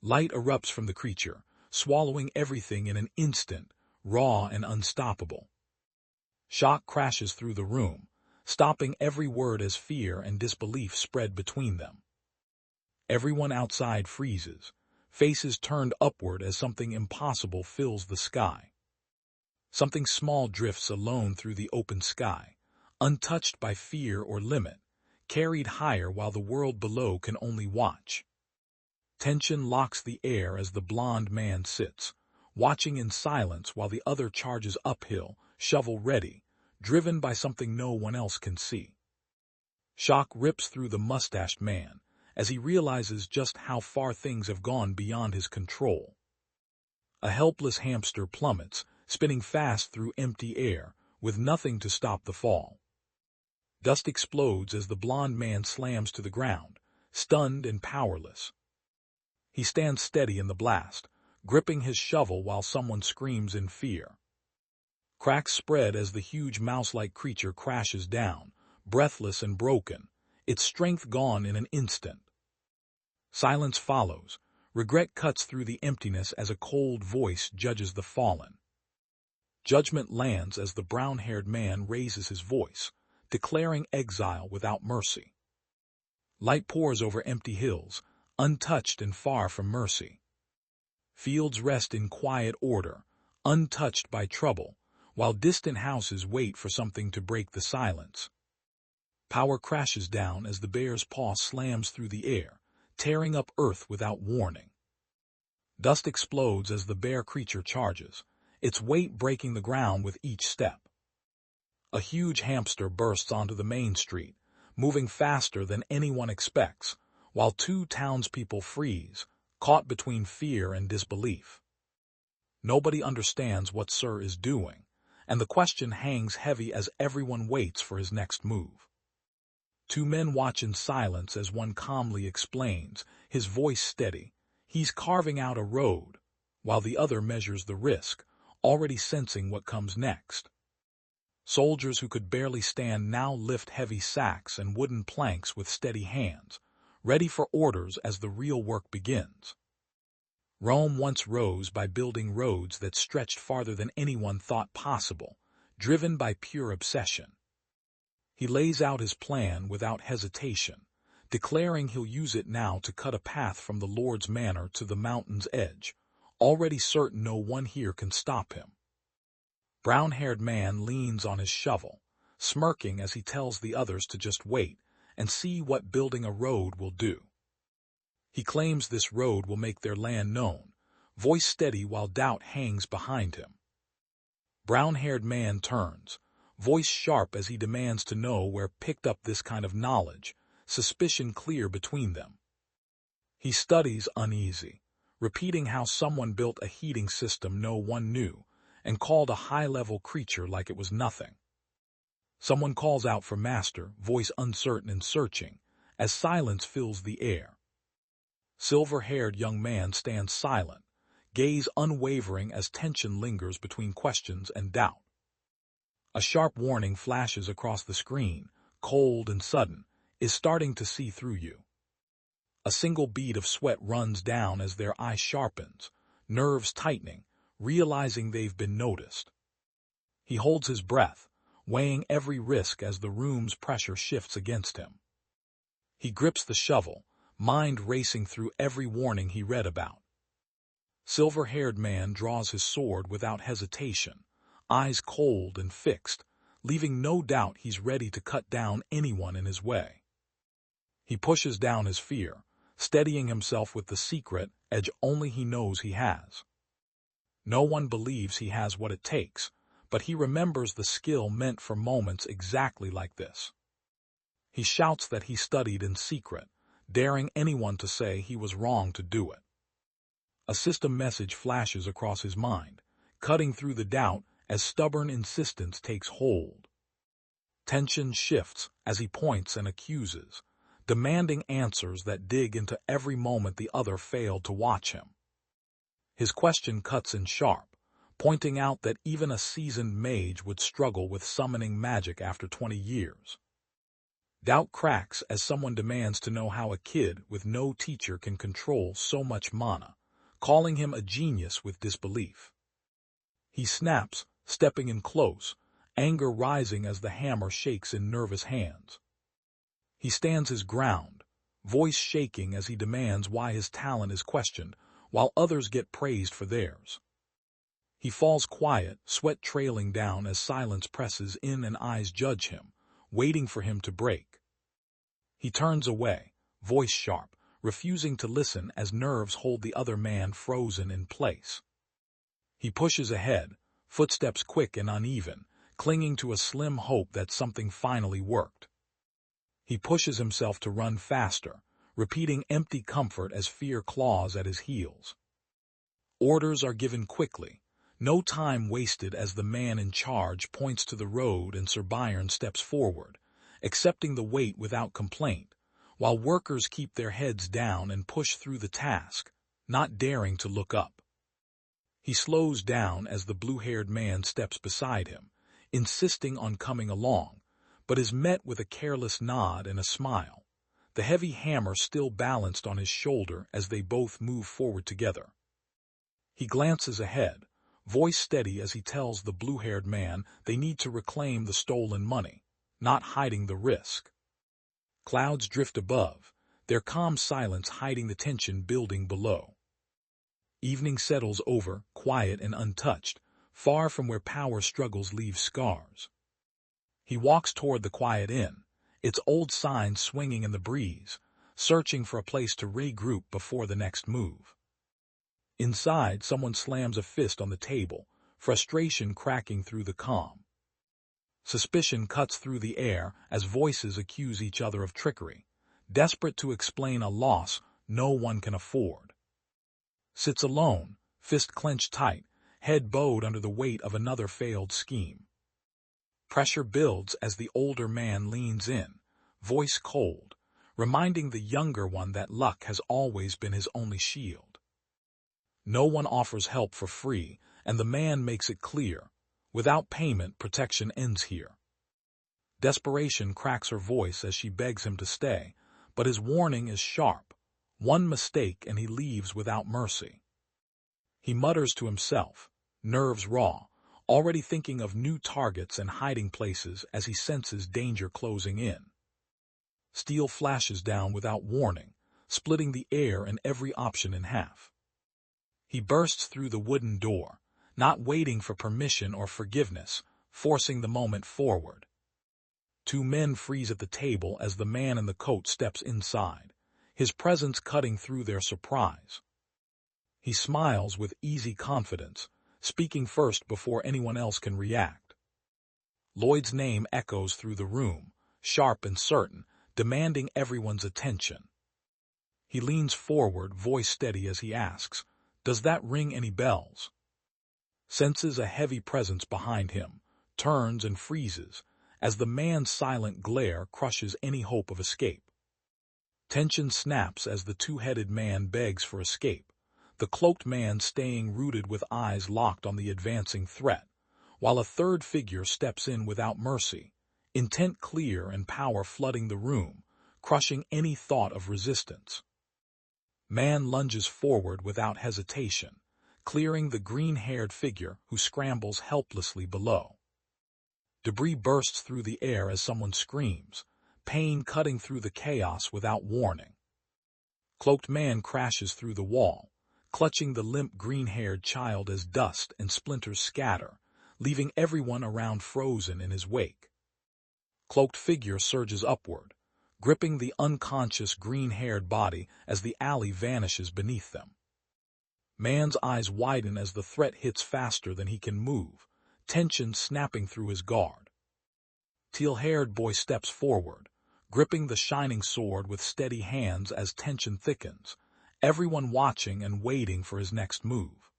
Light erupts from the creature, swallowing everything in an instant, raw and unstoppable. Shock crashes through the room, stopping every word as fear and disbelief spread between them. Everyone outside freezes, faces turned upward as something impossible fills the sky. Something small drifts alone through the open sky, untouched by fear or limit, carried higher while the world below can only watch. Tension locks the air as the blond man sits, watching in silence while the other charges uphill, shovel ready, driven by something no one else can see. Shock rips through the mustached man as he realizes just how far things have gone beyond his control. A helpless hamster plummets, spinning fast through empty air, with nothing to stop the fall. Dust explodes as the blond man slams to the ground, stunned and powerless. He stands steady in the blast, gripping his shovel while someone screams in fear. Cracks spread as the huge mouse-like creature crashes down, breathless and broken, its strength gone in an instant. Silence follows. Regret cuts through the emptiness as a cold voice judges the fallen. Judgment lands as the brown-haired man raises his voice, declaring exile without mercy. Light pours over empty hills, untouched and far from mercy. Fields rest in quiet order, untouched by trouble, while distant houses wait for something to break the silence. Power crashes down as the bear's paw slams through the air, tearing up earth without warning. Dust explodes as the bear creature charges, its weight breaking the ground with each step. A huge hamster bursts onto the main street, moving faster than anyone expects, while two townspeople freeze, caught between fear and disbelief. Nobody understands what Sir is doing, and the question hangs heavy as everyone waits for his next move. Two men watch in silence as one calmly explains, his voice steady. He's carving out a road, while the other measures the risk, already sensing what comes next. Soldiers who could barely stand now lift heavy sacks and wooden planks with steady hands, ready for orders as the real work begins. Rome once rose by building roads that stretched farther than anyone thought possible, driven by pure obsession. He lays out his plan without hesitation, declaring he'll use it now to cut a path from the Lord's manor to the mountain's edge, already certain no one here can stop him. Brown-haired man leans on his shovel, smirking as he tells the others to just wait and see what building a road will do. He claims this road will make their land known, voice steady while doubt hangs behind him. Brown-haired man turns, voice sharp as he demands to know where picked up this kind of knowledge, suspicion clear between them. He studies uneasy, repeating how someone built a heating system no one knew, and called a high-level creature like it was nothing. Someone calls out for master, voice uncertain and searching, as silence fills the air. Silver-haired young man stands silent, gaze unwavering as tension lingers between questions and doubt. A sharp warning flashes across the screen, cold and sudden, is starting to see through you. A single bead of sweat runs down as their eye sharpens, nerves tightening, realizing they've been noticed. He holds his breath, weighing every risk as the room's pressure shifts against him. He grips the shovel, mind racing through every warning he read about. Silver-haired man draws his sword without hesitation, eyes cold and fixed, leaving no doubt he's ready to cut down anyone in his way. He pushes down his fear, steadying himself with the secret edge only he knows he has. No one believes he has what it takes, but he remembers the skill meant for moments exactly like this. He shouts that he studied in secret, daring anyone to say he was wrong to do it. A system message flashes across his mind, cutting through the doubt as stubborn insistence takes hold. Tension shifts as he points and accuses, demanding answers that dig into every moment the other failed to watch him. His question cuts in sharp, pointing out that even a seasoned mage would struggle with summoning magic after 20 years. Doubt cracks as someone demands to know how a kid with no teacher can control so much mana, calling him a genius with disbelief. He snaps, stepping in close, anger rising as the hammer shakes in nervous hands. He stands his ground, voice shaking as he demands why his talent is questioned, while others get praised for theirs. He falls quiet, sweat trailing down as silence presses in and eyes judge him, waiting for him to break. He turns away, voice sharp, refusing to listen as nerves hold the other man frozen in place. He pushes ahead, footsteps quick and uneven, clinging to a slim hope that something finally worked. He pushes himself to run faster, repeating empty comfort as fear claws at his heels. Orders are given quickly, no time wasted as the man in charge points to the road and Sir Byron steps forward, accepting the weight without complaint, while workers keep their heads down and push through the task, not daring to look up. He slows down as the blue-haired man steps beside him, insisting on coming along, but is met with a careless nod and a smile, the heavy hammer still balanced on his shoulder as they both move forward together. He glances ahead, voice steady as he tells the blue-haired man they need to reclaim the stolen money, not hiding the risk. Clouds drift above, their calm silence hiding the tension building below. Evening settles over, quiet and untouched, far from where power struggles leave scars. He walks toward the quiet inn, its old sign swinging in the breeze, searching for a place to regroup before the next move. Inside, someone slams a fist on the table, frustration cracking through the calm. Suspicion cuts through the air as voices accuse each other of trickery, desperate to explain a loss no one can afford. Sits alone, fist clenched tight, head bowed under the weight of another failed scheme. Pressure builds as the older man leans in, voice cold, reminding the younger one that luck has always been his only shield. No one offers help for free, and the man makes it clear, without payment, protection ends here. Desperation cracks her voice as she begs him to stay, but his warning is sharp. One mistake and he leaves without mercy. He mutters to himself, nerves raw, already thinking of new targets and hiding places as he senses danger closing in. Steel flashes down without warning, splitting the air and every option in half. He bursts through the wooden door, not waiting for permission or forgiveness, forcing the moment forward. Two men freeze at the table as the man in the coat steps inside, his presence cutting through their surprise. He smiles with easy confidence, speaking first before anyone else can react. Lloyd's name echoes through the room, sharp and certain, demanding everyone's attention. He leans forward, voice steady as he asks, "Does that ring any bells?" Senses a heavy presence behind him, turns and freezes, as the man's silent glare crushes any hope of escape. Tension snaps as the two-headed man begs for escape, the cloaked man staying rooted with eyes locked on the advancing threat, while a third figure steps in without mercy, intent clear and power flooding the room, crushing any thought of resistance. Man lunges forward without hesitation, clearing the green-haired figure who scrambles helplessly below. Debris bursts through the air as someone screams, pain cutting through the chaos without warning. Cloaked man crashes through the wall, clutching the limp green-haired child as dust and splinters scatter, leaving everyone around frozen in his wake. Cloaked figure surges upward, gripping the unconscious green-haired body as the alley vanishes beneath them. Man's eyes widen as the threat hits faster than he can move, tension snapping through his guard. Teal-haired boy steps forward, gripping the shining sword with steady hands as tension thickens, everyone watching and waiting for his next move.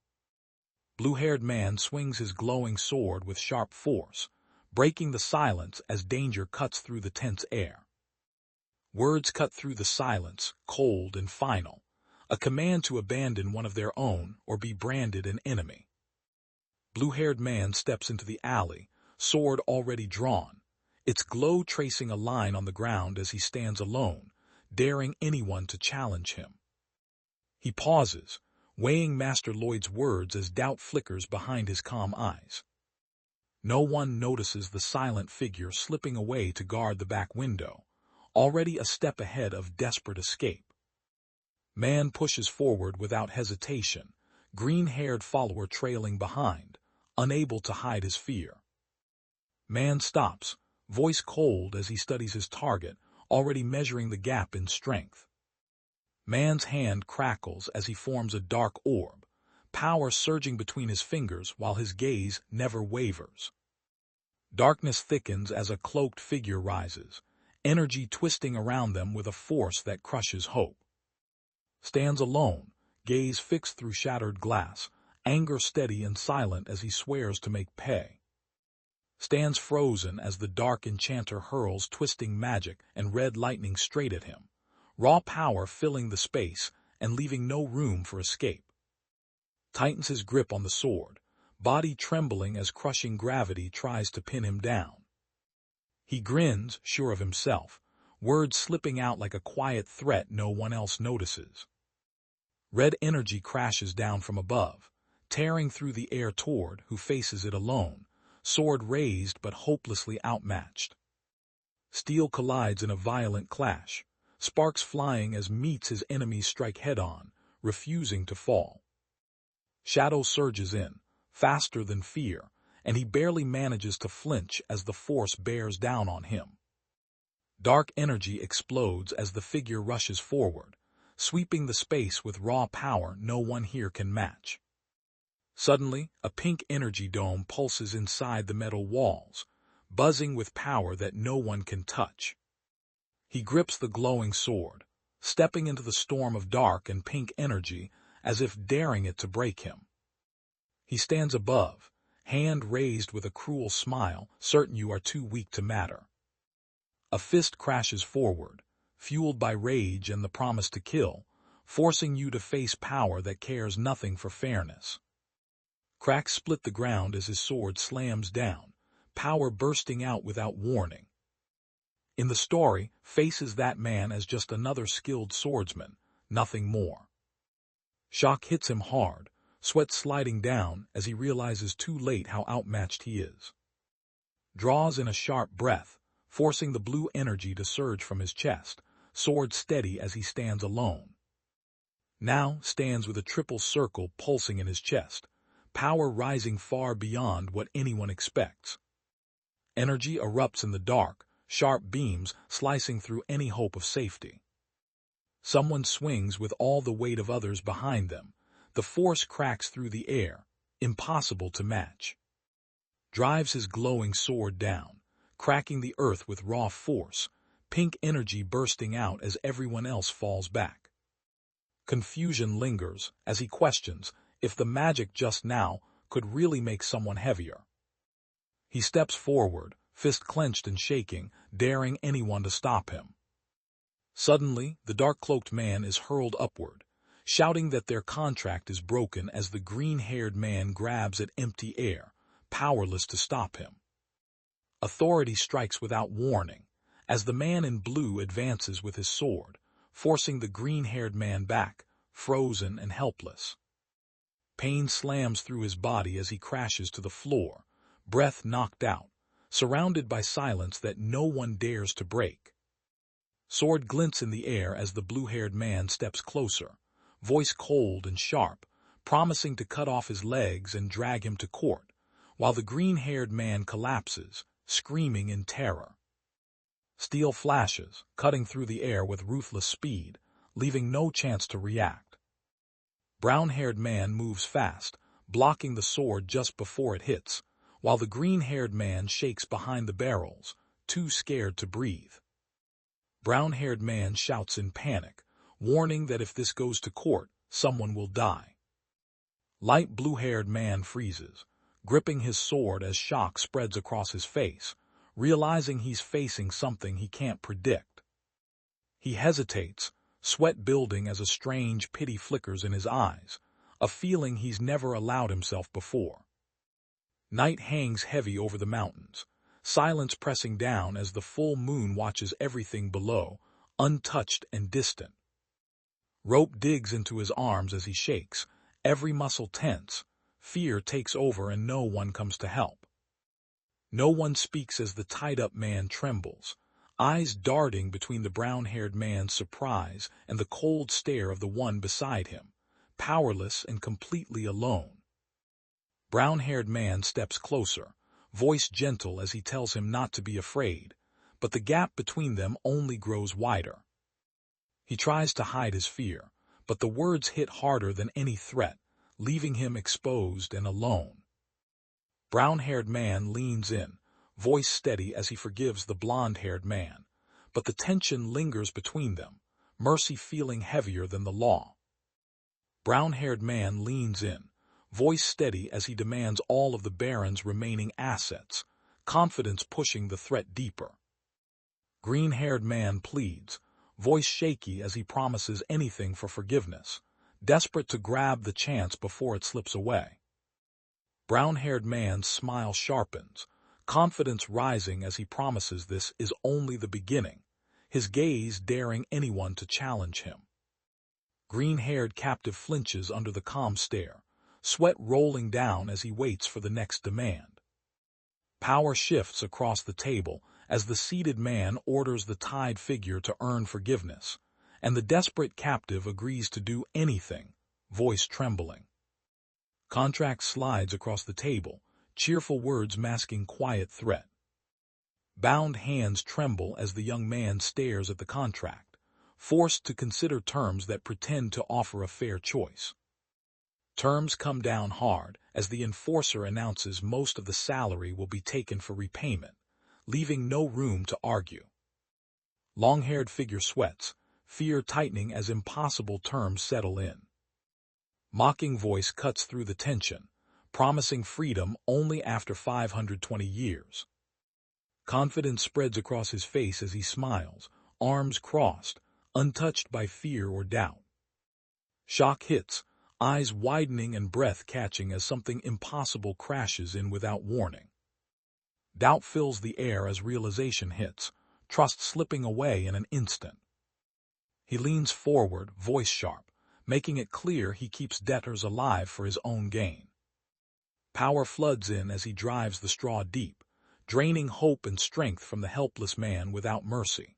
Blue-haired man swings his glowing sword with sharp force, breaking the silence as danger cuts through the tense air. Words cut through the silence, cold and final, a command to abandon one of their own or be branded an enemy. Blue-haired man steps into the alley, sword already drawn, its glow tracing a line on the ground as he stands alone, daring anyone to challenge him. He pauses, weighing Master Lloyd's words as doubt flickers behind his calm eyes. No one notices the silent figure slipping away to guard the back window, already a step ahead of desperate escape. Man pushes forward without hesitation, green-haired follower trailing behind, unable to hide his fear. Man stops, voice cold as he studies his target, already measuring the gap in strength. Man's hand crackles as he forms a dark orb, power surging between his fingers while his gaze never wavers. Darkness thickens as a cloaked figure rises, energy twisting around them with a force that crushes hope. Stands alone, gaze fixed through shattered glass, anger steady and silent as he swears to make pay. Stands frozen as the dark enchanter hurls twisting magic and red lightning straight at him, raw power filling the space and leaving no room for escape. Tightens his grip on the sword, body trembling as crushing gravity tries to pin him down. He grins, sure of himself, words slipping out like a quiet threat no one else notices. Red energy crashes down from above, tearing through the air toward who faces it alone, sword raised but hopelessly outmatched. Steel collides in a violent clash, sparks flying as meets his enemies strike head-on, refusing to fall. Shadow surges in, faster than fear, and he barely manages to flinch as the force bears down on him. Dark energy explodes as the figure rushes forward, sweeping the space with raw power no one here can match. Suddenly, a pink energy dome pulses inside the metal walls, buzzing with power that no one can touch. He grips the glowing sword, stepping into the storm of dark and pink energy as if daring it to break him. He stands above, hand raised with a cruel smile, certain you are too weak to matter. A fist crashes forward, fueled by rage and the promise to kill, forcing you to face power that cares nothing for fairness. Cracks split the ground as his sword slams down, power bursting out without warning. In the story, faces that man as just another skilled swordsman, nothing more. Shock hits him hard, sweat sliding down as he realizes too late how outmatched he is. Draws in a sharp breath, forcing the blue energy to surge from his chest, sword steady as he stands alone. Now stands with a triple circle pulsing in his chest, power rising far beyond what anyone expects. Energy erupts in the dark, sharp beams slicing through any hope of safety. Someone swings with all the weight of others behind them, The force cracks through the air, impossible to match. Drives his glowing sword down, cracking the earth with raw force, pink energy bursting out as everyone else falls back. Confusion lingers as he questions if the magic just now could really make someone heavier. He steps forward, fist clenched and shaking, daring anyone to stop him. Suddenly, the dark-cloaked man is hurled upward, shouting that their contract is broken as the green-haired man grabs at empty air, powerless to stop him. Authority strikes without warning, as the man in blue advances with his sword, forcing the green-haired man back, frozen and helpless. Pain slams through his body as he crashes to the floor, breath knocked out, surrounded by silence that no one dares to break. Sword glints in the air as the blue-haired man steps closer, voice cold and sharp, promising to cut off his legs and drag him to court, while the green-haired man collapses, screaming in terror. Steel flashes, cutting through the air with ruthless speed, leaving no chance to react. Brown-haired man moves fast, blocking the sword just before it hits, while the green-haired man shakes behind the barrels, too scared to breathe. Brown-haired man shouts in panic, warning that if this goes to court, someone will die. Light blue-haired man freezes, gripping his sword as shock spreads across his face, realizing he's facing something he can't predict. He hesitates, sweat building as a strange pity flickers in his eyes, a feeling he's never allowed himself before. Night hangs heavy over the mountains, silence pressing down as the full moon watches everything below, untouched and distant. Rope digs into his arms as he shakes, every muscle tense. Fear takes over and no one comes to help. No one speaks as the tied-up man trembles, eyes darting between the brown-haired man's surprise and the cold stare of the one beside him, powerless and completely alone. Brown-haired man steps closer, voice gentle as he tells him not to be afraid, but the gap between them only grows wider. He tries to hide his fear, but the words hit harder than any threat, leaving him exposed and alone. Brown-haired man leans in, voice steady as he forgives the blonde-haired man, but the tension lingers between them, mercy feeling heavier than the law. Brown-haired man leans in, voice steady as he demands all of the Baron's remaining assets, confidence pushing the threat deeper. Green-haired man pleads, voice shaky as he promises anything for forgiveness, desperate to grab the chance before it slips away. Brown-haired man's smile sharpens, confidence rising as he promises this is only the beginning, his gaze daring anyone to challenge him. Green-haired captive flinches under the calm stare, sweat rolling down as he waits for the next demand. Power shifts across the table as the seated man orders the tied figure to earn forgiveness, and the desperate captive agrees to do anything, voice trembling. Contract slides across the table, cheerful words masking quiet threat. Bound hands tremble as the young man stares at the contract, forced to consider terms that pretend to offer a fair choice. Terms come down hard as the enforcer announces most of the salary will be taken for repayment, leaving no room to argue. Long-haired figure sweats, fear tightening as impossible terms settle in. Mocking voice cuts through the tension, promising freedom only after 520 years. Confidence spreads across his face as he smiles, arms crossed, untouched by fear or doubt. Shock hits, eyes widening and breath catching as something impossible crashes in without warning. Doubt fills the air as realization hits, trust slipping away in an instant. He leans forward, voice sharp, making it clear he keeps debtors alive for his own gain. Power floods in as he drives the straw deep, draining hope and strength from the helpless man without mercy.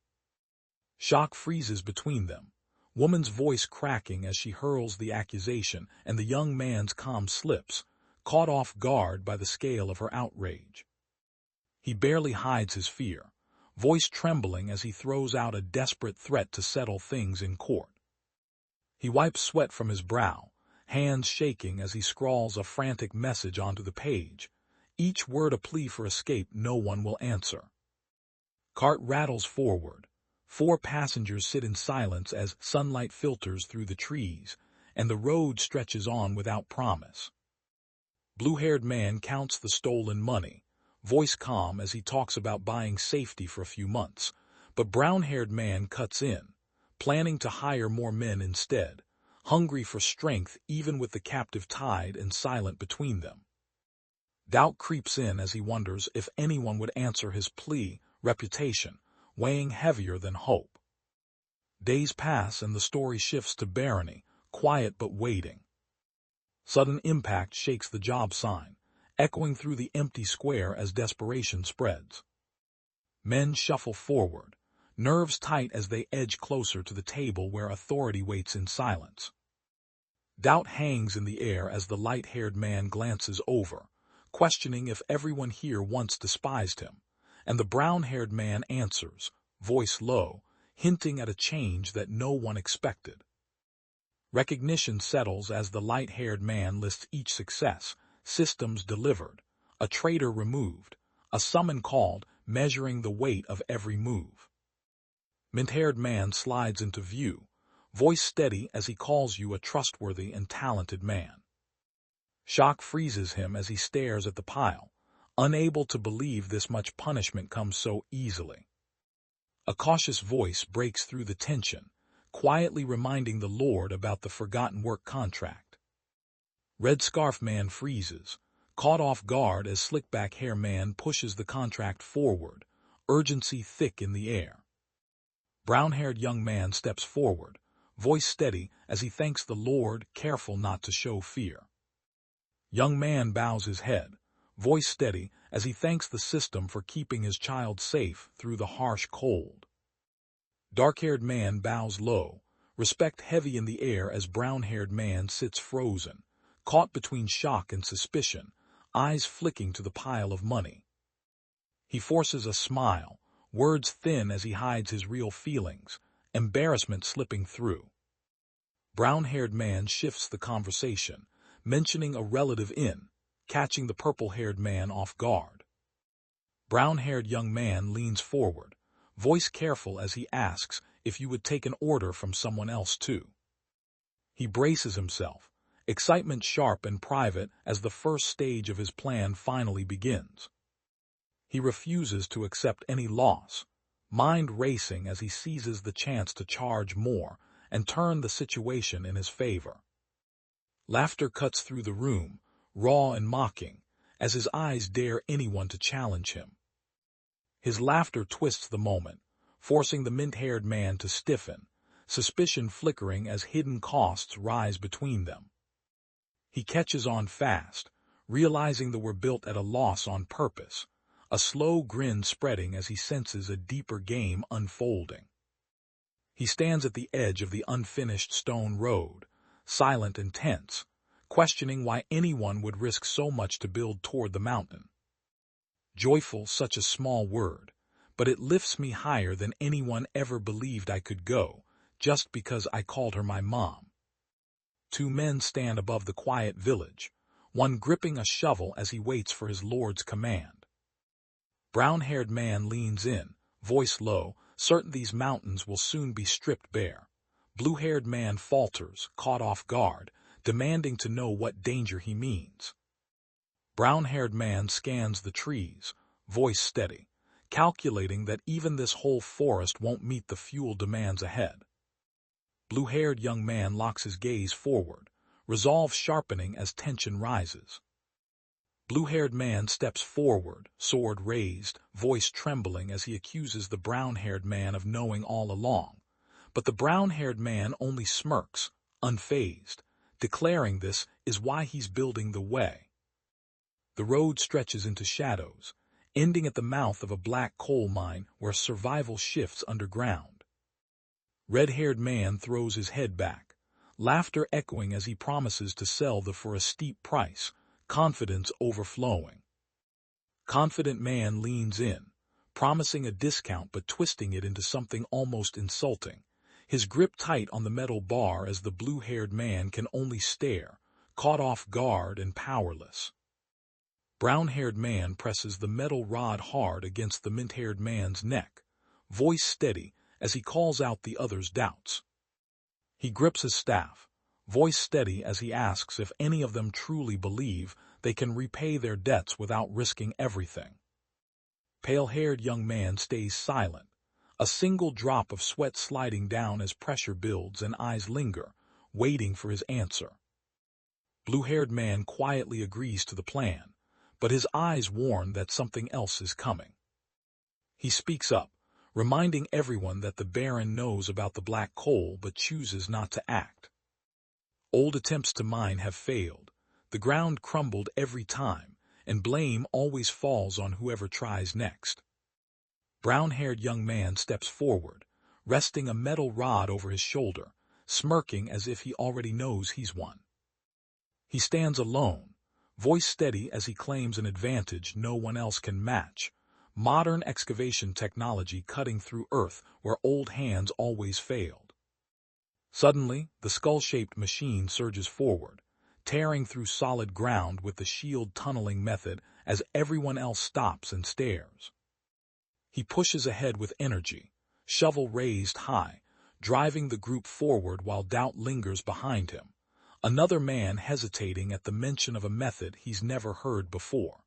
Shock freezes between them, woman's voice cracking as she hurls the accusation, and the young man's calm slips, caught off guard by the scale of her outrage. He barely hides his fear, voice trembling as he throws out a desperate threat to settle things in court. He wipes sweat from his brow, hands shaking as he scrawls a frantic message onto the page, each word a plea for escape no one will answer. Cart rattles forward. 4 passengers sit in silence as sunlight filters through the trees, and the road stretches on without promise. Blue-haired man counts the stolen money, voice calm as he talks about buying safety for a few months, but brown-haired man cuts in, planning to hire more men instead, hungry for strength even with the captive tied and silent between them. Doubt creeps in as he wonders if anyone would answer his plea, reputation weighing heavier than hope. Days pass and the story shifts to Barony, quiet but waiting. Sudden impact shakes the job sign, echoing through the empty square as desperation spreads. Men shuffle forward, nerves tight as they edge closer to the table where authority waits in silence. Doubt hangs in the air as the light-haired man glances over, questioning if everyone here once despised him, and the brown-haired man answers, voice low, hinting at a change that no one expected. Recognition settles as the light-haired man lists each success, systems delivered, a traitor removed, a summon called, measuring the weight of every move. Mint-haired man slides into view, voice steady as he calls you a trustworthy and talented man. Shock freezes him as he stares at the pile, unable to believe this much punishment comes so easily. A cautious voice breaks through the tension, quietly reminding the Lord about the forgotten work contract. Red scarf man freezes, caught off guard as slick-back hair man pushes the contract forward, urgency thick in the air. Brown-haired young man steps forward, voice steady as he thanks the Lord, careful not to show fear. Young man bows his head, voice steady as he thanks the system for keeping his child safe through the harsh cold. Dark-haired man bows low, respect heavy in the air as brown-haired man sits frozen, caught between shock and suspicion, eyes flicking to the pile of money. He forces a smile, words thin as he hides his real feelings, embarrassment slipping through. Brown-haired man shifts the conversation, mentioning a relative in, catching the purple-haired man off guard. Brown-haired young man leans forward, voice careful as he asks if you would take an order from someone else too. He braces himself, excitement sharp and private as the first stage of his plan finally begins. He refuses to accept any loss, mind racing as he seizes the chance to charge more and turn the situation in his favor. Laughter cuts through the room, raw and mocking, as his eyes dare anyone to challenge him. His laughter twists the moment, forcing the mint-haired man to stiffen, suspicion flickering as hidden costs rise between them. He catches on fast, realizing that we're built at a loss on purpose, a slow grin spreading as he senses a deeper game unfolding. He stands at the edge of the unfinished stone road, silent and tense, questioning why anyone would risk so much to build toward the mountain. Joyful, such a small word, but it lifts me higher than anyone ever believed I could go, just because I called her my mom. 2 men stand above the quiet village, one gripping a shovel as he waits for his lord's command. Brown-haired man leans in, voice low, certain these mountains will soon be stripped bare. Blue-haired man falters, caught off guard, demanding to know what danger he means. Brown-haired man scans the trees, voice steady, calculating that even this whole forest won't meet the fuel demands ahead. Blue-haired young man locks his gaze forward, resolve sharpening as tension rises. Blue-haired man steps forward, sword raised, voice trembling as he accuses the brown-haired man of knowing all along. But the brown-haired man only smirks, unfazed, declaring this is why he's building the way. The road stretches into shadows, ending at the mouth of a black coal mine where survival shifts underground. Red-haired man throws his head back, laughter echoing as he promises to sell for a steep price, confidence overflowing. Confident man leans in, promising a discount but twisting it into something almost insulting. his grip tight on the metal bar as the blue-haired man can only stare, caught off guard and powerless. Brown-haired man presses the metal rod hard against the mint-haired man's neck, voice steady as he calls out the other's doubts. He grips his staff, voice steady as he asks if any of them truly believe they can repay their debts without risking everything. Pale-haired young man stays silent, a single drop of sweat sliding down as pressure builds and eyes linger, waiting for his answer. Blue-haired man quietly agrees to the plan, but his eyes warn that something else is coming. He speaks up, reminding everyone that the Baron knows about the black coal but chooses not to act. Old attempts to mine have failed, the ground crumbled every time, and blame always falls on whoever tries next. Brown-haired young man steps forward, resting a metal rod over his shoulder, smirking as if he already knows he's won. He stands alone, voice steady as he claims an advantage no one else can match, modern excavation technology cutting through earth where old hands always failed. Suddenly, the skull-shaped machine surges forward, tearing through solid ground with the shield tunneling method as everyone else stops and stares. He pushes ahead with energy, shovel raised high, driving the group forward while doubt lingers behind him, another man hesitating at the mention of a method he's never heard before.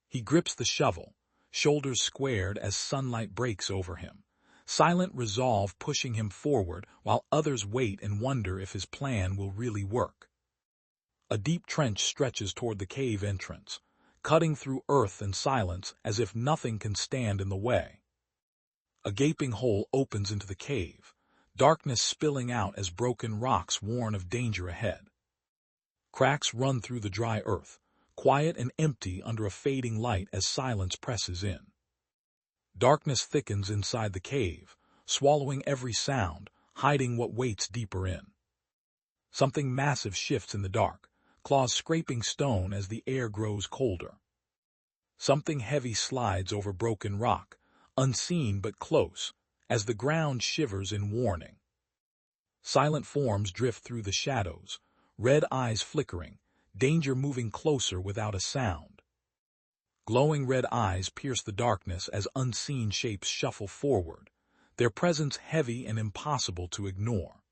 He grips the shovel, shoulders squared as sunlight breaks over him, silent resolve pushing him forward while others wait and wonder if his plan will really work. A deep trench stretches toward the cave entrance, cutting through earth and silence as if nothing can stand in the way. A gaping hole opens into the cave, darkness spilling out as broken rocks warn of danger ahead. Cracks run through the dry earth, quiet and empty under a fading light as silence presses in. Darkness thickens inside the cave, swallowing every sound, hiding what waits deeper in. Something massive shifts in the dark, claws scraping stone as the air grows colder. Something heavy slides over broken rock, unseen but close, as the ground shivers in warning. Silent forms drift through the shadows, red eyes flickering, danger moving closer without a sound. Glowing red eyes pierce the darkness as unseen shapes shuffle forward, their presence heavy and impossible to ignore.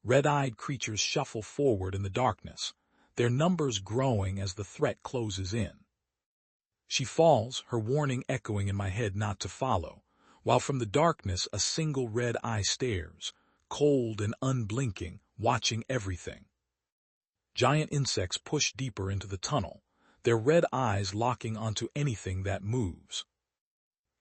Red-eyed creatures shuffle forward in the darkness, their numbers growing as the threat closes in. She falls, her warning echoing in my head not to follow, while from the darkness a single red eye stares, cold and unblinking, watching everything. Giant insects push deeper into the tunnel, their red eyes locking onto anything that moves.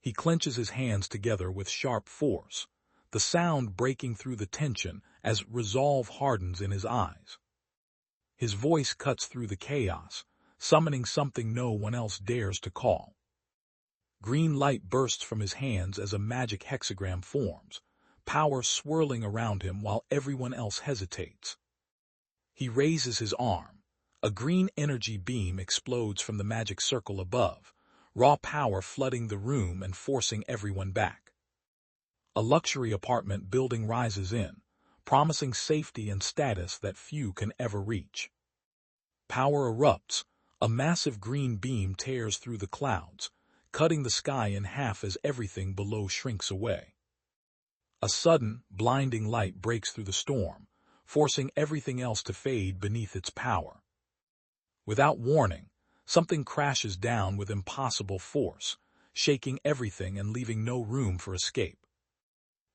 He clenches his hands together with sharp force, the sound breaking through the tension as resolve hardens in his eyes. His voice cuts through the chaos, summoning something no one else dares to call. Green light bursts from his hands as a magic hexagram forms, power swirling around him while everyone else hesitates. He raises his arm. A green energy beam explodes from the magic circle above, raw power flooding the room and forcing everyone back. A luxury apartment building rises in, promising safety and status that few can ever reach. Power erupts, a massive green beam tears through the clouds, cutting the sky in half as everything below shrinks away. A sudden, blinding light breaks through the storm, forcing everything else to fade beneath its power. Without warning, something crashes down with impossible force, shaking everything and leaving no room for escape.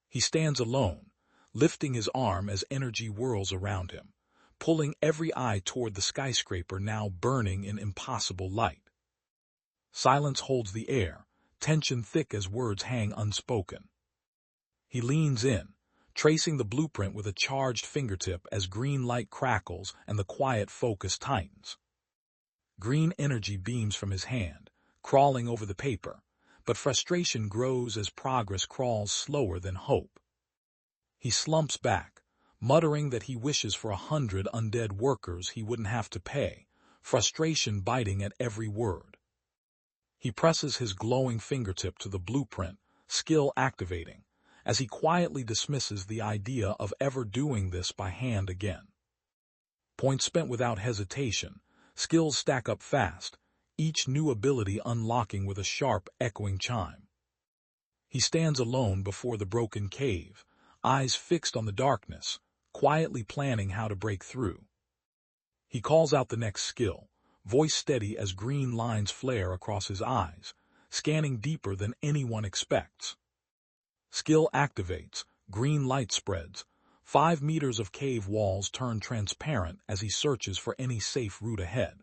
He stands alone, lifting his arm as energy whirls around him, pulling every eye toward the skyscraper now burning in impossible light. Silence holds the air, tension thick as words hang unspoken. He leans in, tracing the blueprint with a charged fingertip as green light crackles and the quiet focus tightens. Green energy beams from his hand, crawling over the paper, but frustration grows as progress crawls slower than hope. He slumps back, muttering that he wishes for 100 undead workers he wouldn't have to pay, frustration biting at every word. He presses his glowing fingertip to the blueprint, skill activating, as he quietly dismisses the idea of ever doing this by hand again. Points spent without hesitation, skills stack up fast, each new ability unlocking with a sharp, echoing chime. He stands alone before the broken cave, eyes fixed on the darkness, quietly planning how to break through. He calls out the next skill, voice steady as green lines flare across his eyes, scanning deeper than anyone expects. Skill activates, green light spreads, 5 meters of cave walls turn transparent as he searches for any safe route ahead.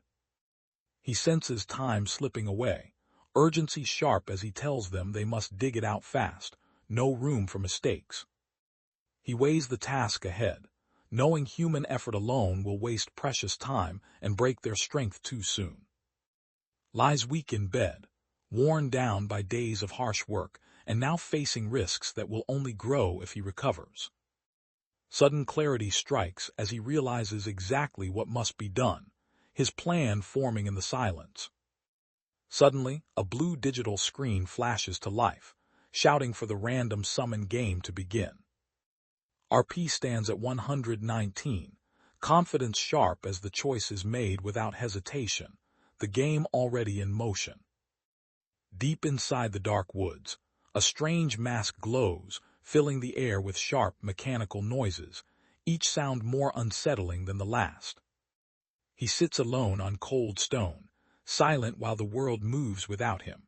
He senses time slipping away, urgency sharp as he tells them they must dig it out fast, no room for mistakes. He weighs the task ahead, knowing human effort alone will waste precious time and break their strength too soon. Lies weak in bed, worn down by days of harsh work, and now facing risks that will only grow if he recovers. Sudden clarity strikes as he realizes exactly what must be done, his plan forming in the silence. Suddenly, a blue digital screen flashes to life, shouting for the random summon game to begin. RP stands at 119, confidence sharp as the choice is made without hesitation, the game already in motion. Deep inside the dark woods, a strange mask glows, filling the air with sharp mechanical noises, each sound more unsettling than the last. He sits alone on cold stone, silent while the world moves without him.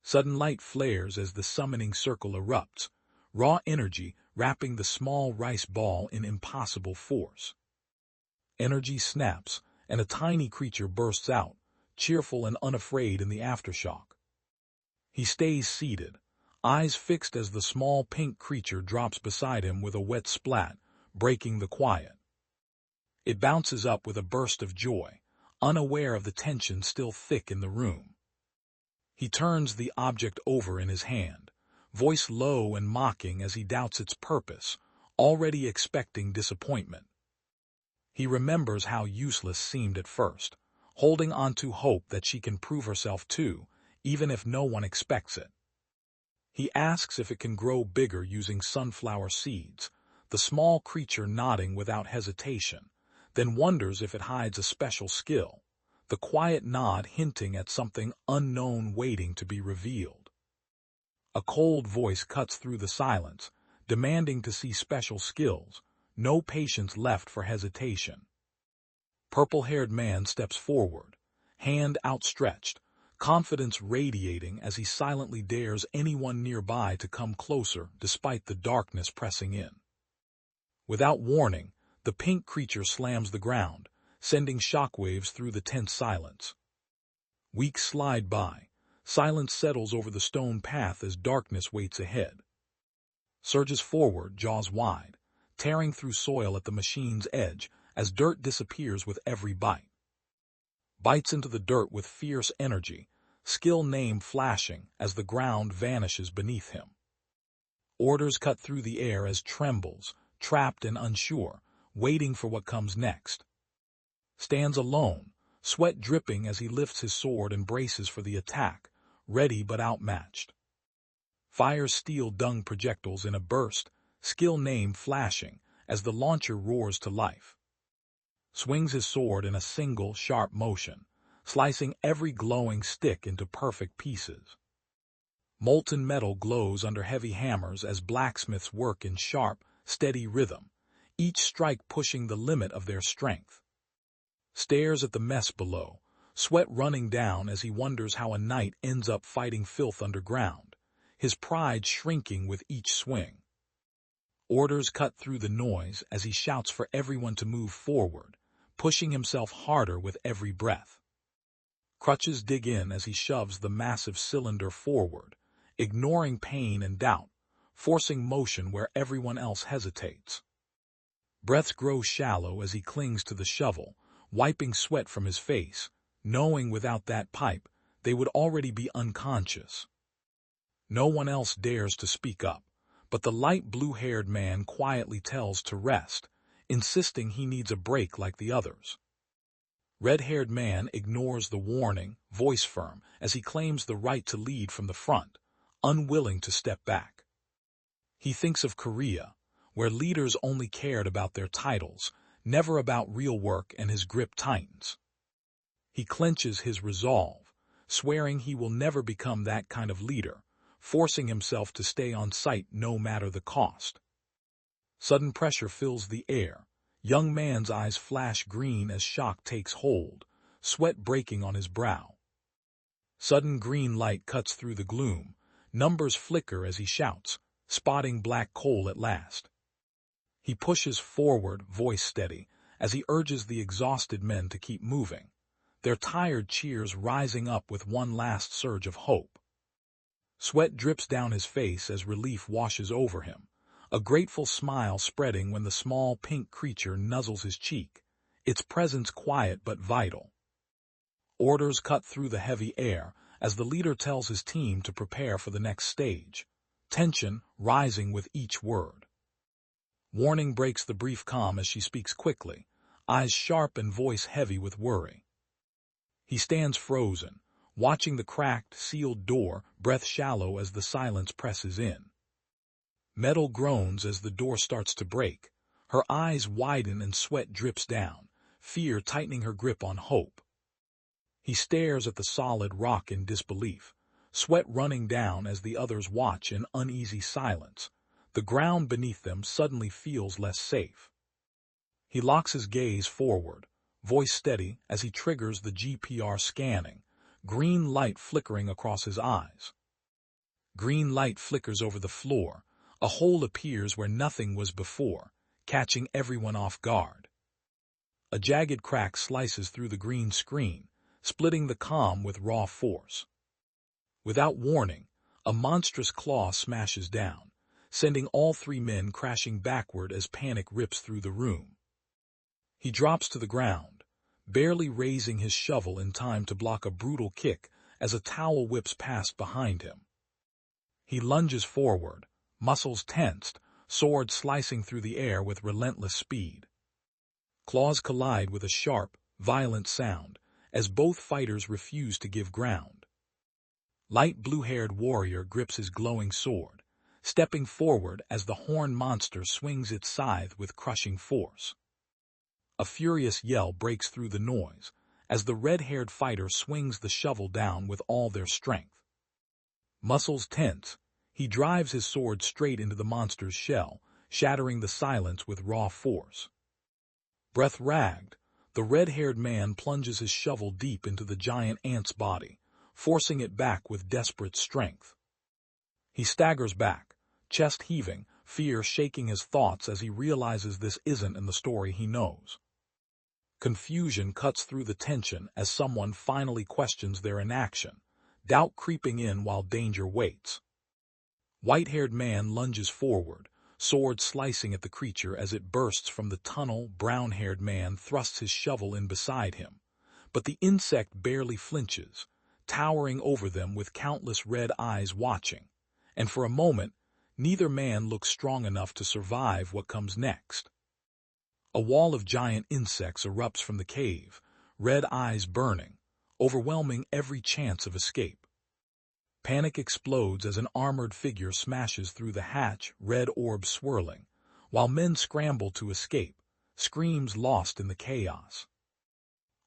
Sudden light flares as the summoning circle erupts, raw energy wrapping the small rice ball in impossible force. Energy snaps, and a tiny creature bursts out, cheerful and unafraid in the aftershock. He stays seated, eyes fixed as the small pink creature drops beside him with a wet splat, breaking the quiet. It bounces up with a burst of joy, unaware of the tension still thick in the room. He turns the object over in his hand, voice low and mocking as he doubts its purpose, already expecting disappointment. He remembers how useless seemed at first, holding on to hope that she can prove herself too, even if no one expects it. He asks if it can grow bigger using sunflower seeds, the small creature nodding without hesitation, then wonders if it hides a special skill, the quiet nod hinting at something unknown waiting to be revealed. A cold voice cuts through the silence, demanding to see special skills, no patience left for hesitation. Purple-haired man steps forward, hand outstretched, confidence radiating as he silently dares anyone nearby to come closer despite the darkness pressing in. Without warning, the pink creature slams the ground, sending shockwaves through the tense silence. Weeks slide by, silence settles over the stone path as darkness waits ahead. Surges forward, jaws wide, tearing through soil at the machine's edge as dirt disappears with every bite. Bites into the dirt with fierce energy, skill name flashing as the ground vanishes beneath him. Orders cut through the air as trembles, trapped and unsure, waiting for what comes next. Stands alone, sweat dripping as he lifts his sword and braces for the attack, ready but outmatched. Fires steel dung projectiles in a burst, skill name flashing as the launcher roars to life. Swings his sword in a single, sharp motion, slicing every glowing stick into perfect pieces. Molten metal glows under heavy hammers as blacksmiths work in sharp, steady rhythm, each strike pushing the limit of their strength. Stares at the mess below, sweat running down as he wonders how a knight ends up fighting filth underground, his pride shrinking with each swing. Orders cut through the noise as he shouts for everyone to move forward, pushing himself harder with every breath. Crutches dig in as he shoves the massive cylinder forward, ignoring pain and doubt, forcing motion where everyone else hesitates. Breaths grow shallow as he clings to the shovel, wiping sweat from his face, knowing without that pipe they would already be unconscious. No one else dares to speak up, but the light blue-haired man quietly tells to rest, insisting he needs a break like the others. Red-haired man ignores the warning, voice firm, as he claims the right to lead from the front, unwilling to step back. He thinks of Korea, where leaders only cared about their titles, never about real work, and his grip tightens. He clenches his resolve, swearing he will never become that kind of leader, forcing himself to stay on site no matter the cost. Sudden pressure fills the air. Young man's eyes flash green as shock takes hold, sweat breaking on his brow. Sudden green light cuts through the gloom. Numbers flicker as he shouts, spotting black coal at last. He pushes forward, voice steady, as he urges the exhausted men to keep moving, their tired cheers rising up with one last surge of hope. Sweat drips down his face as relief washes over him, a grateful smile spreading when the small pink creature nuzzles his cheek, its presence quiet but vital. Orders cut through the heavy air as the leader tells his team to prepare for the next stage, tension rising with each word. Warning breaks the brief calm as she speaks quickly, eyes sharp and voice heavy with worry. He stands frozen, watching the cracked, sealed door, breath shallow as the silence presses in. Metal groans as the door starts to break. Her eyes widen and sweat drips down, fear tightening her grip on hope. He stares at the solid rock in disbelief, sweat running down as the others watch in uneasy silence. The ground beneath them suddenly feels less safe. He locks his gaze forward, voice steady as he triggers the GPR scanning, green light flickering across his eyes. Green light flickers over the floor. A hole appears where nothing was before, catching everyone off guard. A jagged crack slices through the green screen, splitting the comm with raw force. Without warning, a monstrous claw smashes down, sending all three men crashing backward as panic rips through the room. He drops to the ground, barely raising his shovel in time to block a brutal kick as a towel whips past behind him. He lunges forward, muscles tensed, sword slicing through the air with relentless speed. Claws collide with a sharp, violent sound, as both fighters refuse to give ground. Light blue-haired warrior grips his glowing sword, stepping forward as the horned monster swings its scythe with crushing force. A furious yell breaks through the noise, as the red-haired fighter swings the shovel down with all their strength. Muscles tense, he drives his sword straight into the monster's shell, shattering the silence with raw force. Breath ragged, the red-haired man plunges his shovel deep into the giant ant's body, forcing it back with desperate strength. He staggers back, chest heaving, fear shaking his thoughts as he realizes this isn't in the story he knows. Confusion cuts through the tension as someone finally questions their inaction, doubt creeping in while danger waits. White-haired man lunges forward, sword slicing at the creature as it bursts from the tunnel. Brown-haired man thrusts his shovel in beside him, but the insect barely flinches, towering over them with countless red eyes watching, and for a moment, neither man looks strong enough to survive what comes next. A wall of giant insects erupts from the cave, red eyes burning, overwhelming every chance of escape. Panic explodes as an armored figure smashes through the hatch, red orbs swirling, while men scramble to escape, screams lost in the chaos.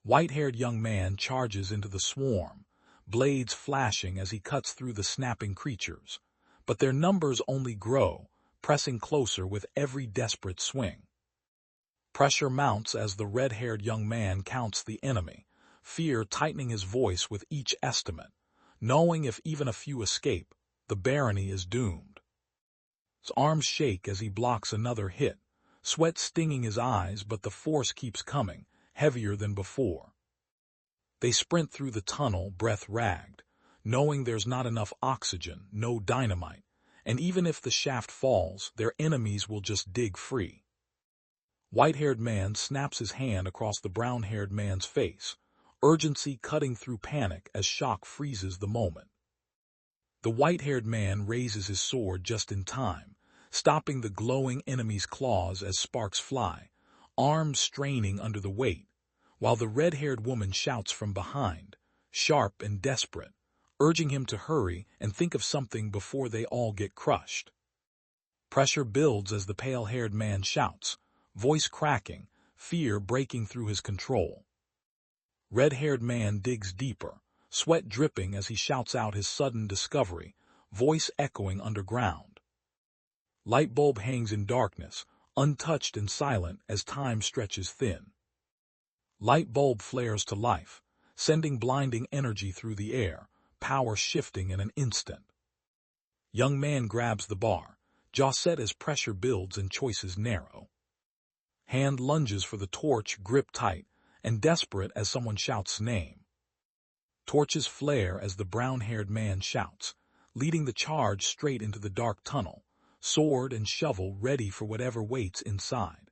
White-haired young man charges into the swarm, blades flashing as he cuts through the snapping creatures, but their numbers only grow, pressing closer with every desperate swing. Pressure mounts as the red-haired young man counts the enemy, fear tightening his voice with each estimate, knowing if even a few escape, the barony is doomed. His arms shake as he blocks another hit, sweat stinging his eyes, but the force keeps coming, heavier than before. They sprint through the tunnel, breath ragged, knowing there's not enough oxygen, no dynamite, and even if the shaft falls, their enemies will just dig free. White-haired man snaps his hand across the brown-haired man's face, urgency cutting through panic as shock freezes the moment. The white-haired man raises his sword just in time, stopping the glowing enemy's claws as sparks fly, arms straining under the weight, while the red-haired woman shouts from behind, sharp and desperate, urging him to hurry and think of something before they all get crushed. Pressure builds as the pale-haired man shouts, voice cracking, fear breaking through his control. Red-haired man digs deeper, sweat dripping as he shouts out his sudden discovery, voice echoing underground. Light bulb hangs in darkness, untouched and silent as time stretches thin. Light bulb flares to life, sending blinding energy through the air, power shifting in an instant. Young man grabs the bar, jaw set as pressure builds and choices narrow. Hand lunges for the torch, grip tight, and desperate as someone shouts name. Torches flare as the brown-haired man shouts, leading the charge straight into the dark tunnel, sword and shovel ready for whatever waits inside.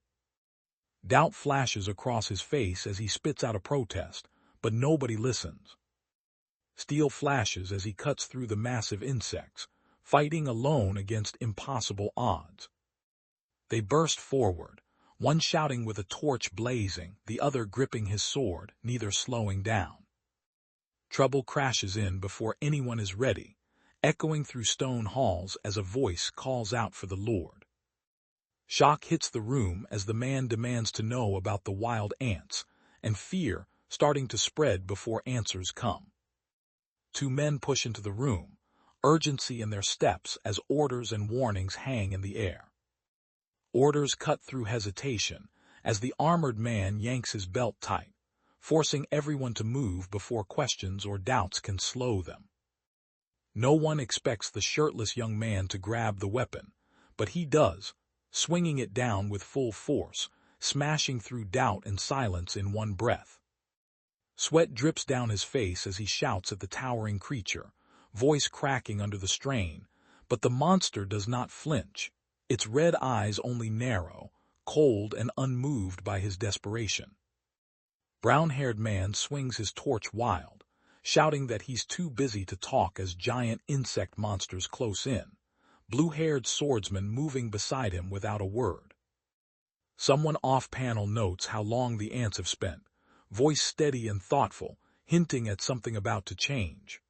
Doubt flashes across his face as he spits out a protest, but nobody listens. Steel flashes as he cuts through the massive insects, fighting alone against impossible odds. They burst forward, one shouting with a torch blazing, the other gripping his sword, neither slowing down. Trouble crashes in before anyone is ready, echoing through stone halls as a voice calls out for the Lord. Shock hits the room as the man demands to know about the wild ants, and fear starting to spread before answers come. Two men push into the room, urgency in their steps as orders and warnings hang in the air. Orders cut through hesitation as the armored man yanks his belt tight, forcing everyone to move before questions or doubts can slow them. No one expects the shirtless young man to grab the weapon, but he does, swinging it down with full force, smashing through doubt and silence in one breath. Sweat drips down his face as he shouts at the towering creature, voice cracking under the strain, but the monster does not flinch, its red eyes only narrow, cold and unmoved by his desperation. Brown-haired man swings his torch wild, shouting that he's too busy to talk as giant insect monsters close in, blue-haired swordsman moving beside him without a word. Someone off-panel notes how long the ants have spent, voice steady and thoughtful, hinting at something about to change.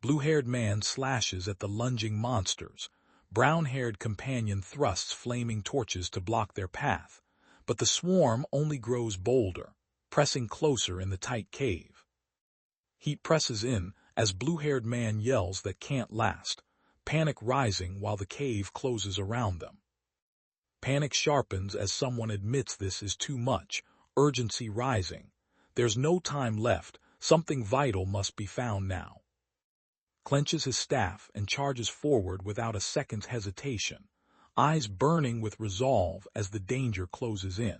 Blue-haired man slashes at the lunging monsters, brown-haired companion thrusts flaming torches to block their path, but the swarm only grows bolder, pressing closer in the tight cave. Heat presses in as blue-haired man yells that can't last, panic rising while the cave closes around them. Panic sharpens as someone admits this is too much, urgency rising. There's no time left, something vital must be found now. Clenches his staff and charges forward without a second's hesitation, eyes burning with resolve as the danger closes in.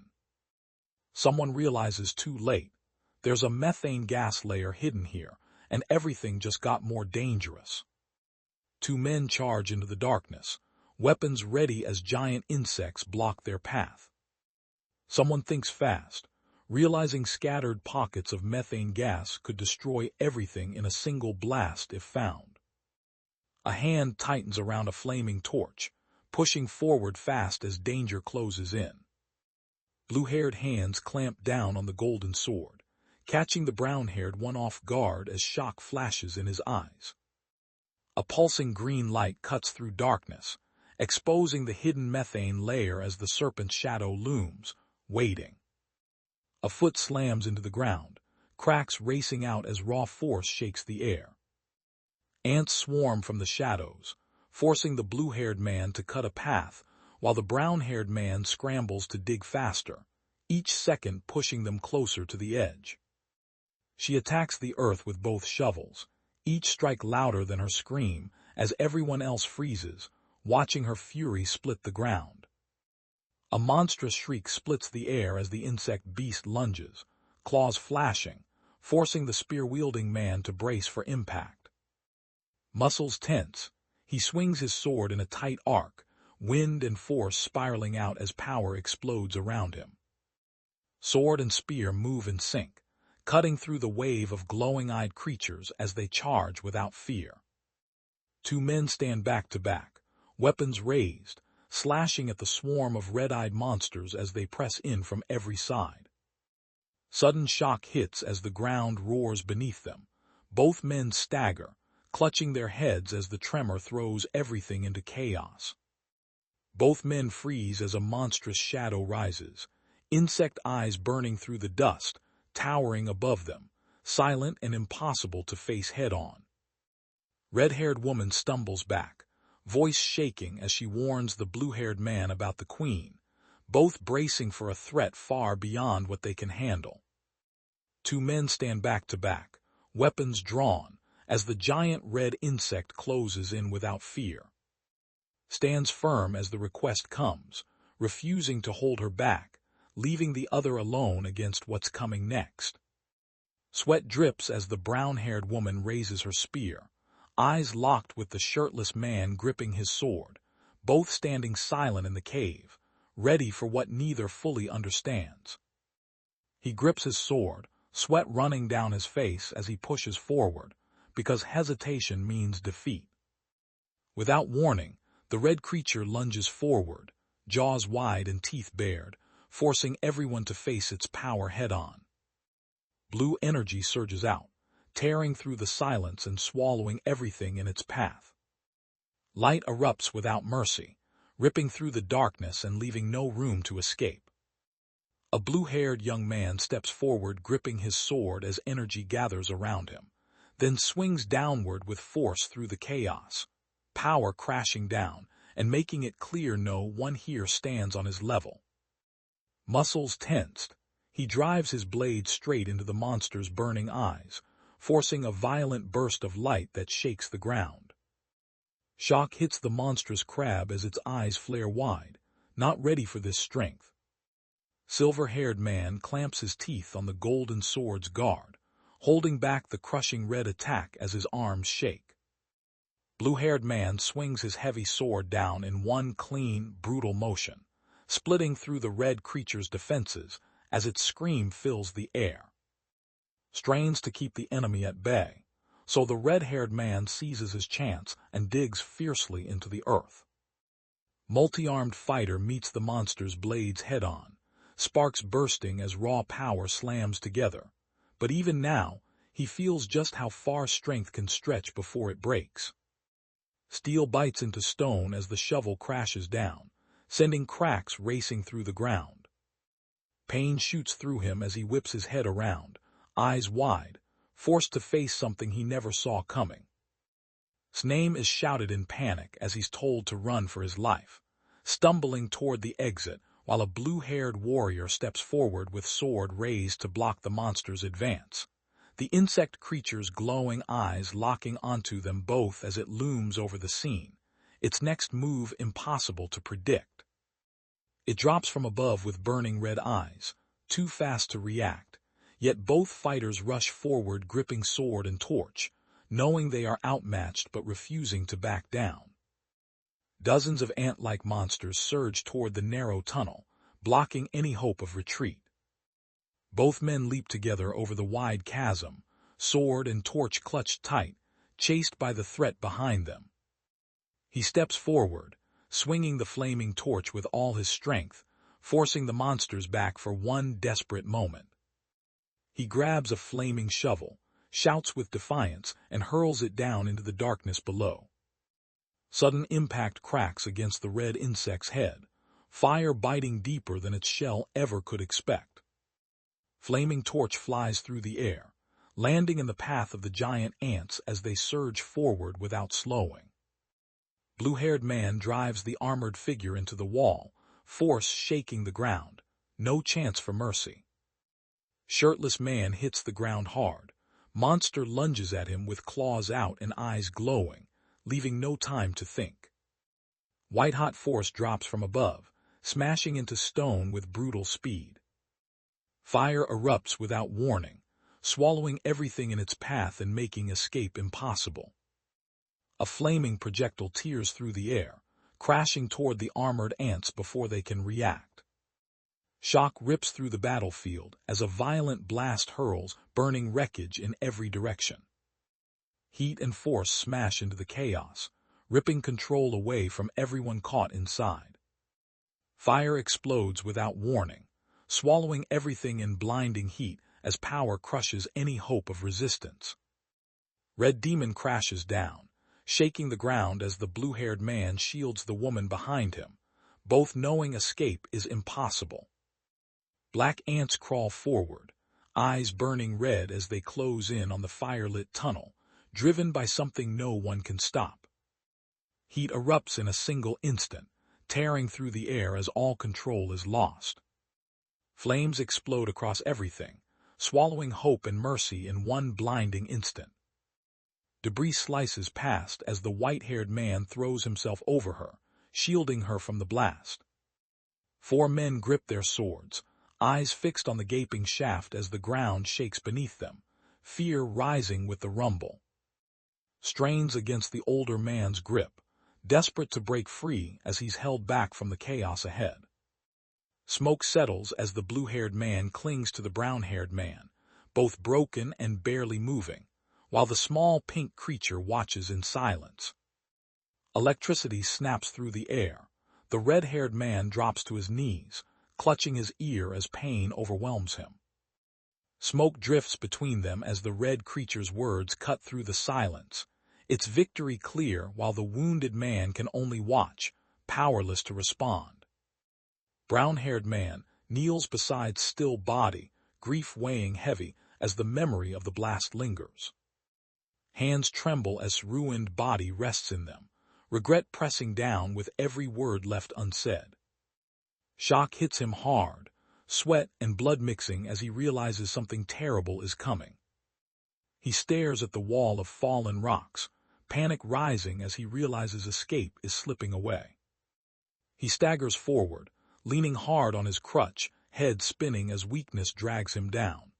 Someone realizes too late, there's a methane gas layer hidden here, and everything just got more dangerous. Two men charge into the darkness, weapons ready as giant insects block their path. Someone thinks fast, realizing scattered pockets of methane gas could destroy everything in a single blast if found. A hand tightens around a flaming torch, pushing forward fast as danger closes in. Blue-haired hands clamp down on the golden sword, catching the brown-haired one off guard as shock flashes in his eyes. A pulsing green light cuts through darkness, exposing the hidden methane layer as the serpent's shadow looms, waiting. A foot slams into the ground, cracks racing out as raw force shakes the air. Ants swarm from the shadows, forcing the blue-haired man to cut a path, while the brown-haired man scrambles to dig faster, each second pushing them closer to the edge. She attacks the earth with both shovels, each strike louder than her scream as everyone else freezes, watching her fury split the ground. A monstrous shriek splits the air as the insect beast lunges, claws flashing, forcing the spear-wielding man to brace for impact. Muscles tense, he swings his sword in a tight arc, wind and force spiraling out as power explodes around him. Sword and spear move in sync, cutting through the wave of glowing-eyed creatures as they charge without fear. Two men stand back to back, weapons raised, slashing at the swarm of red-eyed monsters as they press in from every side. Sudden shock hits as the ground roars beneath them. Both men stagger, clutching their heads as the tremor throws everything into chaos. Both men freeze as a monstrous shadow rises, insect eyes burning through the dust, towering above them, silent and impossible to face head-on. Red-haired woman stumbles back, voice shaking as she warns the blue-haired man about the queen, both bracing for a threat far beyond what they can handle. Two men stand back to back, weapons drawn, as the giant red insect closes in without fear. Stands firm as the request comes, refusing to hold her back, leaving the other alone against what's coming next. Sweat drips as the brown-haired woman raises her spear, eyes locked with the shirtless man gripping his sword, both standing silent in the cave, ready for what neither fully understands. He grips his sword, sweat running down his face as he pushes forward, because hesitation means defeat. Without warning, the red creature lunges forward, jaws wide and teeth bared, forcing everyone to face its power head-on. Blue energy surges out, tearing through the silence and swallowing everything in its path. Light erupts without mercy, ripping through the darkness and leaving no room to escape. A blue-haired young man steps forward gripping his sword as energy gathers around him, then swings downward with force through the chaos, power crashing down and making it clear no one here stands on his level. Muscles tensed, he drives his blade straight into the monster's burning eyes, forcing a violent burst of light that shakes the ground. Shock hits the monstrous crab as its eyes flare wide, not ready for this strength. Silver-haired man clamps his teeth on the golden sword's guard, holding back the crushing red attack as his arms shake. Blue-haired man swings his heavy sword down in one clean, brutal motion, splitting through the red creature's defenses as its scream fills the air. Strains to keep the enemy at bay, so the red-haired man seizes his chance and digs fiercely into the earth. Multi-armed fighter meets the monster's blades head-on, sparks bursting as raw power slams together, but even now, he feels just how far strength can stretch before it breaks. Steel bites into stone as the shovel crashes down, sending cracks racing through the ground. Pain shoots through him as he whips his head around, eyes wide, forced to face something he never saw coming. His name is shouted in panic as he's told to run for his life, stumbling toward the exit while a blue-haired warrior steps forward with sword raised to block the monster's advance, the insect creature's glowing eyes locking onto them both as it looms over the scene, its next move impossible to predict. It drops from above with burning red eyes, too fast to react, yet both fighters rush forward gripping sword and torch, knowing they are outmatched but refusing to back down. Dozens of ant-like monsters surge toward the narrow tunnel, blocking any hope of retreat. Both men leap together over the wide chasm, sword and torch clutched tight, chased by the threat behind them. He steps forward, swinging the flaming torch with all his strength, forcing the monsters back for one desperate moment. He grabs a flaming shovel, shouts with defiance, and hurls it down into the darkness below. Sudden impact cracks against the red insect's head, fire biting deeper than its shell ever could expect. Flaming torch flies through the air, landing in the path of the giant ants as they surge forward without slowing. Blue-haired man drives the armored figure into the wall, force shaking the ground, no chance for mercy. Shirtless man hits the ground hard, monster lunges at him with claws out and eyes glowing, leaving no time to think. White-hot force drops from above, smashing into stone with brutal speed. Fire erupts without warning, swallowing everything in its path and making escape impossible. A flaming projectile tears through the air, crashing toward the armored ants before they can react. Shock rips through the battlefield as a violent blast hurls burning wreckage in every direction. Heat and force smash into the chaos, ripping control away from everyone caught inside. Fire explodes without warning, swallowing everything in blinding heat as power crushes any hope of resistance. Red Demon crashes down, shaking the ground as the blue-haired man shields the woman behind him, both knowing escape is impossible. Black ants crawl forward, eyes burning red as they close in on the firelit tunnel, driven by something no one can stop. Heat erupts in a single instant, tearing through the air as all control is lost. Flames explode across everything, swallowing hope and mercy in one blinding instant. Debris slices past as the white-haired man throws himself over her, shielding her from the blast. 4 men grip their swords, eyes fixed on the gaping shaft as the ground shakes beneath them, fear rising with the rumble. Strains against the older man's grip, desperate to break free as he's held back from the chaos ahead. Smoke settles as the blue-haired man clings to the brown-haired man, both broken and barely moving, while the small pink creature watches in silence. Electricity snaps through the air. The red-haired man drops to his knees, clutching his ear as pain overwhelms him. Smoke drifts between them as the red creature's words cut through the silence, its victory clear while the wounded man can only watch, powerless to respond. Brown-haired man kneels beside still body, grief weighing heavy as the memory of the blast lingers. Hands tremble as ruined body rests in them, regret pressing down with every word left unsaid. Shock hits him hard, sweat and blood mixing as he realizes something terrible is coming. He stares at the wall of fallen rocks, panic rising as he realizes escape is slipping away. He staggers forward, leaning hard on his crutch, head spinning as weakness drags him down.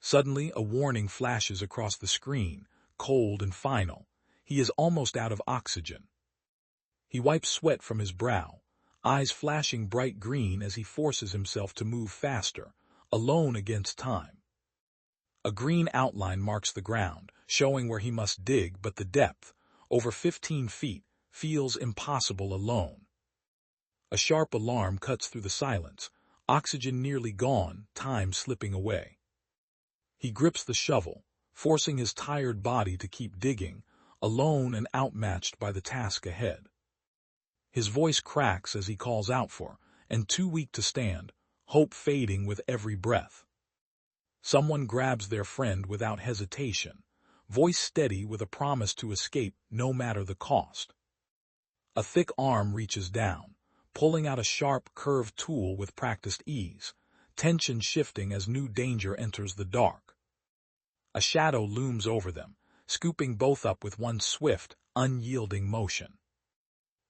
Suddenly, a warning flashes across the screen, cold and final. He is almost out of oxygen. He wipes sweat from his brow, eyes flashing bright green as he forces himself to move faster, alone against time. A green outline marks the ground, showing where he must dig, but the depth, over 15 feet, feels impossible alone. A sharp alarm cuts through the silence, oxygen nearly gone, time slipping away. He grips the shovel, forcing his tired body to keep digging, alone and outmatched by the task ahead. His voice cracks as he calls out for, and too weak to stand, hope fading with every breath. Someone grabs their friend without hesitation, voice steady with a promise to escape no matter the cost. A thick arm reaches down, pulling out a sharp, curved tool with practiced ease, tension shifting as new danger enters the dark. A shadow looms over them, scooping both up with one swift, unyielding motion.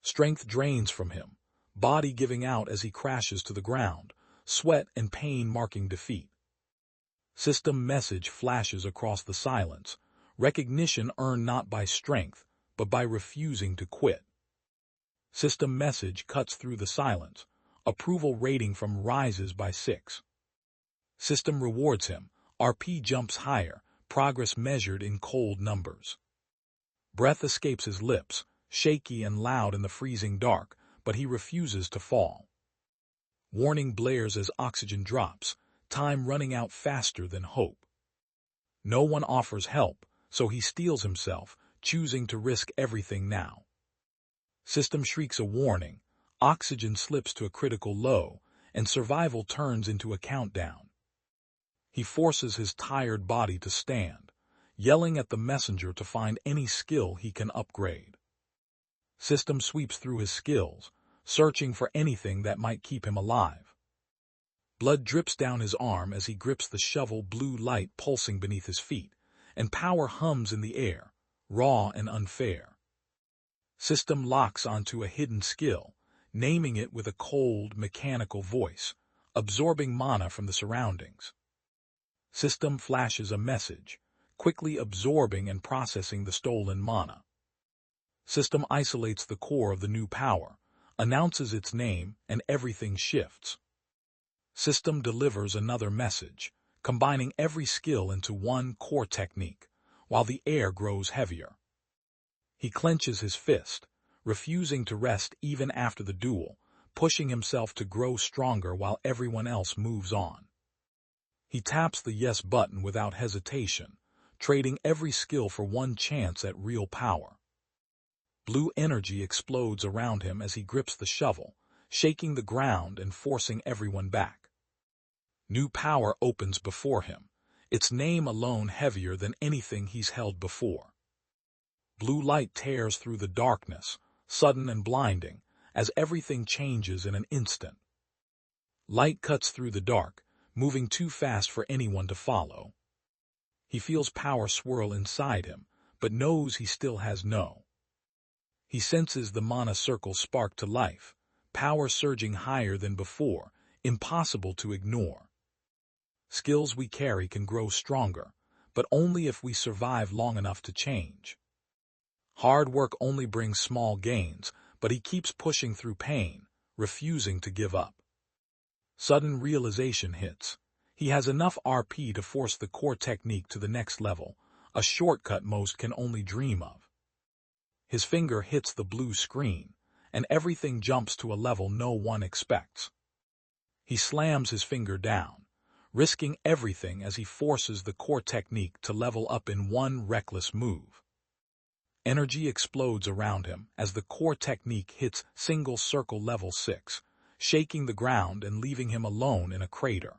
Strength drains from him, body giving out as he crashes to the ground, sweat and pain marking defeat. System message flashes across the silence, recognition earned not by strength, but by refusing to quit. System message cuts through the silence, approval rating from rises by 6. System rewards him, RP jumps higher, progress measured in cold numbers. Breath escapes his lips, shaky and loud in the freezing dark, but he refuses to fall. Warning blares as oxygen drops, time running out faster than hope. No one offers help, so he steels himself, choosing to risk everything now. System shrieks a warning, oxygen slips to a critical low, and survival turns into a countdown. He forces his tired body to stand, yelling at the messenger to find any skill he can upgrade. System sweeps through his skills, searching for anything that might keep him alive. Blood drips down his arm as he grips the shovel, blue light pulsing beneath his feet, and power hums in the air, raw and unfair. System locks onto a hidden skill, naming it with a cold, mechanical voice, absorbing mana from the surroundings. System flashes a message, quickly absorbing and processing the stolen mana. System isolates the core of the new power, announces its name, and everything shifts. System delivers another message, combining every skill into one core technique, while the air grows heavier. He clenches his fist, refusing to rest even after the duel, pushing himself to grow stronger while everyone else moves on. He taps the yes button without hesitation, trading every skill for one chance at real power. Blue energy explodes around him as he grips the shovel, shaking the ground and forcing everyone back. New power opens before him, its name alone heavier than anything he's held before. Blue light tears through the darkness, sudden and blinding, as everything changes in an instant. Light cuts through the dark, moving too fast for anyone to follow. He feels power swirl inside him, but knows he still has no. He senses the mana circle spark to life, power surging higher than before, impossible to ignore. Skills we carry can grow stronger, but only if we survive long enough to change. Hard work only brings small gains, but he keeps pushing through pain, refusing to give up. Sudden realization hits. He has enough RP to force the core technique to the next level, a shortcut most can only dream of. His finger hits the blue screen, and everything jumps to a level no one expects. He slams his finger down, risking everything as he forces the core technique to level up in one reckless move. Energy explodes around him as the core technique hits single circle level 6, shaking the ground and leaving him alone in a crater.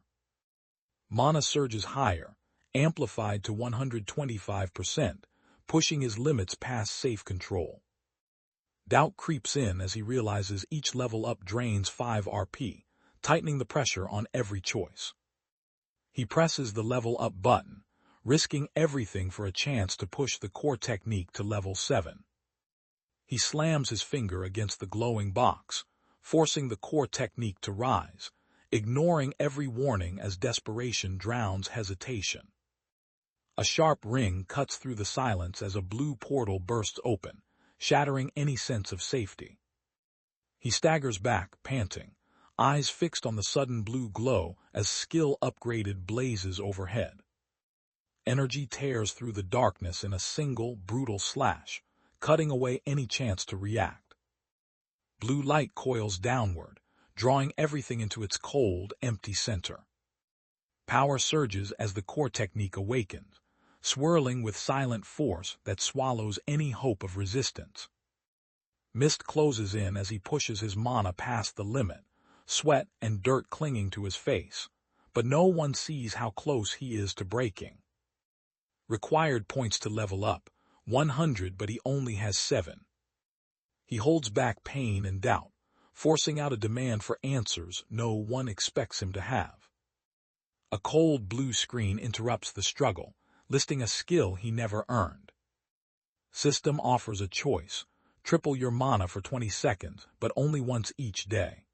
Mana surges higher, amplified to 125%, pushing his limits past safe control. Doubt creeps in as he realizes each level up drains 5 RP, tightening the pressure on every choice. He presses the level up button, risking everything for a chance to push the core technique to level 7. He slams his finger against the glowing box, forcing the core technique to rise, ignoring every warning as desperation drowns hesitation. A sharp ring cuts through the silence as a blue portal bursts open, shattering any sense of safety. He staggers back, panting, eyes fixed on the sudden blue glow as skill upgraded blazes overhead. Energy tears through the darkness in a single, brutal slash, cutting away any chance to react. Blue light coils downward, drawing everything into its cold, empty center. Power surges as the core technique awakens, swirling with silent force that swallows any hope of resistance. Mist closes in as he pushes his mana past the limit, sweat and dirt clinging to his face, but no one sees how close he is to breaking. Required points to level up, 100, but he only has 7. He holds back pain and doubt, forcing out a demand for answers no one expects him to have. A cold blue screen interrupts the struggle, listing a skill he never earned. System offers a choice: triple your mana for 20 seconds, but only once each day.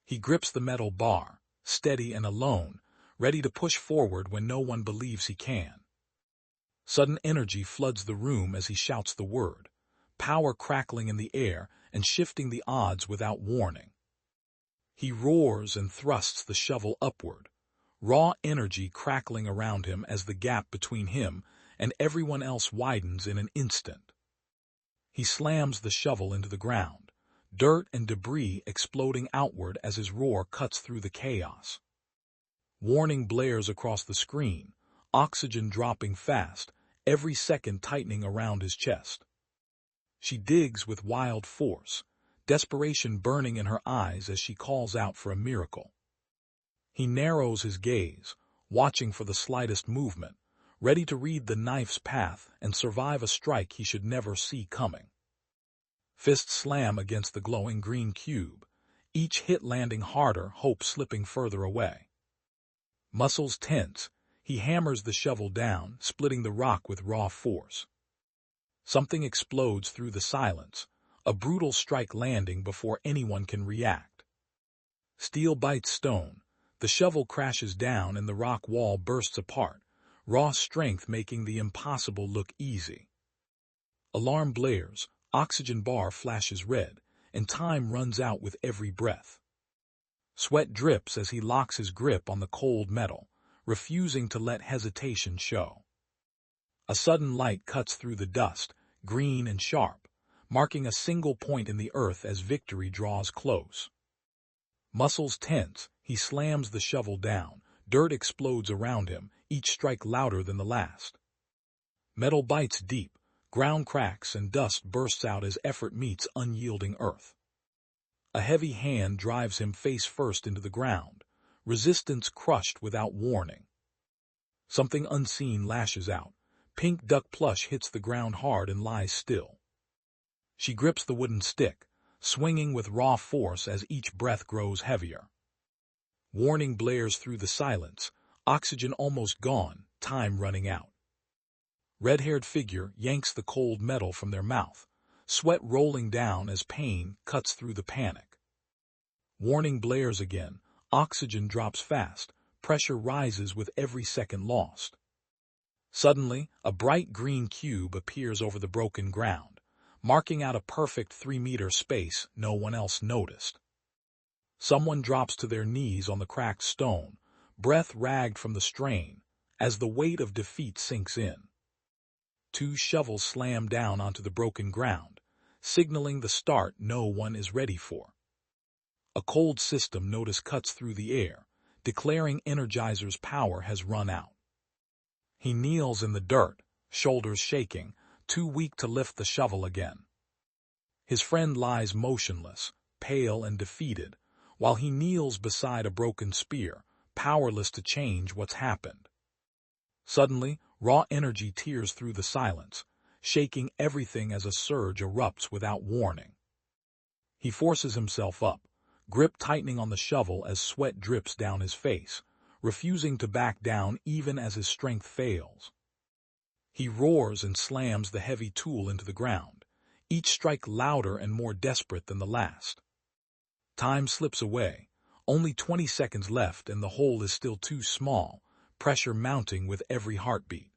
He grips the metal bar, steady and alone, ready to push forward when no one believes he can. Sudden energy floods the room as he shouts the word, power crackling in the air and shifting the odds without warning. He roars and thrusts the shovel upward, raw energy crackling around him as the gap between him and everyone else widens in an instant. He slams the shovel into the ground, dirt and debris exploding outward as his roar cuts through the chaos. Warning blares across the screen, oxygen dropping fast, every second tightening around his chest. She digs with wild force, desperation burning in her eyes as she calls out for a miracle. He narrows his gaze, watching for the slightest movement, ready to read the knife's path and survive a strike he should never see coming. Fists slam against the glowing green cube, each hit landing harder, hope slipping further away. Muscles tense, he hammers the shovel down, splitting the rock with raw force. Something explodes through the silence, a brutal strike landing before anyone can react. Steel bites stone, the shovel crashes down and the rock wall bursts apart, raw strength making the impossible look easy. Alarm blares, oxygen bar flashes red, and time runs out with every breath. Sweat drips as he locks his grip on the cold metal, refusing to let hesitation show. A sudden light cuts through the dust, green and sharp, marking a single point in the earth as victory draws close. Muscles tense, he slams the shovel down, dirt explodes around him, each strike louder than the last. Metal bites deep, ground cracks and dust bursts out as effort meets unyielding earth. A heavy hand drives him face first into the ground, resistance crushed without warning. Something unseen lashes out. Pink duck plush hits the ground hard and lies still. She grips the wooden stick, swinging with raw force as each breath grows heavier. Warning blares through the silence, oxygen almost gone, time running out. Red-haired figure yanks the cold metal from their mouth, sweat rolling down as pain cuts through the panic. Warning blares again, oxygen drops fast, pressure rises with every second lost. Suddenly, a bright green cube appears over the broken ground, marking out a perfect 3-meter space no one else noticed. Someone drops to their knees on the cracked stone, breath ragged from the strain, as the weight of defeat sinks in. 2 shovels slam down onto the broken ground, signaling the start no one is ready for. A cold system notice cuts through the air, declaring Energizer's power has run out. He kneels in the dirt, shoulders shaking, too weak to lift the shovel again. His friend lies motionless, pale and defeated, while he kneels beside a broken spear, powerless to change what's happened. Suddenly, raw energy tears through the silence, shaking everything as a surge erupts without warning. He forces himself up, grip tightening on the shovel as sweat drips down his face, refusing to back down even as his strength fails. He roars and slams the heavy tool into the ground, each strike louder and more desperate than the last. Time slips away, only 20 seconds left and the hole is still too small, pressure mounting with every heartbeat.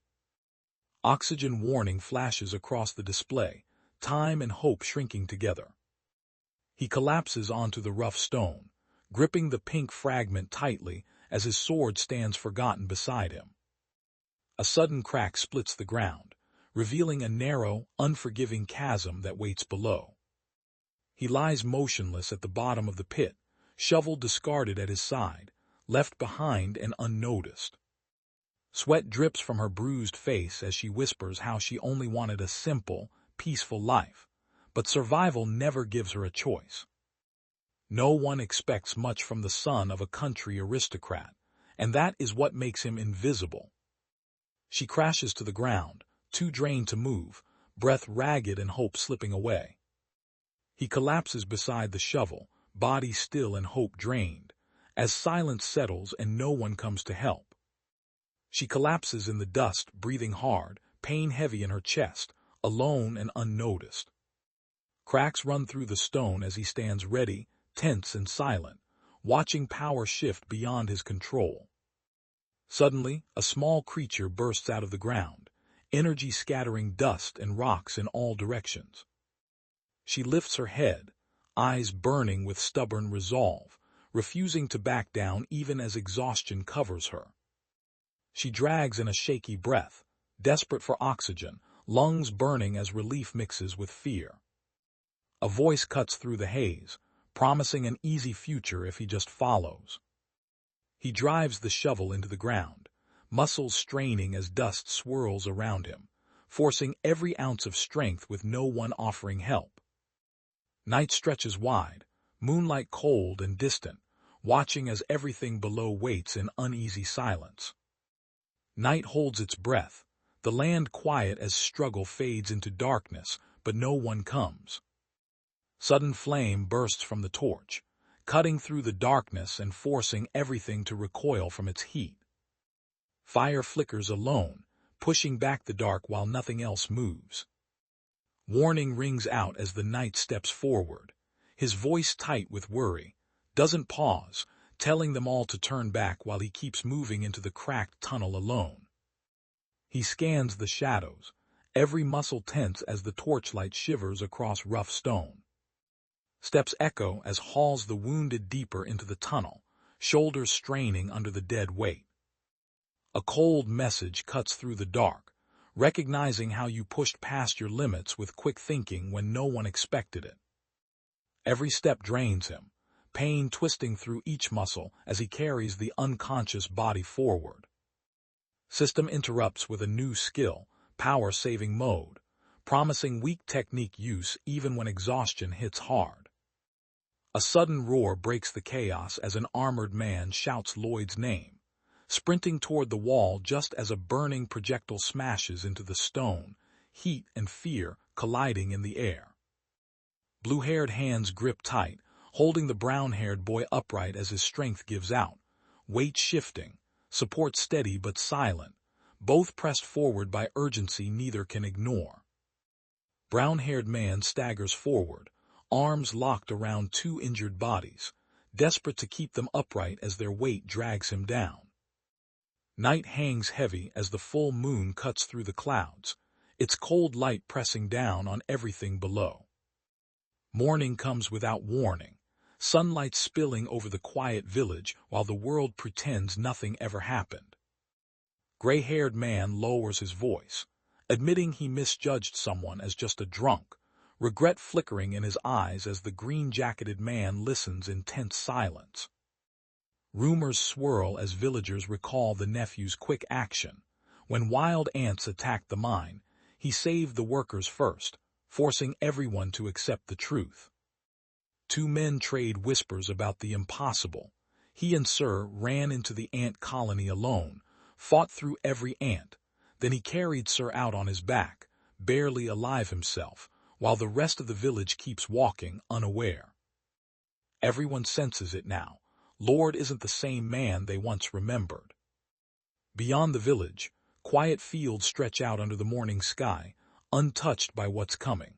Oxygen warning flashes across the display, time and hope shrinking together. He collapses onto the rough stone, gripping the pink fragment tightly as his sword stands forgotten beside him. A sudden crack splits the ground, revealing a narrow, unforgiving chasm that waits below. He lies motionless at the bottom of the pit, shovel discarded at his side, left behind and unnoticed. Sweat drips from her bruised face as she whispers how she only wanted a simple, peaceful life, but survival never gives her a choice. No one expects much from the son of a country aristocrat, and that is what makes him invisible. She crashes to the ground, too drained to move, breath ragged and hope slipping away. He collapses beside the shovel, body still and hope drained, as silence settles and no one comes to help. She collapses in the dust, breathing hard, pain heavy in her chest, alone and unnoticed. Cracks run through the stone as he stands ready, tense and silent, watching power shift beyond his control. Suddenly, a small creature bursts out of the ground, energy scattering dust and rocks in all directions. She lifts her head, eyes burning with stubborn resolve, refusing to back down even as exhaustion covers her. She drags in a shaky breath, desperate for oxygen, lungs burning as relief mixes with fear. A voice cuts through the haze, promising an easy future if he just follows. He drives the shovel into the ground, muscles straining as dust swirls around him, forcing every ounce of strength with no one offering help. Night stretches wide, moonlight cold and distant, watching as everything below waits in uneasy silence. Night holds its breath, the land quiet as struggle fades into darkness, but no one comes. Sudden flame bursts from the torch, cutting through the darkness and forcing everything to recoil from its heat. Fire flickers alone, pushing back the dark while nothing else moves. Warning rings out as the knight steps forward, his voice tight with worry, doesn't pause, telling them all to turn back while he keeps moving into the cracked tunnel alone. He scans the shadows, every muscle tense as the torchlight shivers across rough stone. Steps echo as hauls the wounded deeper into the tunnel, shoulders straining under the dead weight. A cold message cuts through the dark, recognizing how you pushed past your limits with quick thinking when no one expected it. Every step drains him, pain twisting through each muscle as he carries the unconscious body forward. System interrupts with a new skill, power-saving mode, promising weak technique use even when exhaustion hits hard. A sudden roar breaks the chaos as an armored man shouts Lloyd's name, sprinting toward the wall just as a burning projectile smashes into the stone, heat and fear colliding in the air. Blue-haired hands grip tight, holding the brown-haired boy upright as his strength gives out, weight shifting, support steady but silent, both pressed forward by urgency neither can ignore. Brown-haired man staggers forward, arms locked around two injured bodies, desperate to keep them upright as their weight drags him down. Night hangs heavy as the full moon cuts through the clouds, its cold light pressing down on everything below. Morning comes without warning, sunlight spilling over the quiet village while the world pretends nothing ever happened. Gray-haired man lowers his voice, admitting he misjudged someone as just a drunk, regret flickering in his eyes as the green-jacketed man listens in tense silence. Rumors swirl as villagers recall the nephew's quick action. When wild ants attacked the mine, he saved the workers first, forcing everyone to accept the truth. Two men trade whispers about the impossible. He and Sir ran into the ant colony alone, fought through every ant. Then he carried Sir out on his back, barely alive himself, while the rest of the village keeps walking, unaware. Everyone senses it now. Lord isn't the same man they once remembered. Beyond the village, quiet fields stretch out under the morning sky, untouched by what's coming.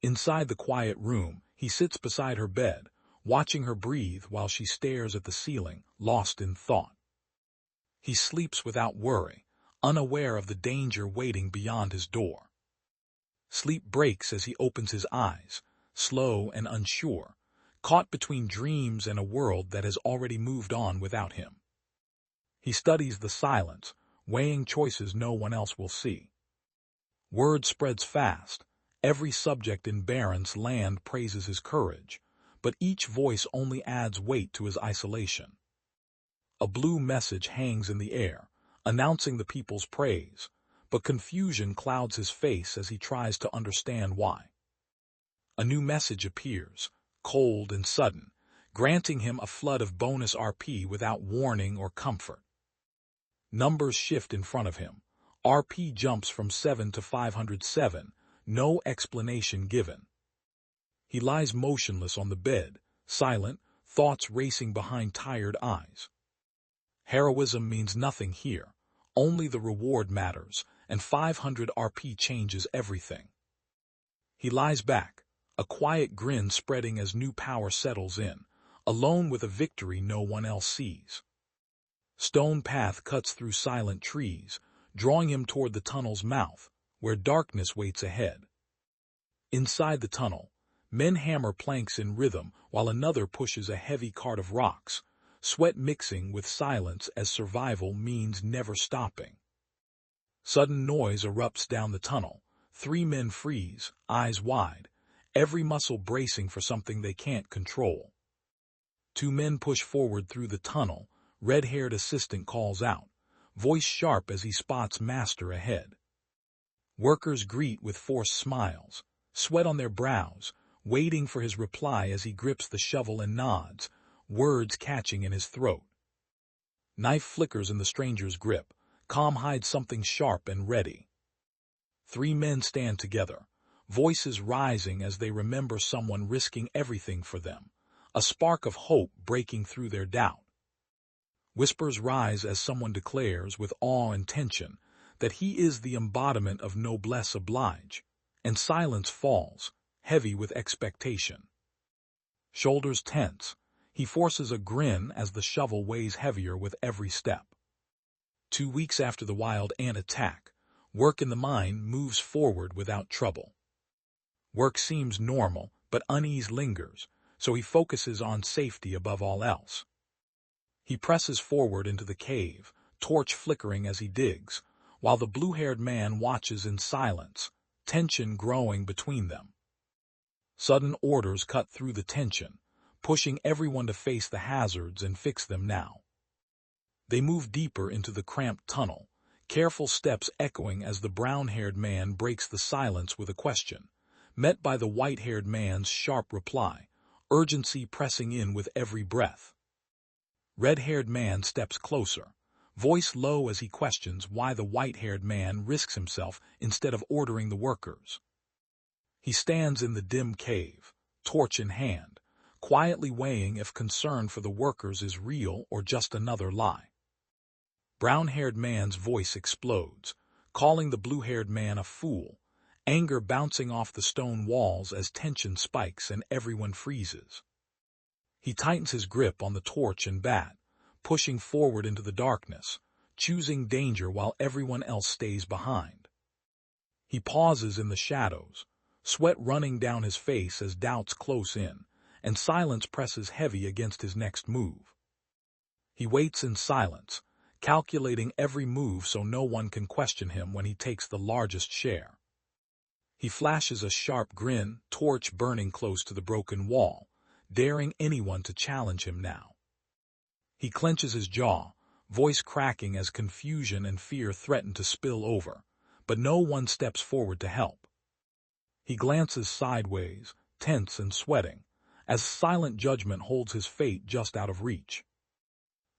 Inside the quiet room, he sits beside her bed, watching her breathe while she stares at the ceiling, lost in thought. He sleeps without worry, unaware of the danger waiting beyond his door. Sleep breaks as he opens his eyes, slow and unsure, caught between dreams and a world that has already moved on without him. He studies the silence, weighing choices no one else will see. Word spreads fast. Every subject in Baron's land praises his courage, but each voice only adds weight to his isolation. A blue message hangs in the air, announcing the people's praise, but confusion clouds his face as he tries to understand why. A new message appears, cold and sudden, granting him a flood of bonus RP without warning or comfort. Numbers shift in front of him. RP jumps from 7 to 507, no explanation given. He lies motionless on the bed, silent, thoughts racing behind tired eyes. Heroism means nothing here. Only the reward matters, and 500 RP changes everything. He lies back, a quiet grin spreading as new power settles in, alone with a victory no one else sees. Stone path cuts through silent trees, drawing him toward the tunnel's mouth, where darkness waits ahead. Inside the tunnel, men hammer planks in rhythm while another pushes a heavy cart of rocks, sweat mixing with silence as survival means never stopping. Sudden noise erupts down the tunnel. 3 men freeze, eyes wide, every muscle bracing for something they can't control. 2 men push forward through the tunnel. Red-haired assistant calls out, voice sharp as he spots master ahead. Workers greet with forced smiles, sweat on their brows, waiting for his reply as he grips the shovel and nods, words catching in his throat. Knife flickers in the stranger's grip, calm hides something sharp and ready. 3 men stand together, voices rising as they remember someone risking everything for them, a spark of hope breaking through their doubt. Whispers rise as someone declares with awe and tension that he is the embodiment of noblesse oblige, and silence falls, heavy with expectation. Shoulders tense, he forces a grin as the shovel weighs heavier with every step. 2 weeks after the wild ant attack, work in the mine moves forward without trouble. Work seems normal, but unease lingers, so he focuses on safety above all else. He presses forward into the cave, torch flickering as he digs, while the blue-haired man watches in silence, tension growing between them. Sudden orders cut through the tension, pushing everyone to face the hazards and fix them now. They move deeper into the cramped tunnel, careful steps echoing as the brown-haired man breaks the silence with a question, met by the white-haired man's sharp reply, urgency pressing in with every breath. Red-haired man steps closer, voice low as he questions why the white-haired man risks himself instead of ordering the workers. He stands in the dim cave, torch in hand, quietly weighing if concern for the workers is real or just another lie. Brown-haired man's voice explodes, calling the blue-haired man a fool, anger bouncing off the stone walls as tension spikes and everyone freezes. He tightens his grip on the torch and bat, pushing forward into the darkness, choosing danger while everyone else stays behind. He pauses in the shadows, sweat running down his face as doubts close in, and silence presses heavy against his next move. He waits in silence, calculating every move so no one can question him when he takes the largest share. He flashes a sharp grin, torch burning close to the broken wall, daring anyone to challenge him now. He clenches his jaw, voice cracking as confusion and fear threaten to spill over, but no one steps forward to help. He glances sideways, tense and sweating, as silent judgment holds his fate just out of reach.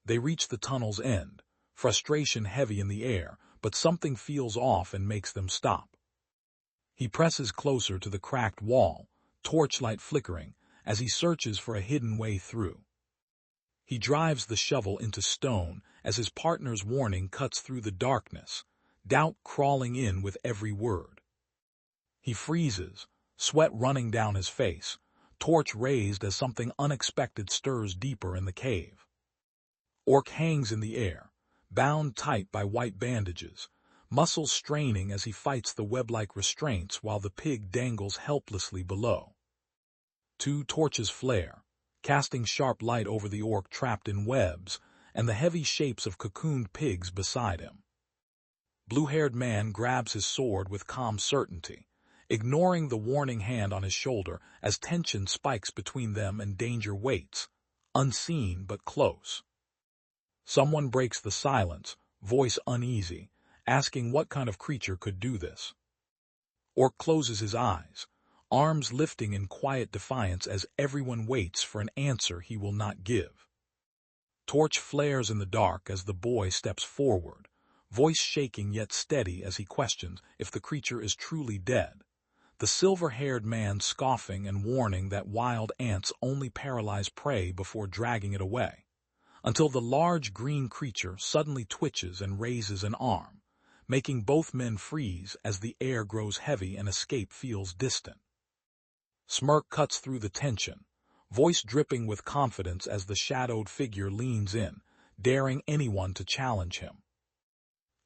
They reach the tunnel's end, frustration heavy in the air, but something feels off and makes them stop. He presses closer to the cracked wall, torchlight flickering, as he searches for a hidden way through. He drives the shovel into stone as his partner's warning cuts through the darkness, doubt crawling in with every word. He freezes, sweat running down his face, torch raised as something unexpected stirs deeper in the cave. Orc hangs in the air, bound tight by white bandages, muscles straining as he fights the web-like restraints while the pig dangles helplessly below. Two torches flare, casting sharp light over the orc trapped in webs and the heavy shapes of cocooned pigs beside him. Blue-haired man grabs his sword with calm certainty, ignoring the warning hand on his shoulder as tension spikes between them and danger waits, unseen but close. Someone breaks the silence, voice uneasy, asking what kind of creature could do this. Orc closes his eyes, arms lifting in quiet defiance as everyone waits for an answer he will not give. Torch flares in the dark as the boy steps forward, voice shaking yet steady as he questions if the creature is truly dead, the silver-haired man scoffing and warning that wild ants only paralyze prey before dragging it away, until the large green creature suddenly twitches and raises an arm, making both men freeze as the air grows heavy and escape feels distant. Smirk cuts through the tension, voice dripping with confidence as the shadowed figure leans in, daring anyone to challenge him.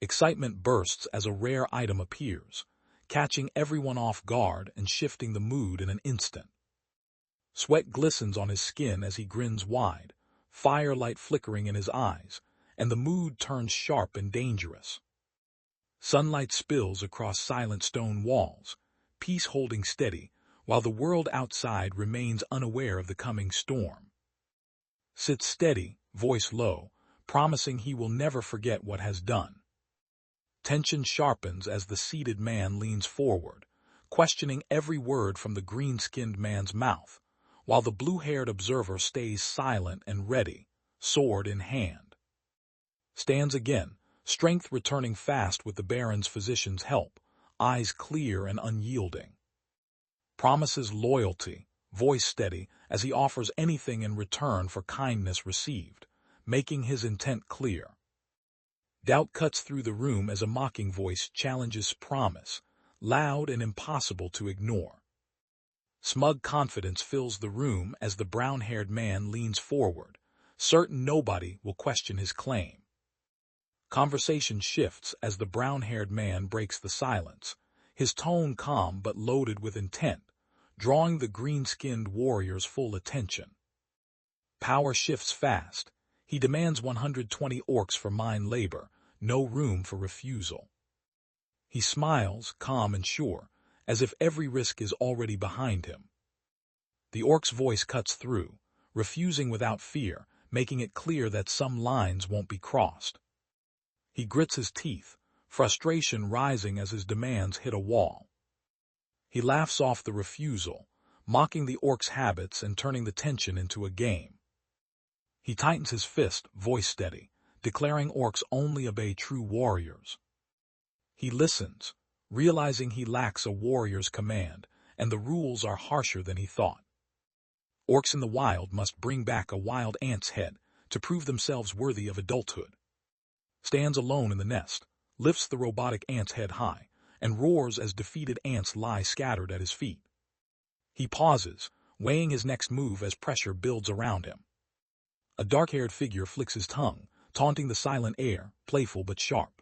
Excitement bursts as a rare item appears, catching everyone off guard and shifting the mood in an instant. Sweat glistens on his skin as he grins wide, firelight flickering in his eyes, and the mood turns sharp and dangerous. Sunlight spills across silent stone walls, peace holding steady, while the world outside remains unaware of the coming storm. Sits steady, voice low, promising he will never forget what has done. Tension sharpens as the seated man leans forward, questioning every word from the green-skinned man's mouth, while the blue-haired observer stays silent and ready, sword in hand. Stands again, strength returning fast with the Baron's physician's help, eyes clear and unyielding. Promises loyalty, voice steady as he offers anything in return for kindness received, making his intent clear. Doubt cuts through the room as a mocking voice challenges promise, loud and impossible to ignore. Smug confidence fills the room as the brown-haired man leans forward, certain nobody will question his claim. Conversation shifts as the brown-haired man breaks the silence, his tone calm but loaded with intent, drawing the green-skinned warrior's full attention. Power shifts fast. He demands 120 orcs for mine labor, no room for refusal. He smiles, calm and sure, as if every risk is already behind him. The orc's voice cuts through, refusing without fear, making it clear that some lines won't be crossed. He grits his teeth, frustration rising as his demands hit a wall. He laughs off the refusal, mocking the orc's habits and turning the tension into a game. He tightens his fist, voice steady, declaring orcs only obey true warriors. He listens, realizing he lacks a warrior's command, and the rules are harsher than he thought. Orcs in the wild must bring back a wild ant's head to prove themselves worthy of adulthood. Stands alone in the nest, lifts the robotic ant's head high, and roars as defeated ants lie scattered at his feet. He pauses, weighing his next move as pressure builds around him. A dark-haired figure flicks his tongue, taunting the silent air, playful but sharp.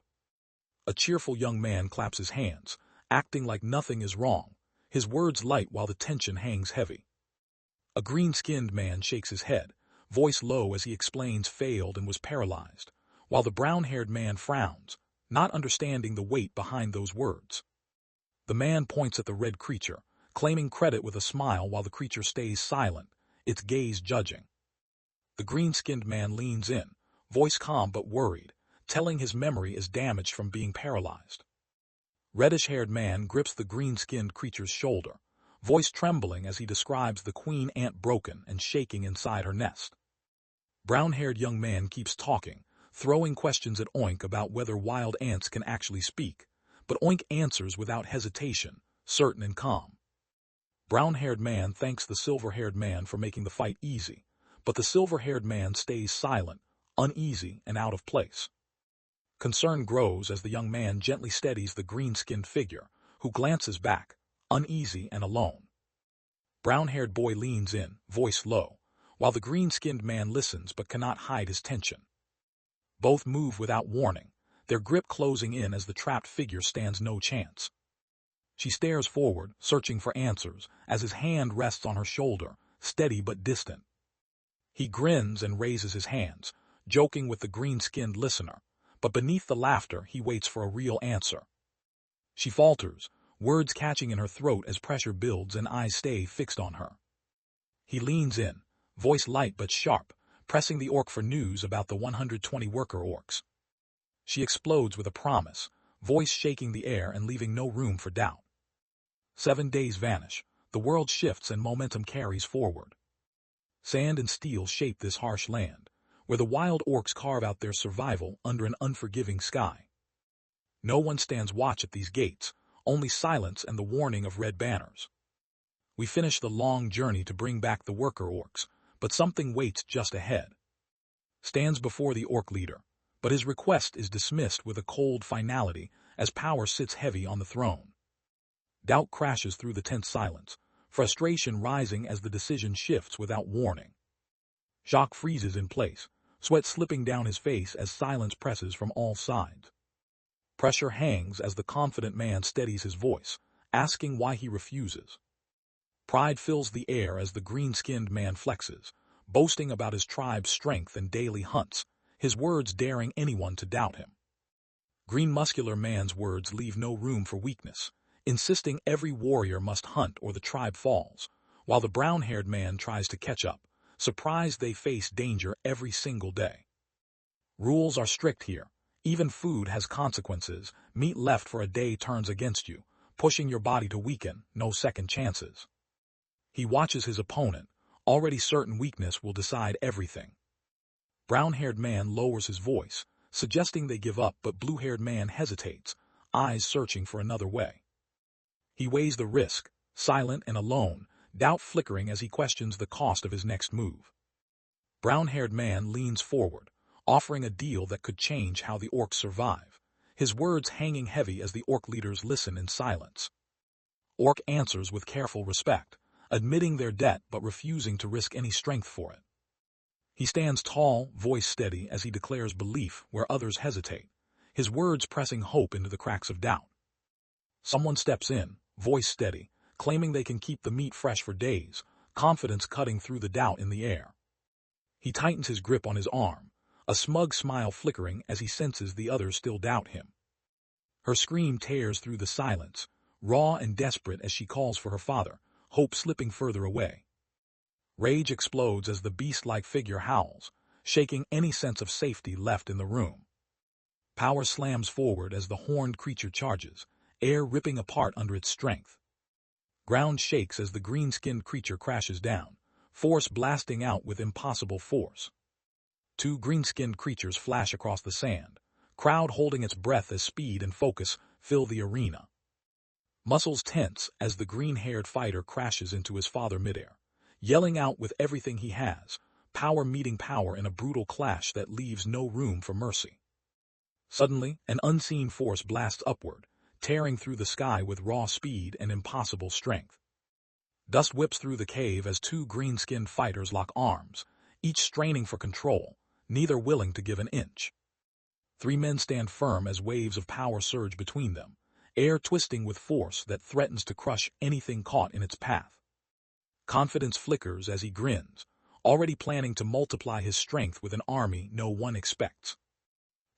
A cheerful young man claps his hands, acting like nothing is wrong, his words light while the tension hangs heavy. A green-skinned man shakes his head, voice low as he explains failed and was paralyzed, while the brown-haired man frowns, not understanding the weight behind those words. The man points at the red creature, claiming credit with a smile while the creature stays silent, its gaze judging. The green-skinned man leans in, voice calm but worried, telling his memory is damaged from being paralyzed. Reddish-haired man grips the green-skinned creature's shoulder, voice trembling as he describes the queen ant broken and shaking inside her nest. Brown-haired young man keeps talking, throwing questions at Oink about whether wild ants can actually speak, but Oink answers without hesitation, certain and calm. Brown-haired man thanks the silver-haired man for making the fight easy, but the silver-haired man stays silent, uneasy, and out of place. Concern grows as the young man gently steadies the green-skinned figure, who glances back, uneasy and alone. Brown-haired boy leans in, voice low, while the green-skinned man listens but cannot hide his tension. Both move without warning, their grip closing in as the trapped figure stands no chance. She stares forward, searching for answers, as his hand rests on her shoulder, steady but distant. He grins and raises his hands, joking with the green-skinned listener, but beneath the laughter he waits for a real answer. She falters, words catching in her throat as pressure builds and eyes stay fixed on her. He leans in, voice light but sharp, pressing the orc for news about the 120 worker orcs. She explodes with a promise, voice shaking the air and leaving no room for doubt. 7 days vanish, the world shifts and momentum carries forward. Sand and steel shape this harsh land, where the wild orcs carve out their survival under an unforgiving sky. No one stands watch at these gates, only silence and the warning of red banners. We finish the long journey to bring back the worker orcs, but something waits just ahead. Stands before the orc leader, but his request is dismissed with a cold finality as power sits heavy on the throne. Doubt crashes through the tense silence, frustration rising as the decision shifts without warning. Jacques freezes in place, sweat slipping down his face as silence presses from all sides. Pressure hangs as the confident man steadies his voice, asking why he refuses. Pride fills the air as the green-skinned man flexes, boasting about his tribe's strength and daily hunts, his words daring anyone to doubt him. Green muscular man's words leave no room for weakness, insisting every warrior must hunt or the tribe falls, while the brown-haired man tries to catch up, surprised they face danger every single day. Rules are strict here. Even food has consequences. Meat left for a day turns against you, pushing your body to weaken, no second chances. He watches his opponent, already certain weakness will decide everything. Brown-haired man lowers his voice, suggesting they give up, but blue-haired man hesitates, eyes searching for another way. He weighs the risk, silent and alone, doubt flickering as he questions the cost of his next move. Brown-haired man leans forward, offering a deal that could change how the orcs survive, his words hanging heavy as the orc leaders listen in silence. Orc answers with careful respect, admitting their debt but refusing to risk any strength for it. He stands tall, voice steady as he declares belief where others hesitate, his words pressing hope into the cracks of doubt. Someone steps in, voice steady, claiming they can keep the meat fresh for days, confidence cutting through the doubt in the air. He tightens his grip on his arm, a smug smile flickering as he senses the others still doubt him. Her scream tears through the silence, raw and desperate as she calls for her father, hope slipping further away. Rage explodes as the beast-like figure howls, shaking any sense of safety left in the room. Power slams forward as the horned creature charges, air ripping apart under its strength. Ground shakes as the green-skinned creature crashes down, force blasting out with impossible force. Two green-skinned creatures flash across the sand, crowd holding its breath as speed and focus fill the arena. Muscles tense as the green-haired fighter crashes into his father midair, yelling out with everything he has, power meeting power in a brutal clash that leaves no room for mercy. Suddenly, an unseen force blasts upward, tearing through the sky with raw speed and impossible strength. Dust whips through the cave as two green-skinned fighters lock arms, each straining for control, neither willing to give an inch. Three men stand firm as waves of power surge between them, air twisting with force that threatens to crush anything caught in its path. Confidence flickers as he grins, already planning to multiply his strength with an army no one expects.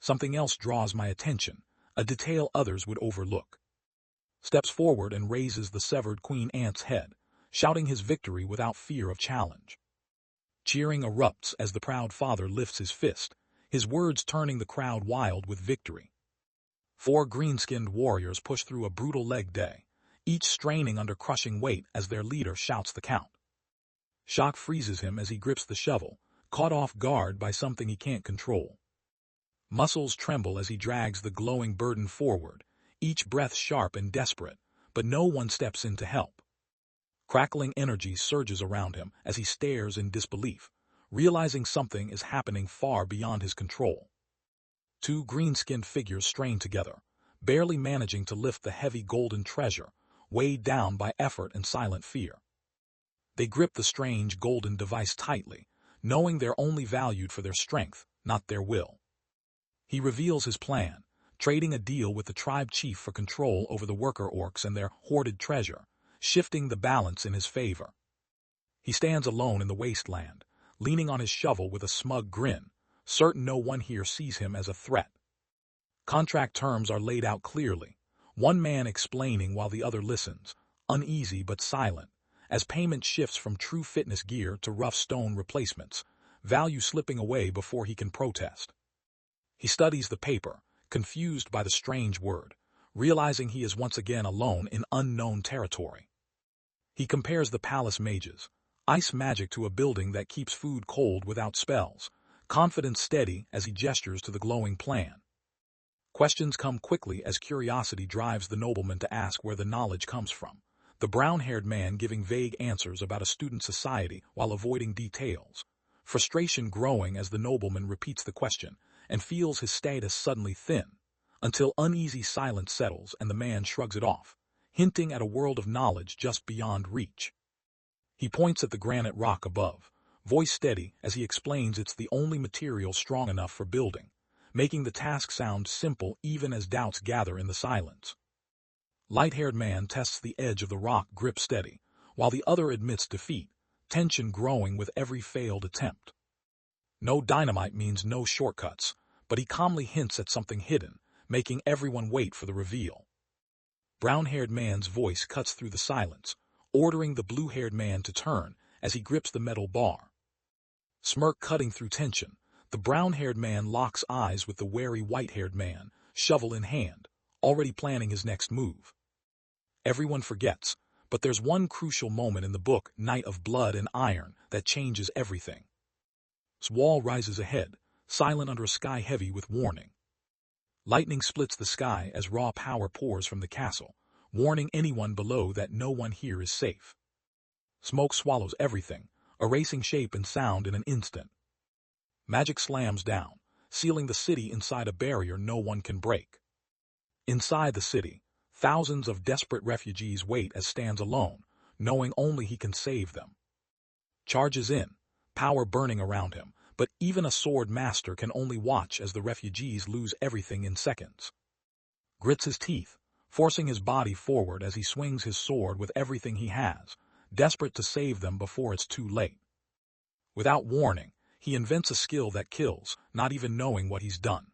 Something else draws my attention, a detail others would overlook. Steps forward and raises the severed Queen Ant's head, shouting his victory without fear of challenge. Cheering erupts as the proud father lifts his fist, his words turning the crowd wild with victory. Four green-skinned warriors push through a brutal leg day, each straining under crushing weight as their leader shouts the count. Shock freezes him as he grips the shovel, caught off guard by something he can't control. Muscles tremble as he drags the glowing burden forward, each breath sharp and desperate, but no one steps in to help. Crackling energy surges around him as he stares in disbelief, realizing something is happening far beyond his control. Two green-skinned figures strain together, barely managing to lift the heavy golden treasure, weighed down by effort and silent fear. They grip the strange golden device tightly, knowing they're only valued for their strength, not their will. He reveals his plan, trading a deal with the tribe chief for control over the worker orcs and their hoarded treasure, shifting the balance in his favor. He stands alone in the wasteland, leaning on his shovel with a smug grin, certain no one here sees him as a threat. Contract terms are laid out clearly, one man explaining while the other listens, uneasy but silent, as payment shifts from true fitness gear to rough stone replacements, value slipping away before he can protest. He studies the paper, confused by the strange word, realizing he is once again alone in unknown territory. He compares the palace mages, ice magic to a building that keeps food cold without spells, confidence steady as he gestures to the glowing plan. Questions come quickly as curiosity drives the nobleman to ask where the knowledge comes from, the brown-haired man giving vague answers about a student society while avoiding details, frustration growing as the nobleman repeats the question and feels his status suddenly thin, until uneasy silence settles and the man shrugs it off, hinting at a world of knowledge just beyond reach. He points at the granite rock above, voice steady as he explains it's the only material strong enough for building, making the task sound simple even as doubts gather in the silence. Light-haired man tests the edge of the rock grip steady, while the other admits defeat, tension growing with every failed attempt. No dynamite means no shortcuts, but he calmly hints at something hidden, making everyone wait for the reveal. Brown-haired man's voice cuts through the silence, ordering the blue-haired man to turn as he grips the metal bar. Smirk cutting through tension, the brown-haired man locks eyes with the wary white-haired man, shovel in hand, already planning his next move. Everyone forgets, but there's one crucial moment in the book, Night of Blood and Iron, that changes everything. Wall rises ahead, silent under a sky heavy with warning. Lightning splits the sky as raw power pours from the castle, warning anyone below that no one here is safe. Smoke swallows everything, erasing shape and sound in an instant. Magic slams down, sealing the city inside a barrier no one can break. Inside the city, thousands of desperate refugees wait as stands alone, knowing only he can save them. Charges in, power burning around him, but even a sword master can only watch as the refugees lose everything in seconds. Grits his teeth, forcing his body forward as he swings his sword with everything he has, desperate to save them before it's too late. Without warning, he invents a skill that kills, not even knowing what he's done.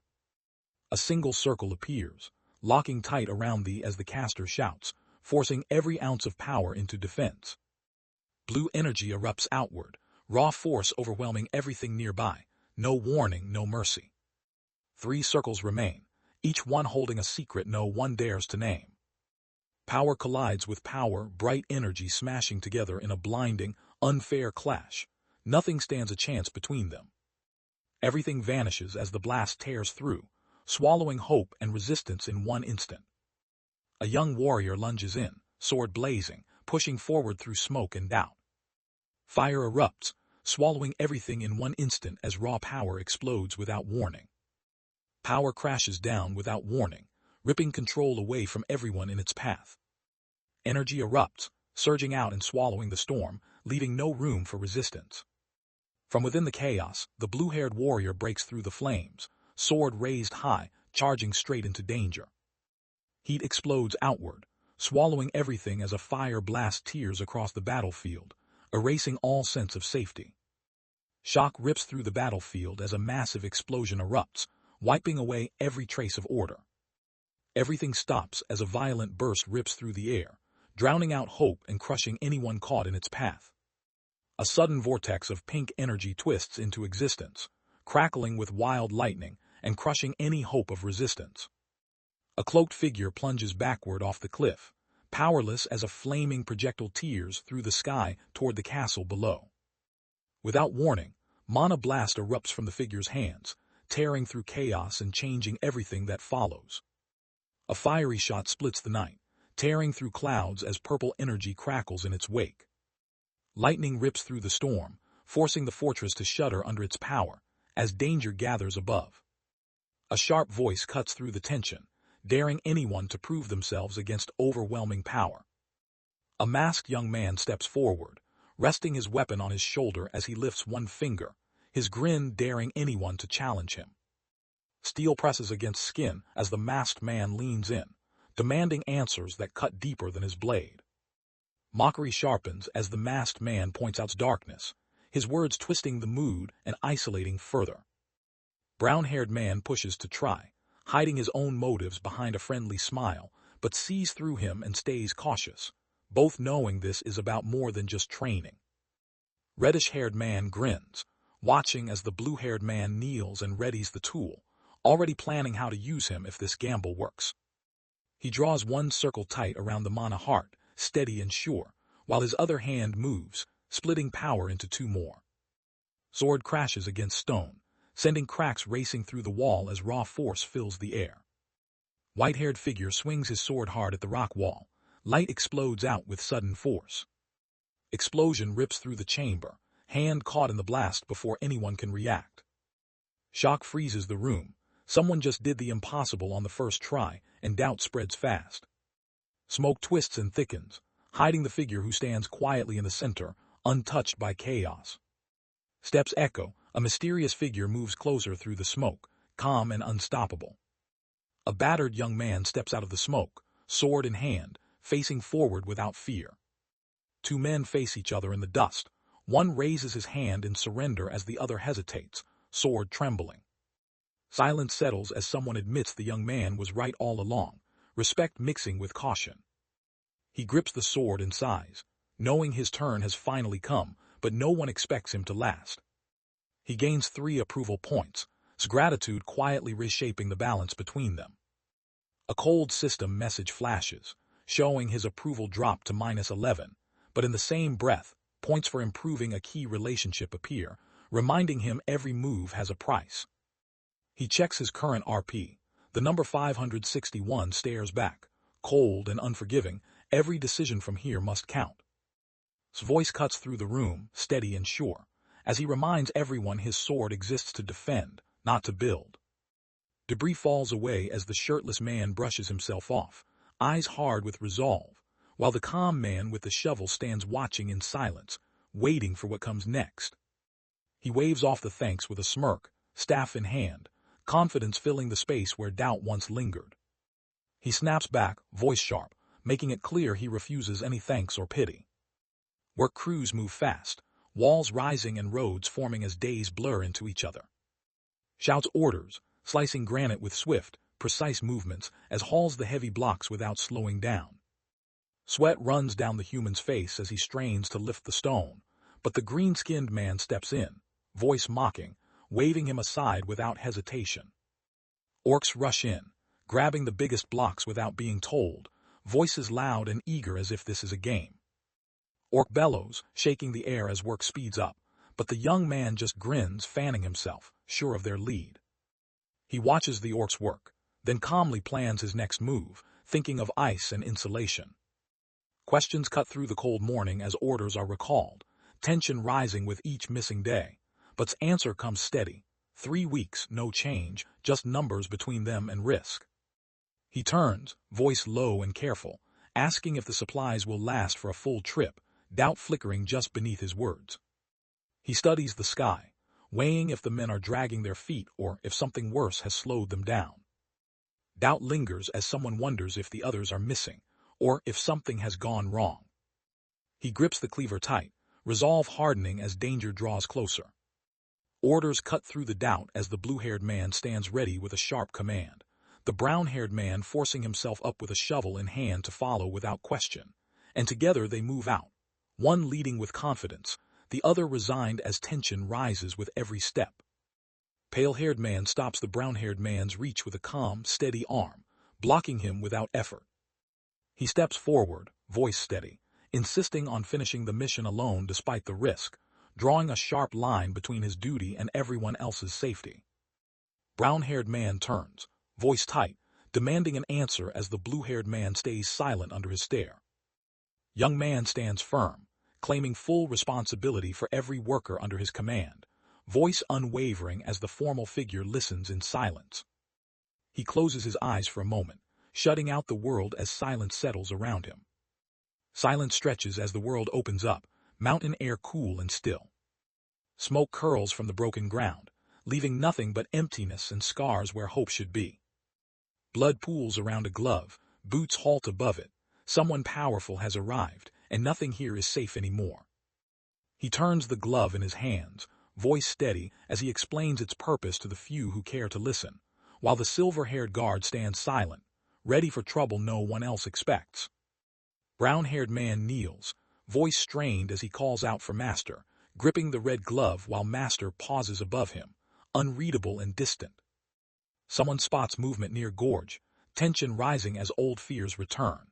A single circle appears, locking tight around thee as the caster shouts, forcing every ounce of power into defense. Blue energy erupts outward, raw force overwhelming everything nearby, no warning, no mercy. 3 circles remain, each one holding a secret no one dares to name. Power collides with power, bright energy smashing together in a blinding, unfair clash. Nothing stands a chance between them. Everything vanishes as the blast tears through, swallowing hope and resistance in one instant. A young warrior lunges in, sword blazing, pushing forward through smoke and doubt. Fire erupts, swallowing everything in one instant as raw power explodes without warning. Power crashes down without warning, ripping control away from everyone in its path. Energy erupts, surging out and swallowing the storm, leaving no room for resistance. From within the chaos, the blue-haired warrior breaks through the flames, sword raised high, charging straight into danger. Heat explodes outward, swallowing everything as a fire blast tears across the battlefield, erasing all sense of safety. Shock rips through the battlefield as a massive explosion erupts, wiping away every trace of order. Everything stops as a violent burst rips through the air, drowning out hope and crushing anyone caught in its path. A sudden vortex of pink energy twists into existence, crackling with wild lightning and crushing any hope of resistance. A cloaked figure plunges backward off the cliff, powerless as a flaming projectile tears through the sky toward the castle below. Without warning, mana blast erupts from the figure's hands, tearing through chaos and changing everything that follows. A fiery shot splits the night, tearing through clouds as purple energy crackles in its wake. Lightning rips through the storm, forcing the fortress to shudder under its power, as danger gathers above. A sharp voice cuts through the tension, daring anyone to prove themselves against overwhelming power. A masked young man steps forward, resting his weapon on his shoulder as he lifts one finger, his grin daring anyone to challenge him. Steel presses against skin as the masked man leans in, demanding answers that cut deeper than his blade. Mockery sharpens as the masked man points out darkness, his words twisting the mood and isolating further. Brown-haired man pushes to try, hiding his own motives behind a friendly smile, but sees through him and stays cautious, both knowing this is about more than just training. Reddish-haired man grins, watching as the blue-haired man kneels and readies the tool, already planning how to use him if this gamble works. He draws one circle tight around the mana heart, steady and sure, while his other hand moves, splitting power into two more. Sword crashes against stone, sending cracks racing through the wall as raw force fills the air. White-haired figure swings his sword hard at the rock wall. Light explodes out with sudden force. Explosion rips through the chamber, hand caught in the blast before anyone can react. Shock freezes the room. Someone just did the impossible on the first try, and doubt spreads fast. Smoke twists and thickens, hiding the figure who stands quietly in the center, untouched by chaos. Steps echo, a mysterious figure moves closer through the smoke, calm and unstoppable. A battered young man steps out of the smoke, sword in hand, facing forward without fear. Two men face each other in the dust. One raises his hand in surrender as the other hesitates, sword trembling. Silence settles as someone admits the young man was right all along, respect mixing with caution. He grips the sword and sighs, knowing his turn has finally come, but no one expects him to last. He gains 3 approval points, his gratitude quietly reshaping the balance between them. A cold system message flashes, showing his approval drop to -11, but in the same breath, points for improving a key relationship appear, reminding him every move has a price. He checks his current RP. The number 561 stares back, cold and unforgiving. Every decision from here must count. His voice cuts through the room, steady and sure, as he reminds everyone his sword exists to defend, not to build. Debris falls away as the shirtless man brushes himself off, eyes hard with resolve, while the calm man with the shovel stands watching in silence, waiting for what comes next. He waves off the thanks with a smirk, staff in hand, confidence filling the space where doubt once lingered. He snaps back, voice sharp, making it clear he refuses any thanks or pity. Work crews move fast, walls rising and roads forming as days blur into each other. Shouts orders, slicing granite with swift, precise movements as hauls the heavy blocks without slowing down. Sweat runs down the human's face as he strains to lift the stone, but the green-skinned man steps in, voice mocking, waving him aside without hesitation. Orcs rush in, grabbing the biggest blocks without being told, voices loud and eager as if this is a game. Orc bellows, shaking the air as work speeds up, but the young man just grins, fanning himself, sure of their lead. He watches the orcs work, then calmly plans his next move, thinking of ice and insulation. Questions cut through the cold morning as orders are recalled, tension rising with each missing day. But's answer comes steady. 3 weeks, no change, just numbers between them and risk. He turns, voice low and careful, asking if the supplies will last for a full trip, doubt flickering just beneath his words. He studies the sky, weighing if the men are dragging their feet or if something worse has slowed them down. Doubt lingers as someone wonders if the others are missing, or if something has gone wrong. He grips the cleaver tight, resolve hardening as danger draws closer. Orders cut through the doubt as the blue-haired man stands ready with a sharp command, the brown-haired man forcing himself up with a shovel in hand to follow without question, and together they move out, one leading with confidence, the other resigned as tension rises with every step. Pale-haired man stops the brown-haired man's reach with a calm, steady arm, blocking him without effort. He steps forward, voice steady, insisting on finishing the mission alone despite the risk, drawing a sharp line between his duty and everyone else's safety. Brown-haired man turns, voice tight, demanding an answer as the blue-haired man stays silent under his stare. Young man stands firm, claiming full responsibility for every worker under his command, voice unwavering as the formal figure listens in silence. He closes his eyes for a moment, shutting out the world as silence settles around him. Silence stretches as the world opens up, mountain air cool and still. Smoke curls from the broken ground, leaving nothing but emptiness and scars where hope should be. Blood pools around a glove, boots halt above it. Someone powerful has arrived, and nothing here is safe anymore. He turns the glove in his hands, voice steady as he explains its purpose to the few who care to listen, while the silver-haired guard stands silent, ready for trouble no one else expects. Brown-haired man kneels, voice strained as he calls out for Master, gripping the red glove while Master pauses above him, unreadable and distant. Someone spots movement near gorge, tension rising as old fears return.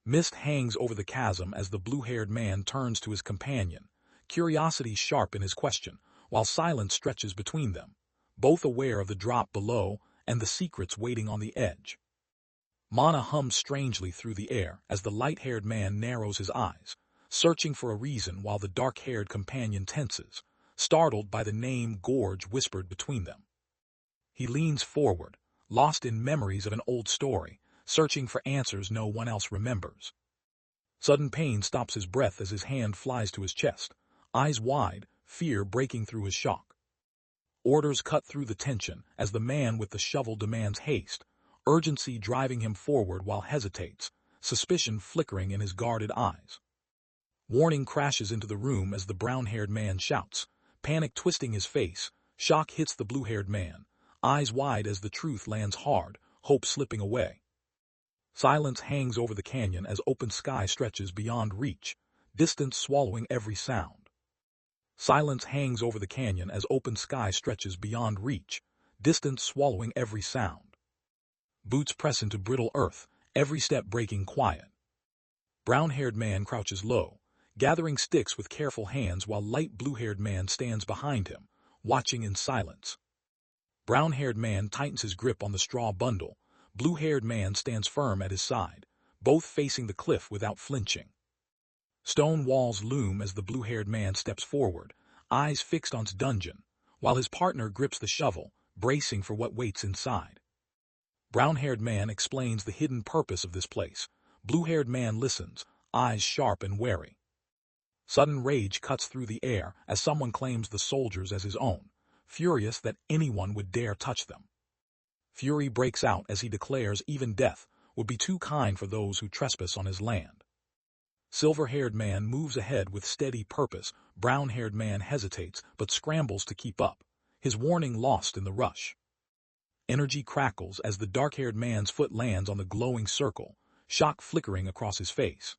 Mist hangs over the chasm as the blue-haired man turns to his companion, curiosity sharp in his question, while silence stretches between them, both aware of the drop below and the secrets waiting on the edge. Mana hums strangely through the air as the light-haired man narrows his eyes, searching for a reason while the dark-haired companion tenses, startled by the name Gorge whispered between them. He leans forward, lost in memories of an old story, searching for answers no one else remembers. Sudden pain stops his breath as his hand flies to his chest, eyes wide, fear breaking through his shock. Orders cut through the tension as the man with the shovel demands haste, urgency driving him forward while hesitates, suspicion flickering in his guarded eyes. Warning crashes into the room as the brown-haired man shouts, panic twisting his face, shock hits the blue-haired man, eyes wide as the truth lands hard, hope slipping away. Silence hangs over the canyon as open sky stretches beyond reach, distance swallowing every sound. Silence hangs over the canyon as open sky stretches beyond reach, distance swallowing every sound. Boots press into brittle earth, every step breaking quiet. Brown-haired man crouches low, gathering sticks with careful hands while light blue-haired man stands behind him, watching in silence. Brown-haired man tightens his grip on the straw bundle, blue-haired man stands firm at his side, both facing the cliff without flinching. Stone walls loom as the blue-haired man steps forward, eyes fixed on his dungeon, while his partner grips the shovel, bracing for what waits inside. Brown-haired man explains the hidden purpose of this place. Blue-haired man listens, eyes sharp and wary. Sudden rage cuts through the air as someone claims the soldiers as his own, furious that anyone would dare touch them. Fury breaks out as he declares even death would be too kind for those who trespass on his land. Silver-haired man moves ahead with steady purpose. Brown-haired man hesitates but scrambles to keep up, his warning lost in the rush. Energy crackles as the dark-haired man's foot lands on the glowing circle, shock flickering across his face.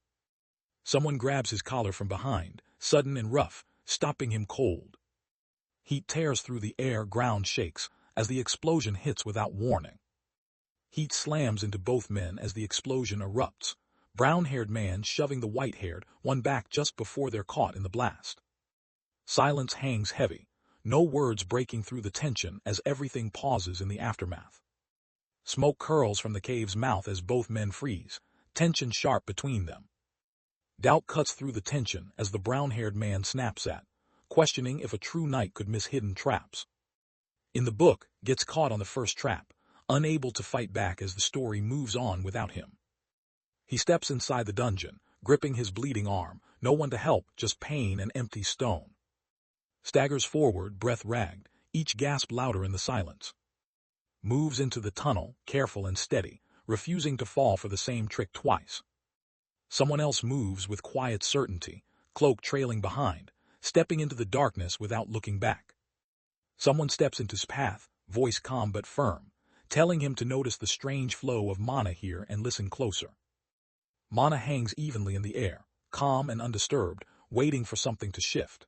Someone grabs his collar from behind, sudden and rough, stopping him cold. Heat tears through the air, ground shakes as the explosion hits without warning. Heat slams into both men as the explosion erupts, brown-haired man shoving the white-haired one back just before they're caught in the blast. Silence hangs heavy, no words breaking through the tension as everything pauses in the aftermath. Smoke curls from the cave's mouth as both men freeze, tension sharp between them. Doubt cuts through the tension as the brown-haired man snaps at, questioning if a true knight could miss hidden traps. In the book, gets caught on the first trap, unable to fight back as the story moves on without him. He steps inside the dungeon, gripping his bleeding arm, no one to help, just pain and empty stone. Staggers forward, breath ragged, each gasp louder in the silence. Moves into the tunnel, careful and steady, refusing to fall for the same trick twice. Someone else moves with quiet certainty, cloak trailing behind, stepping into the darkness without looking back. Someone steps into his path, voice calm but firm, telling him to notice the strange flow of mana here and listen closer. Mana hangs evenly in the air, calm and undisturbed, waiting for something to shift.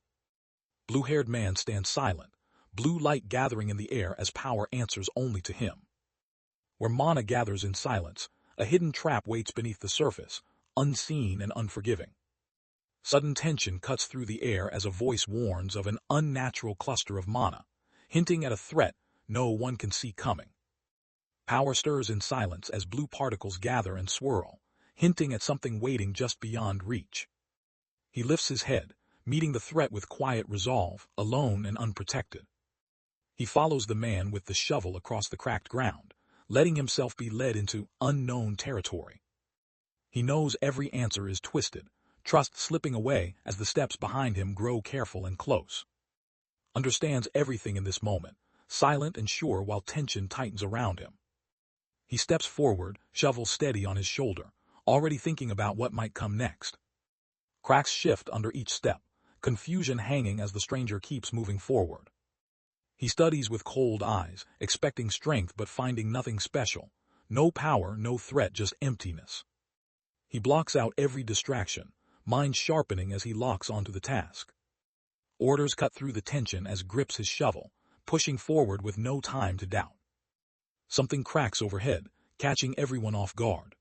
Blue-haired man stands silent, blue light gathering in the air as power answers only to him. Where mana gathers in silence, a hidden trap waits beneath the surface, unseen and unforgiving. Sudden tension cuts through the air as a voice warns of an unnatural cluster of mana, hinting at a threat no one can see coming. Power stirs in silence as blue particles gather and swirl, hinting at something waiting just beyond reach. He lifts his head, meeting the threat with quiet resolve, alone and unprotected. He follows the man with the shovel across the cracked ground, letting himself be led into unknown territory. He knows every answer is twisted, trust slipping away as the steps behind him grow careful and close. Understands everything in this moment, silent and sure while tension tightens around him. He steps forward, shovel steady on his shoulder, already thinking about what might come next. Cracks shift under each step, confusion hanging as the stranger keeps moving forward. He studies with cold eyes, expecting strength but finding nothing special. No power, no threat, just emptiness. He blocks out every distraction, mind sharpening as he locks onto the task. Orders cut through the tension as grips his shovel, pushing forward with no time to doubt. Something cracks overhead, catching everyone off guard.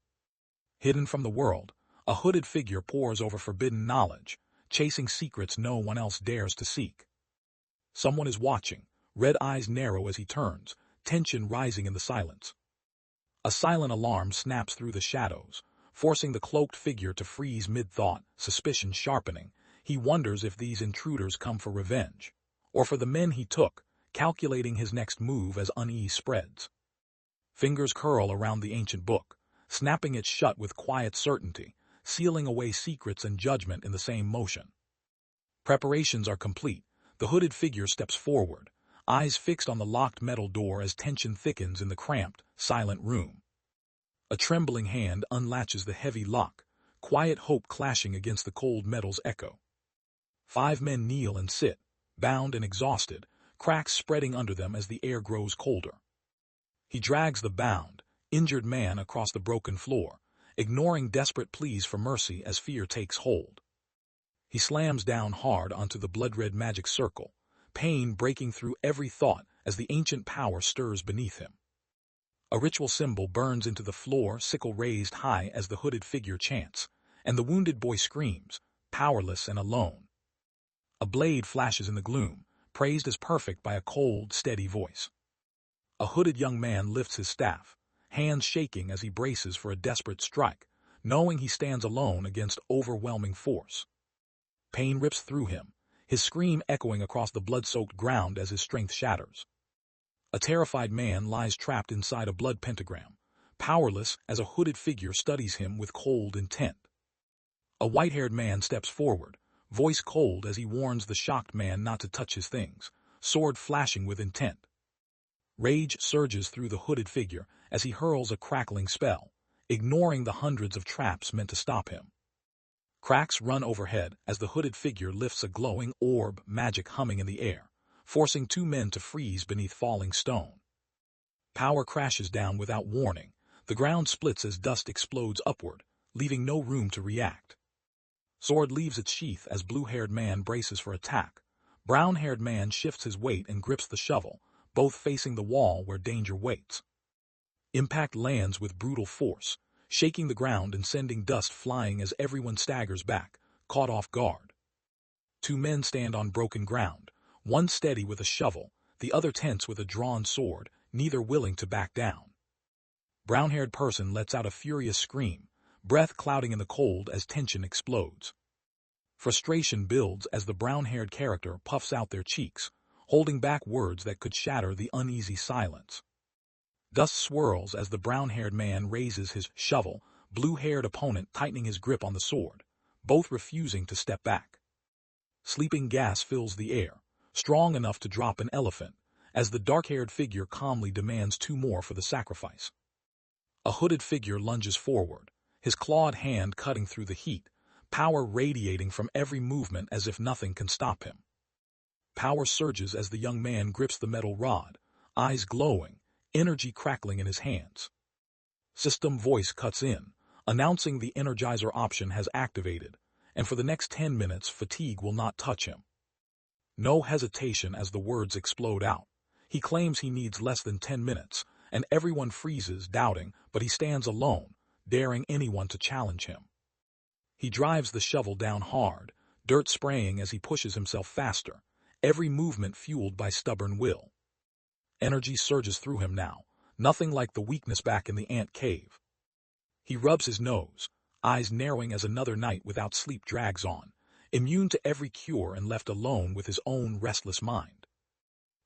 Hidden from the world, a hooded figure pores over forbidden knowledge, chasing secrets no one else dares to seek. Someone is watching, red eyes narrow as he turns, tension rising in the silence. A silent alarm snaps through the shadows, forcing the cloaked figure to freeze mid-thought, suspicion sharpening. He wonders if these intruders come for revenge, or for the men he took, calculating his next move as unease spreads. Fingers curl around the ancient book, snapping it shut with quiet certainty, sealing away secrets and judgment in the same motion. Preparations are complete. The hooded figure steps forward, eyes fixed on the locked metal door as tension thickens in the cramped, silent room. A trembling hand unlatches the heavy lock, quiet hope clashing against the cold metal's echo. 5 men kneel and sit, bound and exhausted, cracks spreading under them as the air grows colder. He drags the bound, injured man across the broken floor, ignoring desperate pleas for mercy as fear takes hold. He slams down hard onto the blood-red magic circle, pain breaking through every thought as the ancient power stirs beneath him. A ritual symbol burns into the floor, sickle raised high as the hooded figure chants, and the wounded boy screams, powerless and alone. A blade flashes in the gloom, praised as perfect by a cold, steady voice. A hooded young man lifts his staff, hands shaking as he braces for a desperate strike, knowing he stands alone against overwhelming force. Pain rips through him, his scream echoing across the blood-soaked ground as his strength shatters. A terrified man lies trapped inside a blood pentagram, powerless as a hooded figure studies him with cold intent. A white-haired man steps forward, voice cold as he warns the shocked man not to touch his things, sword flashing with intent. Rage surges through the hooded figure as he hurls a crackling spell, ignoring the hundreds of traps meant to stop him. Cracks run overhead as the hooded figure lifts a glowing orb, magic humming in the air, forcing 2 men to freeze beneath falling stone. Power crashes down without warning, the ground splits as dust explodes upward, leaving no room to react. Sword leaves its sheath as blue-haired man braces for attack. Brown-haired man shifts his weight and grips the shovel, both facing the wall where danger waits. Impact lands with brutal force, shaking the ground and sending dust flying as everyone staggers back, caught off guard. Two men stand on broken ground, one steady with a shovel, the other tense with a drawn sword, neither willing to back down. Brown-haired person lets out a furious scream, breath clouding in the cold as tension explodes. Frustration builds as the brown-haired character puffs out their cheeks, holding back words that could shatter the uneasy silence. Dust swirls as the brown-haired man raises his shovel, blue-haired opponent tightening his grip on the sword, both refusing to step back. Sleeping gas fills the air, strong enough to drop an elephant, as the dark-haired figure calmly demands two more for the sacrifice. A hooded figure lunges forward, his clawed hand cutting through the heat, power radiating from every movement as if nothing can stop him. Power surges as the young man grips the metal rod, eyes glowing, energy crackling in his hands. System voice cuts in, announcing the Energizer option has activated, and for the next 10 minutes fatigue will not touch him. No hesitation as the words explode out. He claims he needs less than 10 minutes, and everyone freezes, doubting, but he stands alone, daring anyone to challenge him. He drives the shovel down hard, dirt spraying as he pushes himself faster, every movement fueled by stubborn will. Energy surges through him now, nothing like the weakness back in the ant cave. He rubs his nose, eyes narrowing as another night without sleep drags on, immune to every cure and left alone with his own restless mind.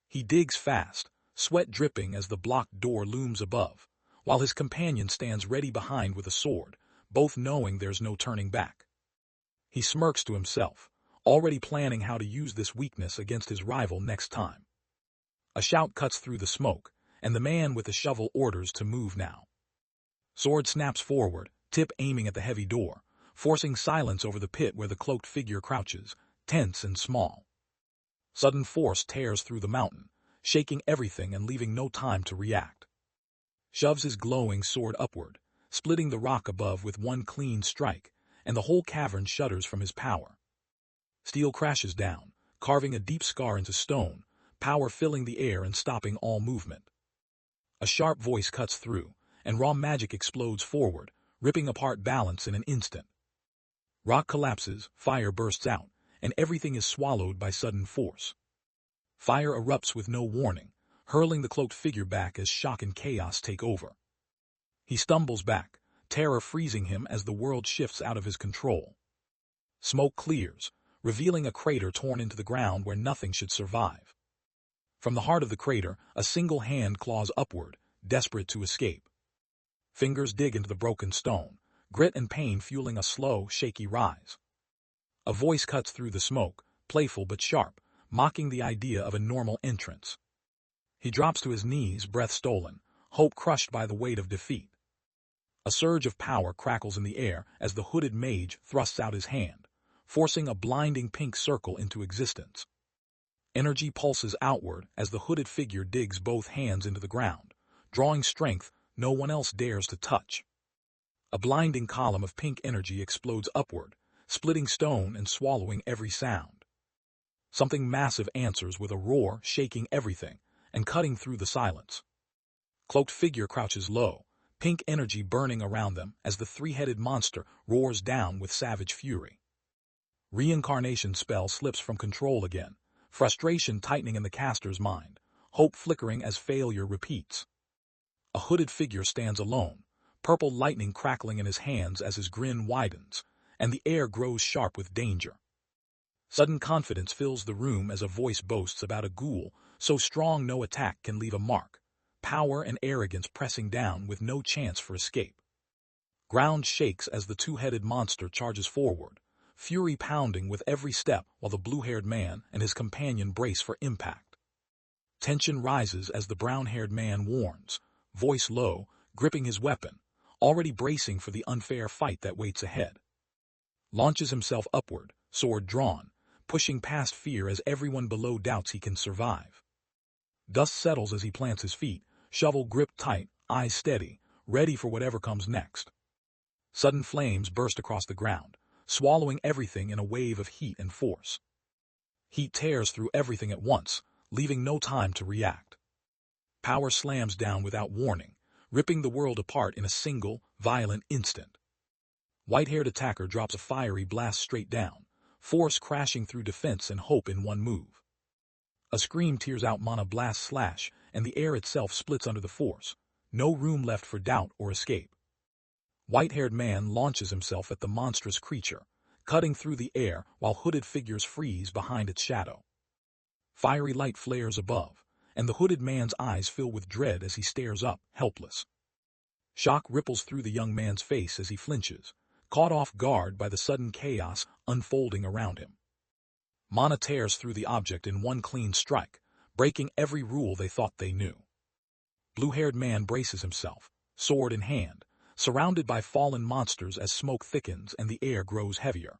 He digs fast, sweat dripping as the blocked door looms above, while his companion stands ready behind with a sword, both knowing there's no turning back. He smirks to himself, already planning how to use this weakness against his rival next time. A shout cuts through the smoke, and the man with the shovel orders to move now. Sword snaps forward, tip aiming at the heavy door, forcing silence over the pit where the cloaked figure crouches, tense and small. Sudden force tears through the mountain, shaking everything and leaving no time to react. Shoves his glowing sword upward, splitting the rock above with one clean strike, and the whole cavern shudders from his power. Steel crashes down, carving a deep scar into stone, power filling the air and stopping all movement. A sharp voice cuts through, and raw magic explodes forward, ripping apart balance in an instant. Rock collapses, fire bursts out, and everything is swallowed by sudden force. Fire erupts with no warning, hurling the cloaked figure back as shock and chaos take over. He stumbles back, terror freezing him as the world shifts out of his control. Smoke clears, revealing a crater torn into the ground where nothing should survive. From the heart of the crater, a single hand claws upward, desperate to escape. Fingers dig into the broken stone, grit and pain fueling a slow, shaky rise. A voice cuts through the smoke, playful but sharp, mocking the idea of a normal entrance. He drops to his knees, breath stolen, hope crushed by the weight of defeat. A surge of power crackles in the air as the hooded mage thrusts out his hand, forcing a blinding pink circle into existence. Energy pulses outward as the hooded figure digs both hands into the ground, drawing strength no one else dares to touch. A blinding column of pink energy explodes upward, splitting stone and swallowing every sound. Something massive answers with a roar, shaking everything, and cutting through the silence. Cloaked figure crouches low, pink energy burning around them as the three-headed monster roars down with savage fury. Reincarnation spell slips from control again, frustration tightening in the caster's mind, hope flickering as failure repeats. A hooded figure stands alone, purple lightning crackling in his hands as his grin widens, and the air grows sharp with danger. Sudden confidence fills the room as a voice boasts about a ghoul so strong no attack can leave a mark, power and arrogance pressing down with no chance for escape. Ground shakes as the two-headed monster charges forward, fury pounding with every step while the blue-haired man and his companion brace for impact. Tension rises as the brown-haired man warns, voice low, gripping his weapon, already bracing for the unfair fight that waits ahead. Launches himself upward, sword drawn, pushing past fear as everyone below doubts he can survive. Dust settles as he plants his feet, shovel gripped tight, eyes steady, ready for whatever comes next. Sudden flames burst across the ground, swallowing everything in a wave of heat and force. Heat tears through everything at once, leaving no time to react. Power slams down without warning, ripping the world apart in a single, violent instant. White-haired attacker drops a fiery blast straight down, force crashing through defense and hope in one move. A scream tears out mana blast slash, and the air itself splits under the force. No room left for doubt or escape. White-haired man launches himself at the monstrous creature, cutting through the air while hooded figures freeze behind its shadow. Fiery light flares above, and the hooded man's eyes fill with dread as he stares up, helpless. Shock ripples through the young man's face as he flinches, caught off guard by the sudden chaos unfolding around him. Mana tears through the object in one clean strike, breaking every rule they thought they knew. Blue-haired man braces himself, sword in hand, surrounded by fallen monsters as smoke thickens and the air grows heavier.